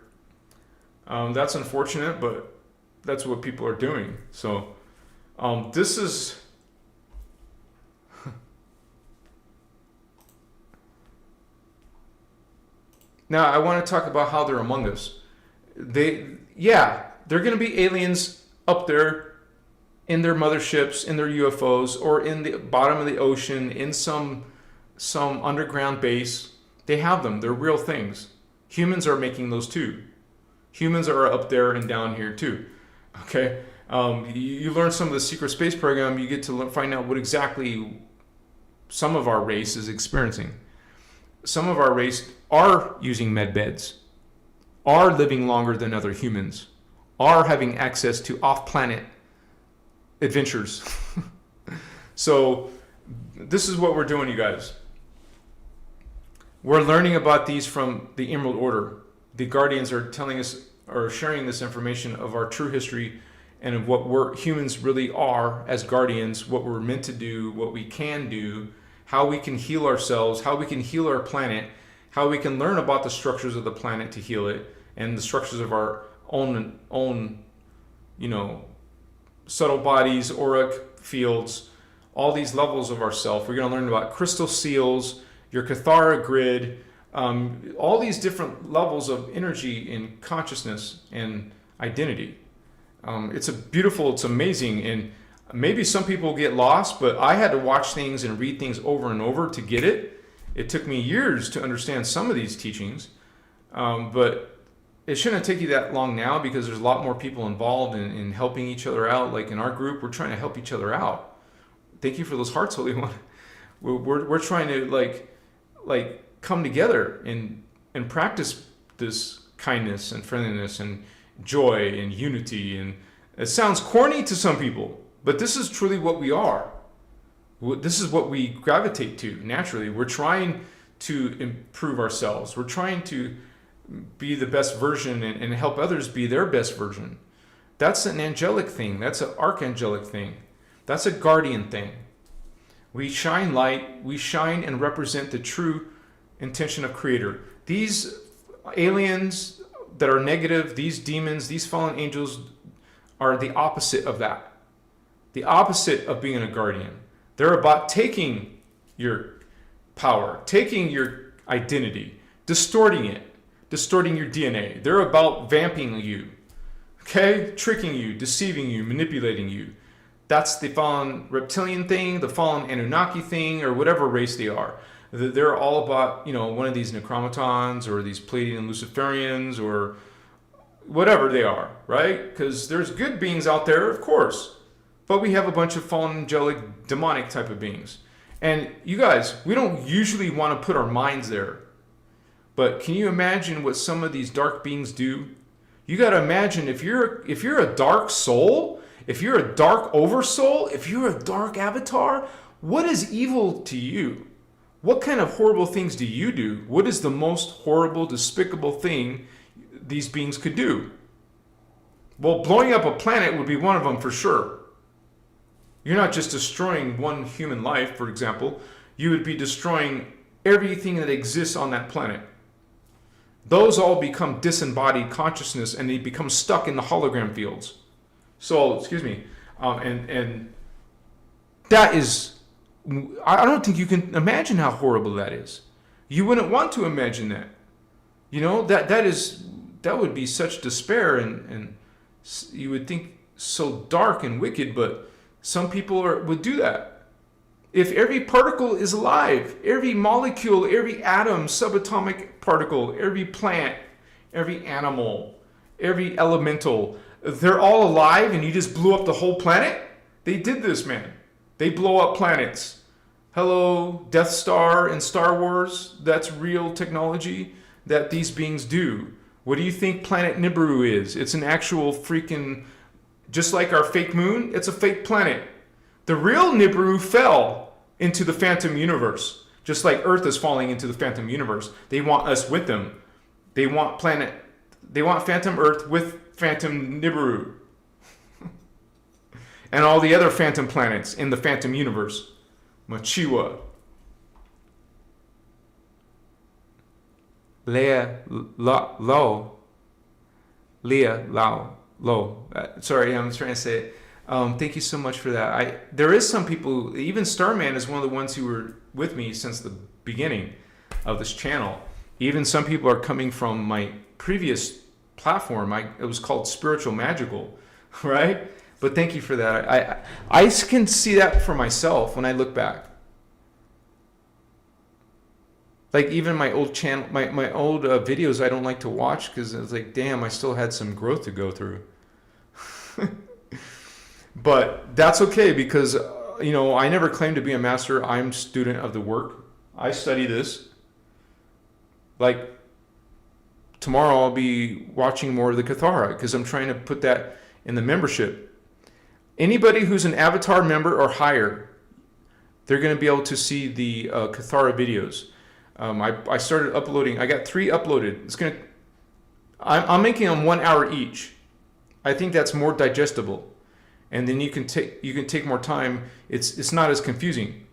That's unfortunate, but that's what people are doing. So this is now I want to talk about how they're among us. They're going to be aliens up there in their motherships, in their UFOs, or in the bottom of the ocean, in some underground base. They have them. They're real things. Humans are making those too. Humans are up there and down here too. Okay? You learn some of the secret space program, you get to find out what exactly some of our race is experiencing. Some of our race are using med beds, are living longer than other humans, are having access to off-planet adventures. So this is what we're doing, you guys. We're learning about these from the Emerald Order. The Guardians are telling us, or sharing this information of our true history and of what humans really are as guardians, what we're meant to do, what we can do, how we can heal ourselves, how we can heal our planet, how we can learn about the structures of the planet to heal it, and the structures of our own, subtle bodies, auric fields, all these levels of ourself. We're going to learn about crystal seals, your Cathara grid, all these different levels of energy and consciousness and identity. It's amazing, and maybe some people get lost, but I had to watch things and read things over and over to get it. It took me years to understand some of these teachings, but it shouldn't take you that long now, because there's a lot more people involved in helping each other out. Like in our group, we're trying to help each other out. Thank you for those hearts, Holy One. We're trying to like come together and practice this kindness and friendliness and joy and unity. And it sounds corny to some people, but this is truly what we are. This is what we gravitate to naturally. We're trying to improve ourselves. We're trying to be the best version and help others be their best version. That's an angelic thing. That's an archangelic thing. That's a guardian thing. We shine light. We shine and represent the true intention of Creator. These aliens that are negative, these demons, these fallen angels are the opposite of that. The opposite of being a guardian. They're about taking your power, taking your identity, distorting it, distorting your DNA. They're about vamping you, okay? Tricking you, deceiving you, manipulating you. That's the fallen reptilian thing, the fallen Anunnaki thing, or whatever race they are. They're all about, one of these Necromatons or these Pleiadian Luciferians or whatever they are, right? Because there's good beings out there, of course. But we have a bunch of fallen angelic, demonic type of beings. And you guys, we don't usually want to put our minds there. But can you imagine what some of these dark beings do? You got to imagine if you're a dark soul, if you're a dark oversoul, if you're a dark avatar, what is evil to you? What kind of horrible things do you do? What is the most horrible, despicable thing these beings could do? Well, blowing up a planet would be one of them for sure. You're not just destroying one human life, for example. You would be destroying everything that exists on that planet. Those all become disembodied consciousness, and they become stuck in the hologram fields. So, and that is, I don't think you can imagine how horrible that is. You wouldn't want to imagine that. That would be such despair, and you would think so dark and wicked, but some people would do that. If every particle is alive, every molecule, every atom, subatomic particle, every plant, every animal, every elemental, they're all alive and you just blew up the whole planet? They did this, man. They blow up planets. Hello, Death Star in Star Wars. That's real technology that these beings do. What do you think planet Nibiru is? It's an actual freaking, just like our fake moon, it's a fake planet. The real Nibiru fell into the phantom universe, just like Earth is falling into the phantom universe. They want us with them. They want phantom Earth with phantom Nibiru. And all the other phantom planets in the phantom universe. Machiwa. Leah Lao. Low. Sorry, I'm trying to say it. Thank you so much for that. There is some people, even Starman is one of the ones who were with me since the beginning of this channel. Even some people are coming from my previous platform. It was called Spiritual Magical, right? But thank you for that. I can see that for myself when I look back. Like even my old channel, my old videos, I don't like to watch because it's like, damn, I still had some growth to go through. But that's okay because, I never claimed to be a master. I'm student of the work. I study this. Like tomorrow I'll be watching more of the Cathara because I'm trying to put that in the membership. Anybody who's an avatar member or higher, they're going to be able to see the Cathara videos. I started uploading. I got 3 uploaded. I'm making them 1 hour each. I think that's more digestible, and then you can take more time. It's not as confusing.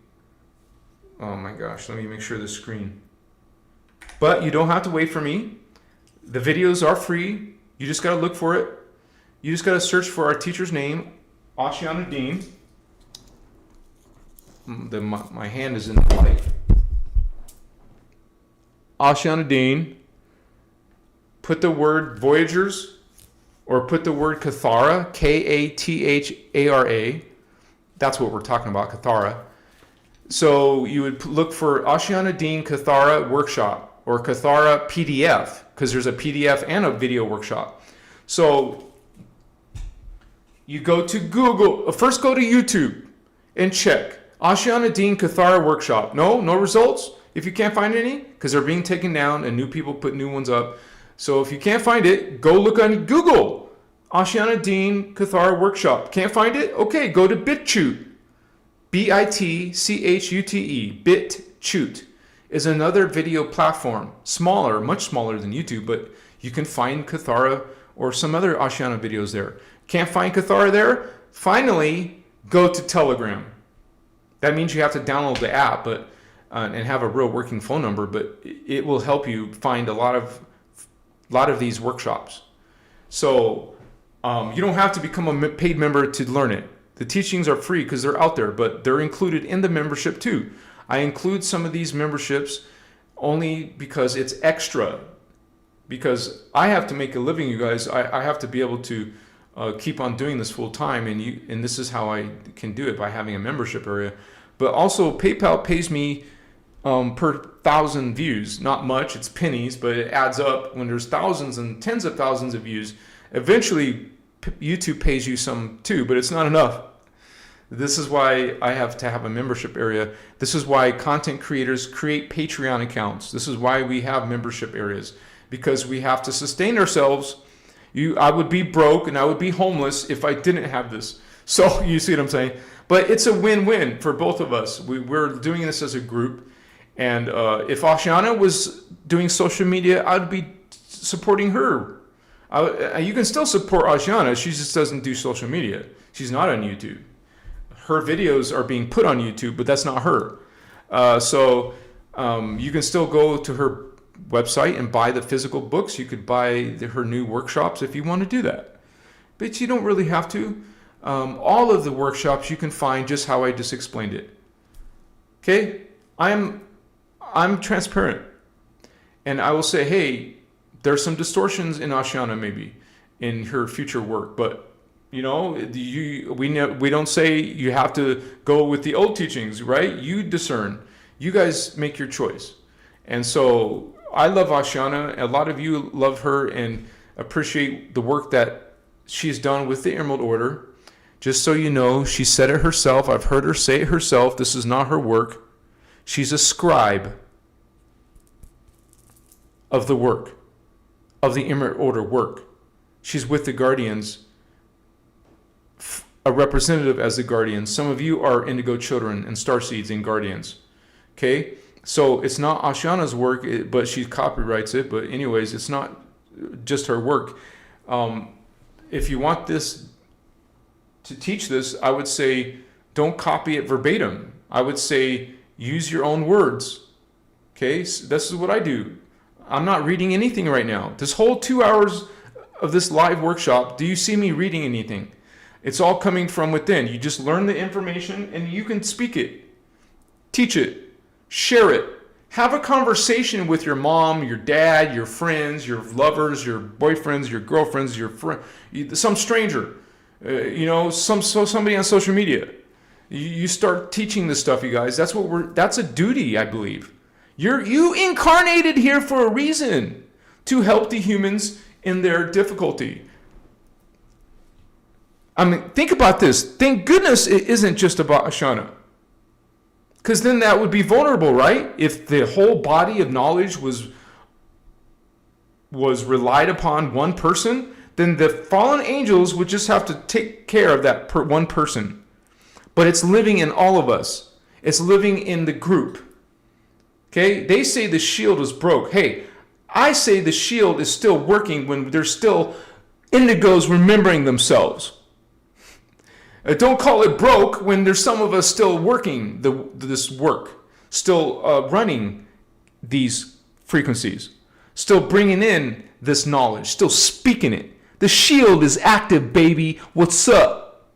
Oh my gosh! Let me make sure the screen. But you don't have to wait for me. The videos are free. You just got to look for it. You just got to search for our teacher's name, Ashiana Dean. My hand is in the light. Ashiana Dean. Put the word Voyagers or put the word Cathara, Kathara. That's what we're talking about, Cathara. So you would look for Ashiana Dean Cathara Workshop or Cathara PDF because there's a PDF and a video workshop. So you go to Google, first go to YouTube and check Ashiana Dean Cathara Workshop. No results. If you can't find any, because they're being taken down and new people put new ones up. So if you can't find it, go look on Google. Ashiana Dean Cathara Workshop. Can't find it? Okay, go to BitChute. BitChute. BitChute is another video platform. Smaller, much smaller than YouTube, but you can find Cathara or some other Ashiana videos there. Can't find Cathara there? Finally, go to Telegram. That means you have to download the app, but and have a real working phone number, but it will help you find a lot of these workshops. So you don't have to become a paid member to learn it. The teachings are free because they're out there, but they're included in the membership too. I include some of these memberships only because it's extra. Because I have to make a living, you guys. I have to be able to keep on doing this full time, and this is how I can do it, by having a membership area. But also PayPal pays me per 1,000 views. Not much, it's pennies, but it adds up when there's thousands and tens of thousands of views. Eventually, YouTube pays you some too, but it's not enough. This is why I have to have a membership area. This is why content creators create Patreon accounts. This is why we have membership areas, because we have to sustain ourselves. I would be broke and I would be homeless if I didn't have this. So you see what I'm saying? But it's a win-win for both of us. We're doing this as a group. And if Ashiana was doing social media, I'd be supporting her. You can still support Ashiana. She just doesn't do social media. She's not on YouTube. Her videos are being put on YouTube, but that's not her. So you can still go to her website and buy the physical books. You could buy her new workshops if you want to do that. But you don't really have to. All of the workshops you can find just how I just explained it. Okay? I'm transparent. And I will say, hey, there's some distortions in Ashiana maybe in her future work, but we don't say you have to go with the old teachings, right? You discern. You guys make your choice. And so I love Ashiana. A lot of you love her and appreciate the work that she's done with the Emerald Order. Just so you know, she said it herself. I've heard her say it herself. This is not her work. She's a scribe of the work, of the Emerald Order work. She's with the Guardians, a representative as the Guardians. Some of you are Indigo Children and Starseeds and Guardians. Okay? So it's not Ashiana's work, but she copyrights it. But anyways, it's not just her work. If you want this to teach this, I would say don't copy it verbatim. I would say use your own words. Okay? So this is what I do. I'm not reading anything right now. This whole 2 hours of this live workshop do you see me reading anything. It's all coming from within. You just learn the information and you can speak it, teach it, share it. Have a conversation with your mom, your dad, your friends, your lovers, your boyfriends, your girlfriends, your friend, some stranger, somebody on social media. You start teaching this stuff, you guys. That's a duty, I believe. You incarnated here for a reason, to help the humans in their difficulty. I mean, think about this. Thank goodness it isn't just about Ashana. Because then that would be vulnerable, right? If the whole body of knowledge was relied upon one person, then the fallen angels would just have to take care of that one person. But it's living in all of us. It's living in the group. Okay? They say the shield was broke. Hey, I say the shield is still working when there's still indigos remembering themselves. Don't call it broke when there's some of us still working this work, still running these frequencies, still bringing in this knowledge, still speaking it. The shield is active, baby. What's up?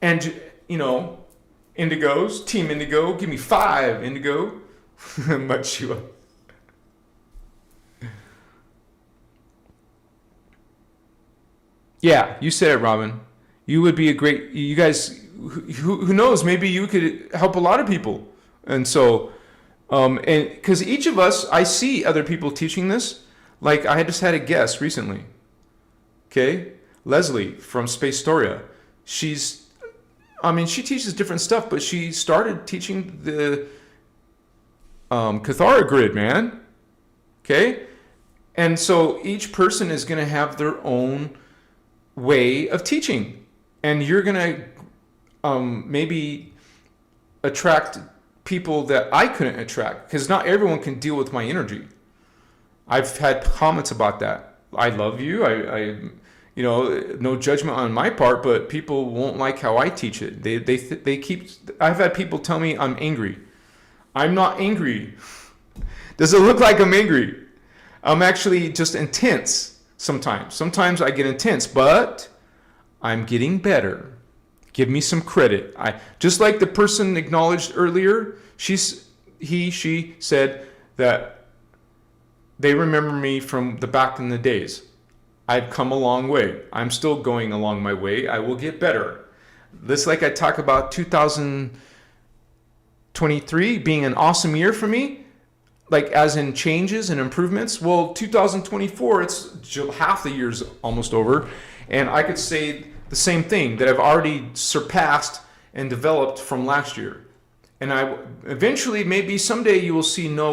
And, indigos, Team Indigo, give me 5, Indigo. Much you up. Yeah, you said it, Robin. You would be you guys, who knows, maybe you could help a lot of people. And so, and because each of us, I see other people teaching this. Like I just had a guest recently. Okay. Leslie from Space Storia. She teaches different stuff, but she started teaching the Cathara grid, man. Okay. And so each person is going to have their own way of teaching. And you're going to maybe attract people that I couldn't attract, because not everyone can deal with my energy. I've had comments about that. I love you. I no judgment on my part, but people won't like how I teach it. I've had people tell me I'm angry. I'm not angry. Does it look like I'm angry? I'm actually just intense sometimes. Sometimes I get intense, but I'm getting better. Give me some credit. Just like the person acknowledged earlier, she said that they remember me from the back in the days. I've come a long way. I'm still going along my way. I will get better. This, like I talk about 2023 being an awesome year for me, like as in changes and improvements. Well, 2024, it's half the year's almost over. And I could say the same thing, that I've already surpassed and developed from last year. And I eventually, maybe someday, you will see I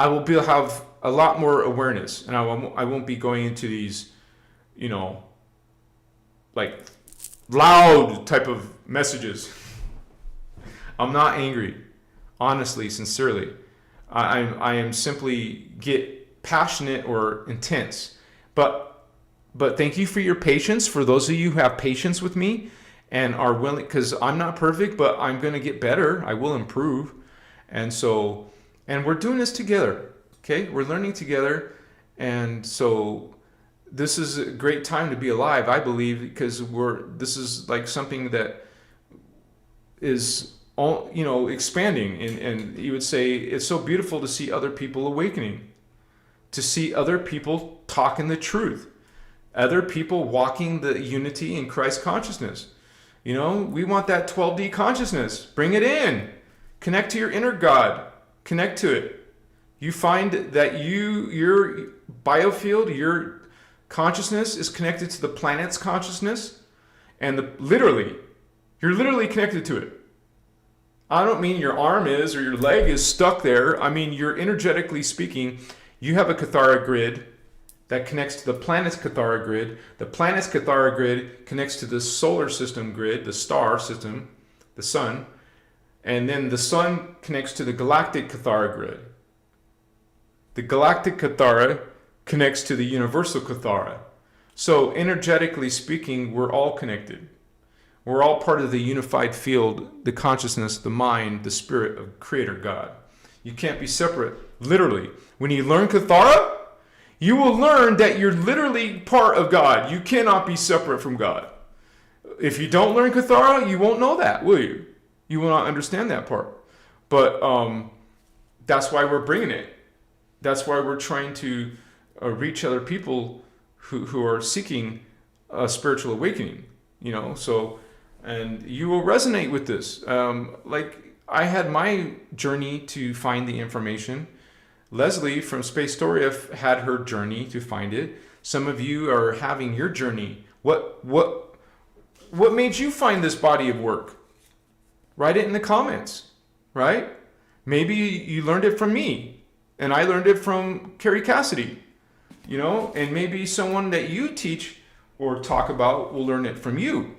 will have a lot more awareness, and I won't be going into these, like loud type of messages. I'm not angry, honestly, sincerely. I am simply get passionate or intense, but thank you for your patience. For those of you who have patience with me and are willing, because I'm not perfect, but I'm going to get better. I will improve. And we're doing this together. Okay. We're learning together. And so this is a great time to be alive, I believe, because this is like something that is all, expanding. And you would say it's so beautiful to see other people awakening, to see other people talking the truth. Other people walking the unity in Christ consciousness. We want that 12D consciousness. Bring it in. Connect to your inner God. Connect to it. You find that your biofield, your consciousness is connected to the planet's consciousness. And you're literally connected to it. I don't mean your arm is or your leg is stuck there. I mean, you're energetically speaking, you have a Cathara grid that connects to the planet's Cathara grid. The planet's Cathara grid connects to the solar system grid, the star system, the sun. And then the sun connects to the galactic Cathara grid. The galactic Cathara connects to the universal Cathara. So energetically speaking, we're all connected. We're all part of the unified field, the consciousness, the mind, the spirit of Creator God. You can't be separate, literally. When you learn Cathara, You will learn that you're literally part of God. You cannot be separate from God. If you don't learn Cathara, you won't know that, will you? You will not understand that part. But that's why we're bringing it. That's why we're trying to reach other people who are seeking a spiritual awakening. So, and you will resonate with this. Like I had my journey to find the information. Leslie from Space Story had her journey to find it. Some of you are having your journey. What made you find this body of work? Write it in the comments, right? Maybe you learned it from me, and I learned it from Carrie Cassidy, and maybe someone that you teach or talk about will learn it from you.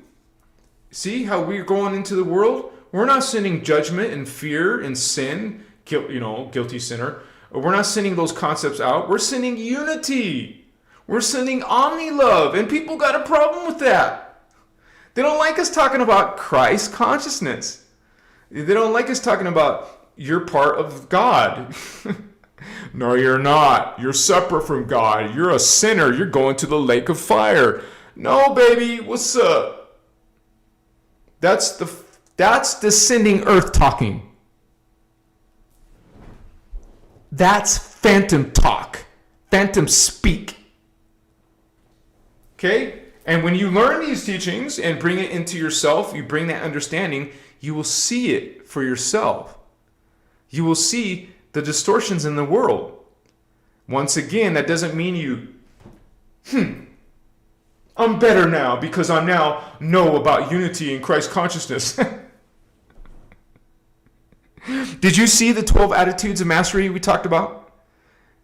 See how we're going into the world? We're not sending judgment and fear and sin, guilty sinner. We're not sending those concepts out. We're sending unity. We're sending omni-love, and people got a problem with that. They don't like us talking about Christ consciousness. They don't like us talking about you're part of God. No, you're not. You're separate from God. You're a sinner. You're going to the lake of fire. No, baby, what's up? That's descending earth talking. That's phantom talk. Phantom speak. Okay? And when you learn these teachings and bring it into yourself, you bring that understanding, you will see it for yourself. You will see the distortions in the world. Once again, that doesn't mean you, I'm better now because I now know about unity and Christ consciousness. Did you see the 12 attitudes of mastery we talked about?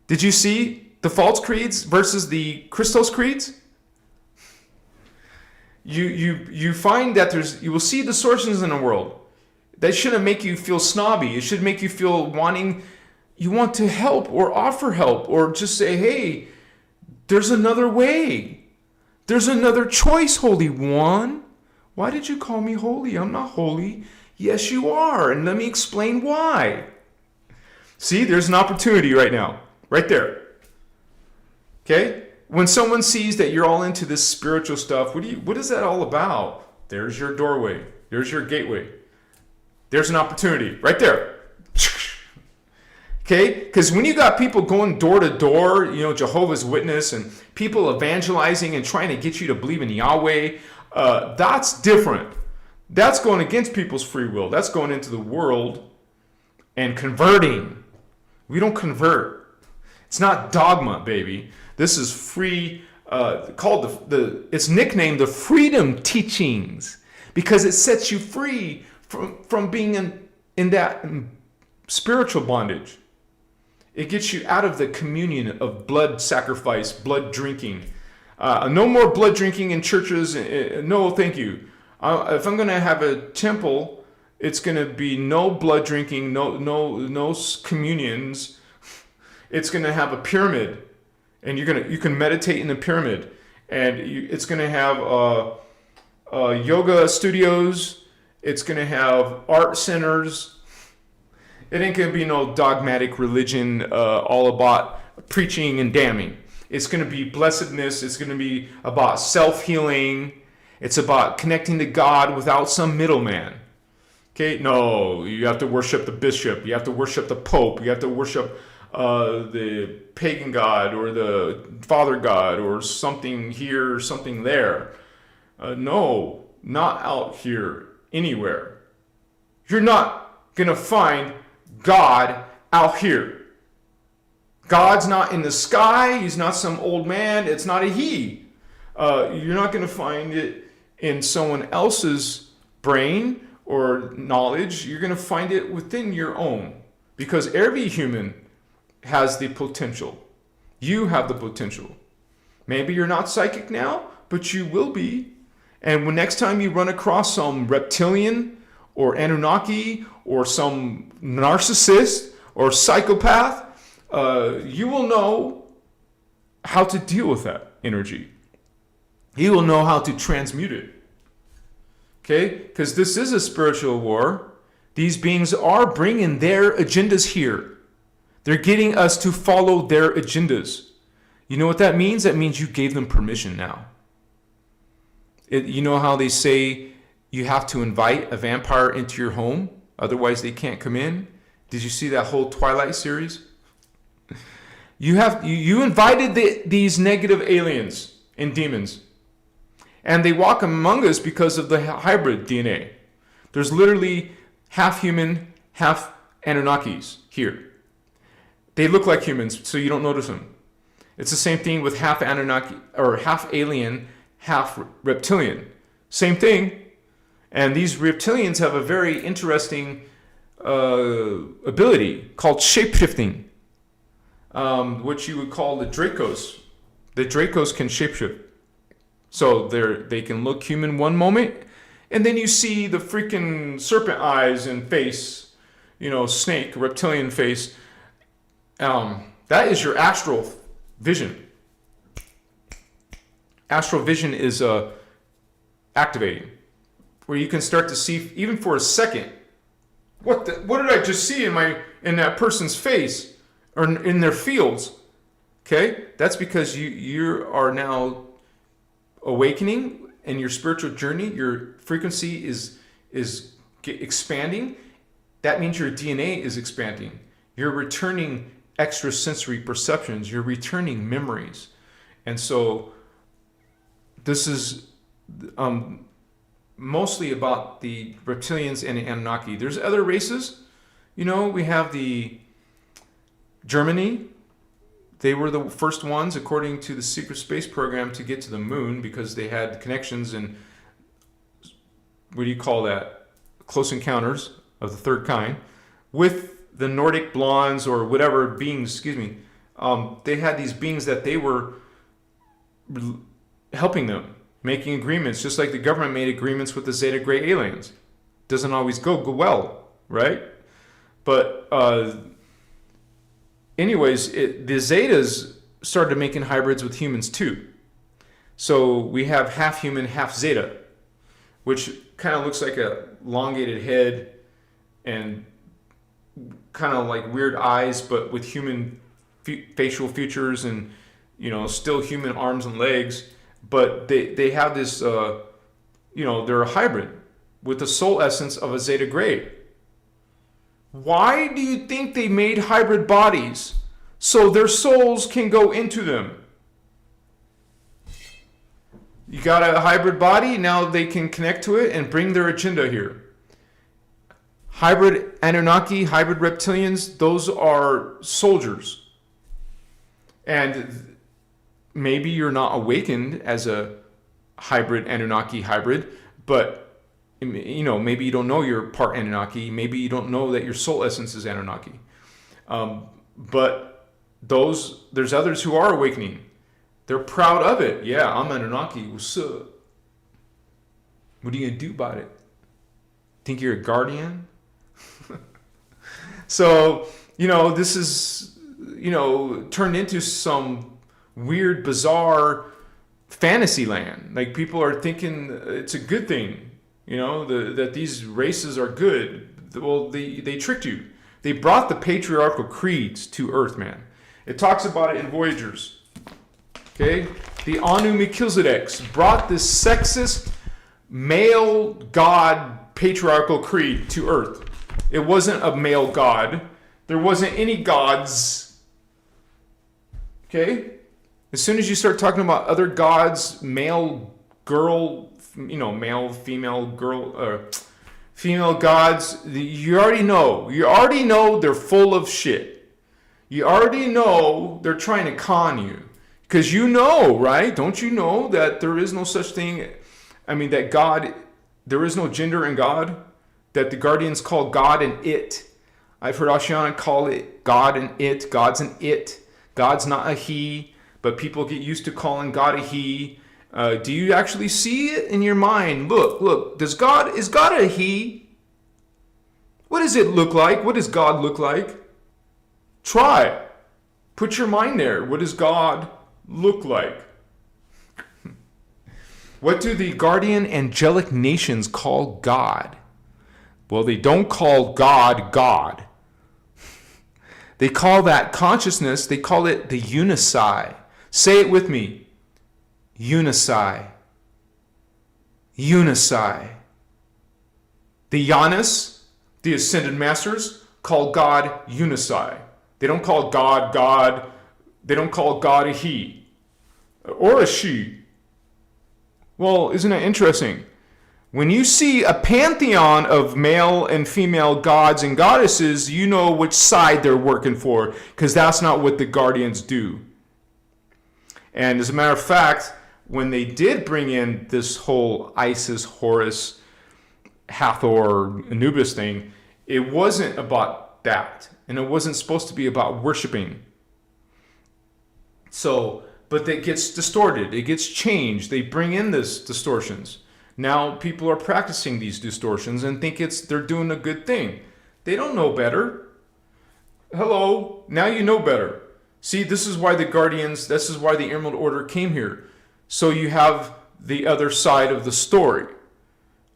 Did you see the false creeds versus the Christos creeds? You find that you will see distortions in the world. That shouldn't make you feel snobby. It should make you feel you want to help or offer help or just say, hey, there's another way. There's another choice, Holy One. Why did you call me holy? I'm not holy. Yes, you are. And let me explain why. See, there's an opportunity right now. Right there. Okay? When someone sees that you're all into this spiritual stuff, what is that all about? There's your doorway. There's your gateway. There's an opportunity. Right there. Okay? Because when you got people going door to door, Jehovah's Witness, and people evangelizing and trying to get you to believe in Yahweh, that's different. That's going against people's free will. That's going into the world and converting. We don't convert. It's not dogma, baby. This is free, called it's nicknamed the Freedom Teachings because it sets you free from being in that spiritual bondage. It gets you out of the communion of blood sacrifice, blood drinking. No more blood drinking in churches. No, thank you. If I'm going to have a temple, it's going to be no blood drinking, no communions. It's going to have a pyramid, and you can meditate in the pyramid, and it's going to have yoga studios. It's going to have art centers. It ain't going to be no dogmatic religion all about preaching and damning. It's going to be blessedness. It's going to be about self-healing. It's about connecting to God without some middleman. Okay? No, you have to worship the bishop. You have to worship the pope. You have to worship the pagan god or the father god or something here or something there. No, not out here anywhere. You're not going to find God out here. God's not in the sky. He's not some old man. It's not a he. You're not going to find it in someone else's brain or knowledge. You're going to find it within your own. Because every human has the potential. You have the potential. Maybe you're not psychic now, but you will be. And when next time you run across some reptilian or Anunnaki or some narcissist or psychopath, you will know how to deal with that energy. You will know how to transmute it. Okay? Because this is a spiritual war. These beings are bringing their agendas here. They're getting us to follow their agendas. You know what that means? That means you gave them permission now. You know how they say you have to invite a vampire into your home, otherwise they can't come in? Did you see that whole Twilight series? You invited these negative aliens and demons, and they walk among us because of the hybrid DNA. There's literally half human, half Anunnakis here. They look like humans, so you don't notice them. It's the same thing with half Anunnaki, or half alien, half reptilian. Same thing. And these reptilians have a very interesting ability called shapeshifting, which you would call the Dracos. The Dracos can shapeshift. So they can look human one moment, and then you see the freaking serpent eyes and face, snake, reptilian face. That is your astral vision. Astral vision is activating, where you can start to see, even for a second, what did I just see in that person's face or in their fields? Okay, that's because you are now awakening in your spiritual journey. Your frequency is expanding. That means your DNA is expanding. You're returning extrasensory perceptions. You're returning memories, and so this is mostly about the reptilians and the Anunnaki. There's other races. We have the Germany. They were the first ones, according to the secret space program, to get to the moon because they had connections and, what do you call that? Close encounters of the third kind with the Nordic blondes or whatever beings, they had these beings that they were helping them, making agreements, just like the government made agreements with the Zeta Gray aliens. Doesn't always go well, right? But anyways, the Zetas started making hybrids with humans too. So we have half human, half Zeta, which kind of looks like a elongated head and kind of like weird eyes, but with human facial features and, still human arms and legs. But they have this, they're a hybrid with the soul essence of a Zeta Gray. Why do you think they made hybrid bodies? So their souls can go into them. You got a hybrid body, now they can connect to it and bring their agenda here. Hybrid Anunnaki, hybrid reptilians, those are soldiers. And maybe you're not awakened as a hybrid Anunnaki hybrid, but maybe you don't know you're part Anunnaki. Maybe you don't know that your soul essence is Anunnaki. But there's others who are awakening. They're proud of it. Yeah, I'm Anunnaki. What's up? What are you gonna do about it? Think you're a guardian? So, this is, turned into some weird, bizarre fantasy land. Like, people are thinking it's a good thing, that these races are good. Well, they tricked you. They brought the patriarchal creeds to Earth, man. It talks about it in Voyagers. Okay? The Anu Melchizedeks brought this sexist male god patriarchal creed to Earth. It wasn't a male god. There wasn't any gods. Okay? As soon as you start talking about other gods, male, girl, male, female, girl, female gods, you already know. You already know they're full of shit. You already know they're trying to con you. Because right? Don't you know that there is no such thing? That God, there is no gender in God. That the Guardians call God and it. I've heard Oceana call it God and it. God's an it. God's not a he. But people get used to calling God a he. Do you actually see it in your mind? Look. Is God a he? What does it look like? What does God look like? Try. Put your mind there. What does God look like? What do the guardian angelic nations call God? Well, they don't call God God. They call that consciousness, they call it the unicide. Say it with me. Unisai. Unisai. The Janus, the Ascended Masters, call God Unisai. They don't call God God. They don't call God a he or a she. Well, isn't that interesting? When you see a pantheon of male and female gods and goddesses, you know which side they're working for, because that's not what the Guardians do. And as a matter of fact, when they did bring in this whole Isis, Horus, Hathor, Anubis thing, it wasn't about that. And it wasn't supposed to be about worshiping. So, but it gets distorted. It gets changed. They bring in this distortions. Now people are practicing these distortions and think they're doing a good thing. They don't know better. Hello, now you know better. See, this is why the Guardians, this is why the Emerald Order came here. So you have the other side of the story.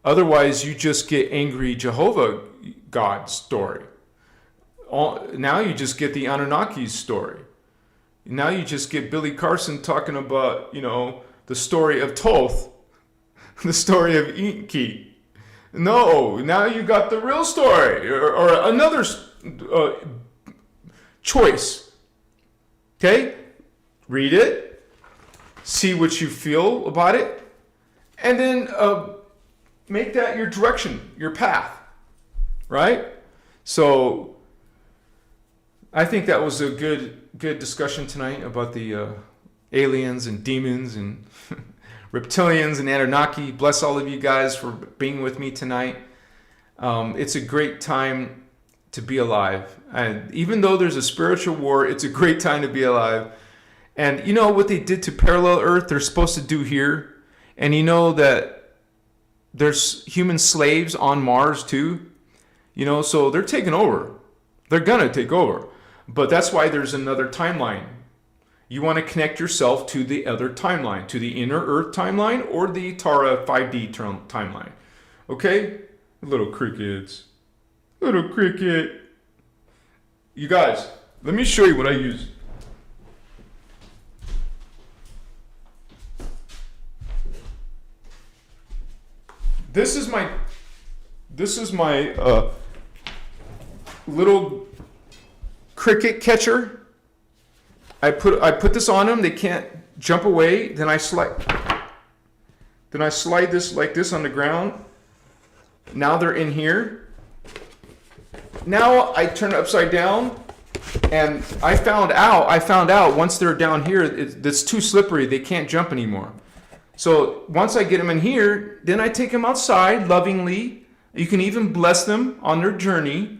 Otherwise, you just get angry Jehovah God story. Now you just get the Anunnaki's story. Now you just get Billy Carson talking about, the story of Thoth. The story of Enki. No, now you got the real story or another choice. Okay? Read it. See what you feel about it. And then make that your direction, your path. Right? So I think that was a good discussion tonight about the aliens and demons and reptilians and Anunnaki. Bless all of you guys for being with me tonight. It's a great time to be alive. And even though there's a spiritual war, it's a great time to be alive. And you know what they did to parallel Earth, they're supposed to do here? And you know that there's human slaves on Mars too? So they're taking over. They're going to take over. But that's why there's another timeline. You want to connect yourself to the other timeline, to the inner Earth timeline or the Tara 5D timeline. Okay? Little crickets. Little cricket. You guys, let me show you what I use. This is my little cricket catcher. I put this on them. They can't jump away. Then I slide this like this on the ground. Now they're in here. Now I turn it upside down, and I found out once they're down here, it's too slippery. They can't jump anymore. So once I get them in here, then I take them outside lovingly. You can even bless them on their journey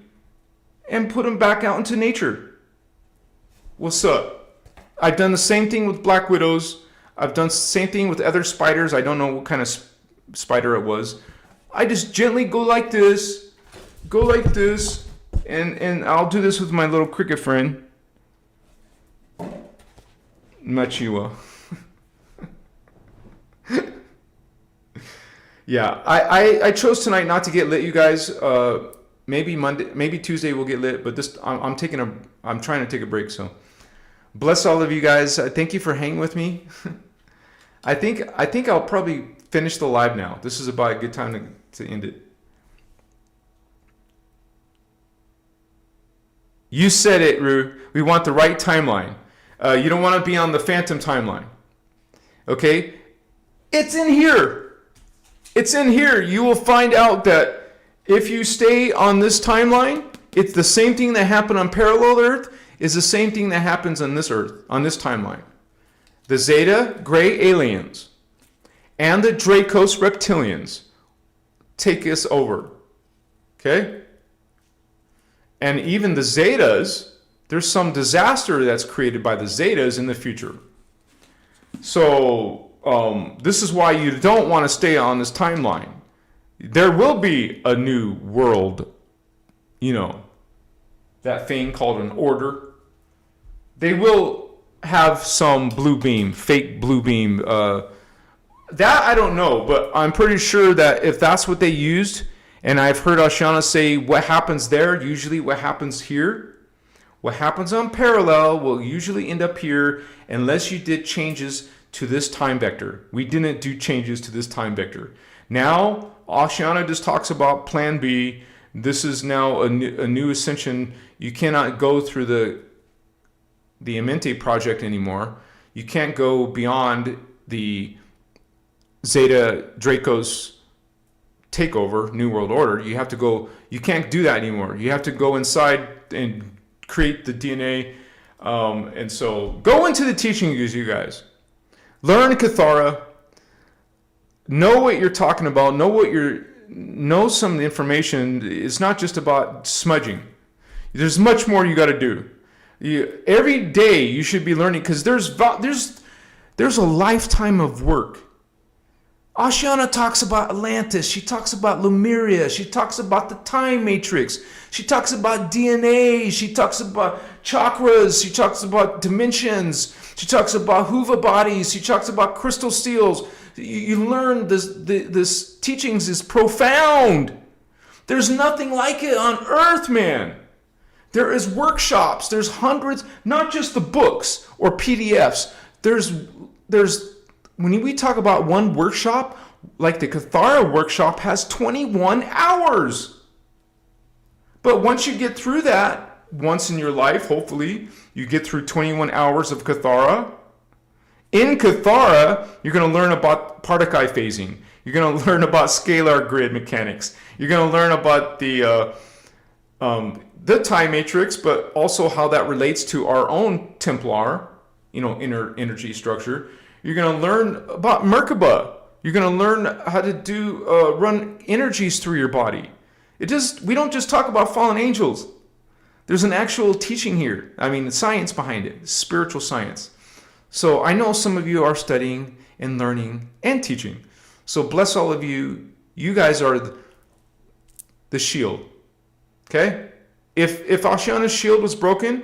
and put them back out into nature. What's up? I've done the same thing with black widows. I've done the same thing with other spiders. I don't know what kind of spider it was. I just gently go like this, and I'll do this with my little cricket friend, Machiwa. Yeah, I chose tonight not to get lit, you guys. Maybe Monday, maybe Tuesday we'll get lit, but I'm trying to take a break, so. Bless all of you guys. Thank you for hanging with me. I think I'll probably finish the live now. This is about a good time to end it. You said it, Rue. We want the right timeline. You don't want to be on the phantom timeline. Okay? It's in here. It's in here. You will find out that if you stay on this timeline, it's the same thing that happened on parallel Earth. Is the same thing that happens on this Earth, on this timeline. The Zeta Gray aliens and the Dracos reptilians take us over. Okay? And even the Zetas, there's some disaster that's created by the Zetas in the future. So this is why you don't want to stay on this timeline. There will be a new world, that thing called an order. They will have some blue beam, fake blue beam. That I don't know, but I'm pretty sure that if that's what they used, and I've heard Ashana say what happens there, usually what happens here, What happens on parallel will usually end up here unless you did changes to this time vector. We didn't do changes to this time vector. Now, Ashiana just talks about plan B. This is now a new ascension. You cannot go through the Amenti project anymore. You can't go beyond the Zeta Dracos takeover, New World Order. You have to go, you can't do that anymore. You have to go inside and create the DNA. And so go into the teachings, you guys. Learn Cathara. Know what you're talking about. Know some information. It's not just about smudging. There's much more you got to do. Every day you should be learning, because there's a lifetime of work. Ashiana talks about Atlantis. She talks about Lemuria. She talks about the time matrix. She talks about DNA. She talks about chakras. She talks about dimensions. She talks about Huva bodies. She talks about crystal seals. You learn this teachings is profound. There's nothing like it on earth, man. There is workshops. There's hundreds, not just the books or PDFs. There's when we talk about one workshop, like the Cathara workshop has 21 hours. But once you get through that, once in your life, hopefully, you get through 21 hours of Cathara. In Cathara, you're going to learn about Partakai phasing. You're going to learn about scalar grid mechanics. You're going to learn about the time matrix, but also how that relates to our own Templar, inner energy structure. You're going to learn about Merkaba. You're going to learn how to run energies through your body. We don't just talk about fallen angels. There's an actual teaching here. I mean, science behind it, spiritual science. So I know some of you are studying and learning and teaching. So bless all of you. You guys are the shield. Okay? If Ashiana's shield was broken,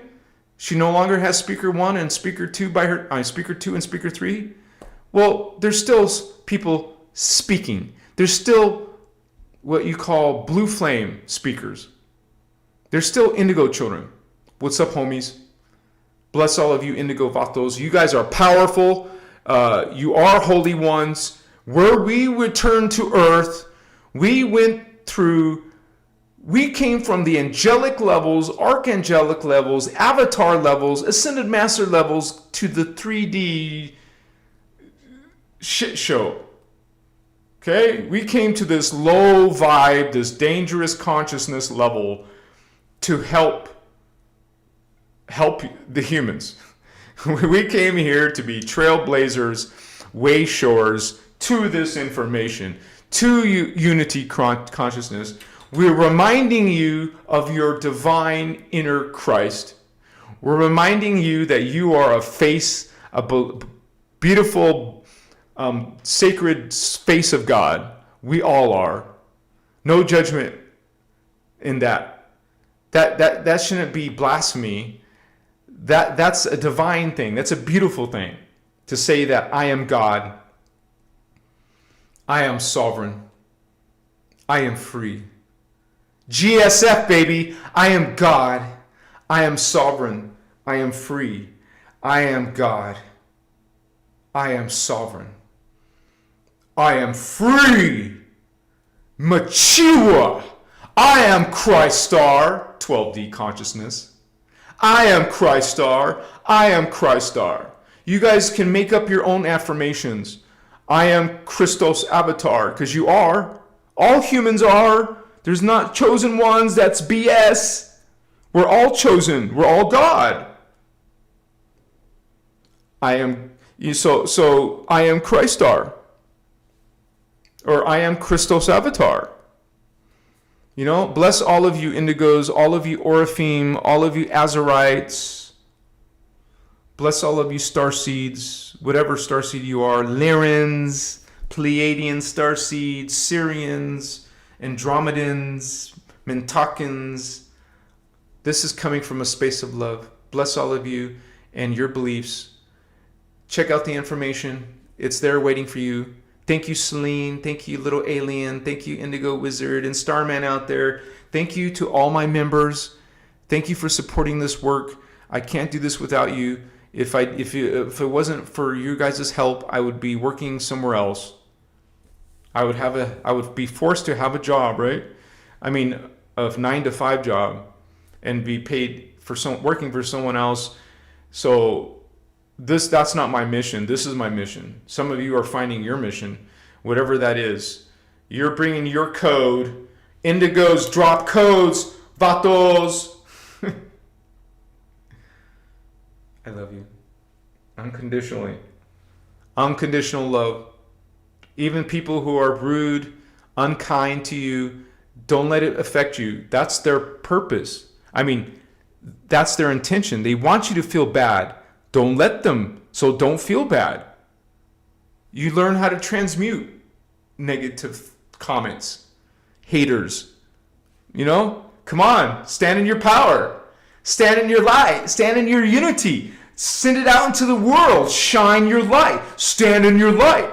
she no longer has speaker 1 and speaker 2 speaker 2 and speaker 3. Well, there's still people speaking. There's still what you call blue flame speakers. There's still indigo children. What's up, homies? Bless all of you indigo vatos. You guys are powerful. You are holy ones. Where we returned to earth, we came from the angelic levels, archangelic levels, avatar levels, ascended master levels to the 3D shit show. Okay? We came to this low vibe, this dangerous consciousness level to help the humans. We came here to be trailblazers, way shores to this information, to unity consciousness. We're reminding you of your divine inner Christ. We're reminding you that you are a beautiful, sacred face of God. We all are. No judgment in that. That shouldn't be blasphemy. That's a divine thing. That's a beautiful thing to say that I am God. I am sovereign. I am free. GSF, baby. I am God. I am sovereign. I am free. I am God. I am sovereign. I am free. Machiwa. I am Christar. 12D consciousness. I am Christar. I am Christar. You guys can make up your own affirmations. I am Christos avatar, because you are. All humans are. There's not chosen ones. That's BS. We're all chosen. We're all God. I am Christar. Or I am Christos avatar. Bless all of you indigos, all of you Oraphim, all of you Azarites. Bless all of you starseeds, whatever starseed you are, Lyrans, Pleiadian starseeds, Syrians, Andromedans, Mentakans. This is coming from a space of love. Bless all of you and your beliefs. Check out the information. It's there waiting for you. Thank you, Celine. Thank you, Little Alien. Thank you, Indigo Wizard and Starman out there. Thank you to all my members. Thank you for supporting this work. I can't do this without you. If it wasn't for you guys' help, I would be working somewhere else. I would be forced to have a job, right? I mean, a 9 to 5 job, and be paid for working for someone else. So that's not my mission. This is my mission. Some of you are finding your mission, whatever that is. You're bringing your code. Indigos drop codes, vatos. I love you. Unconditionally. Unconditional love. Even people who are rude, unkind to you, don't let it affect you. That's their purpose. I mean, that's their intention. They want you to feel bad. Don't let them. So don't feel bad. You learn how to transmute negative comments, haters. You know, come on, stand in your power, stand in your light, stand in your unity, send it out into the world, shine your light, stand in your light.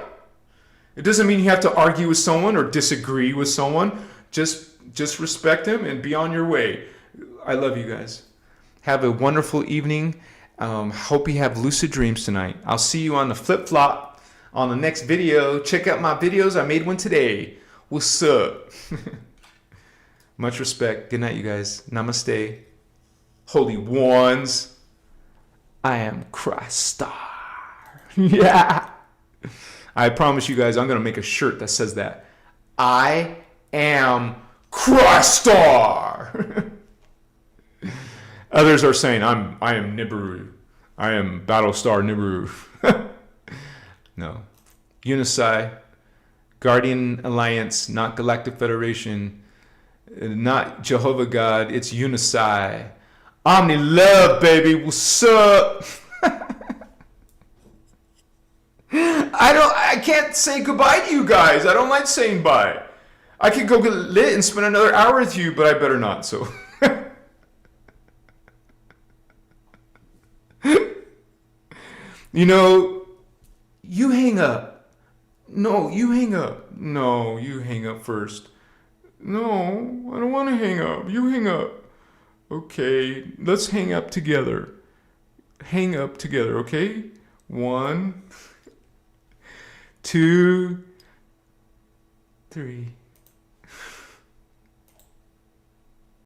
It doesn't mean you have to argue with someone or disagree with someone. Just respect them and be on your way. I love you guys. Have a wonderful evening. Hope you have lucid dreams tonight. I'll see you on the flip-flop on the next video. Check out my videos. I made one today. What's up? Much respect. Good night, you guys. Namaste. Holy ones. I am Christos. Yeah. I promise you guys, I'm going to make a shirt that says that. I am Christos. Others are saying, I am Nibiru. I am Battlestar Nibiru. No. Unisci. Guardian Alliance, not Galactic Federation. Not Jehovah God. It's Unisci. Omni love, baby. What's up? I can't say goodbye to you guys. I don't like saying bye. I could go get lit and spend another hour with you, but I better not, so. You know, you hang up. No, you hang up. No, you hang up first. No, I don't want to hang up. You hang up. Okay, let's hang up together. Hang up together, okay? 1, 2, 3.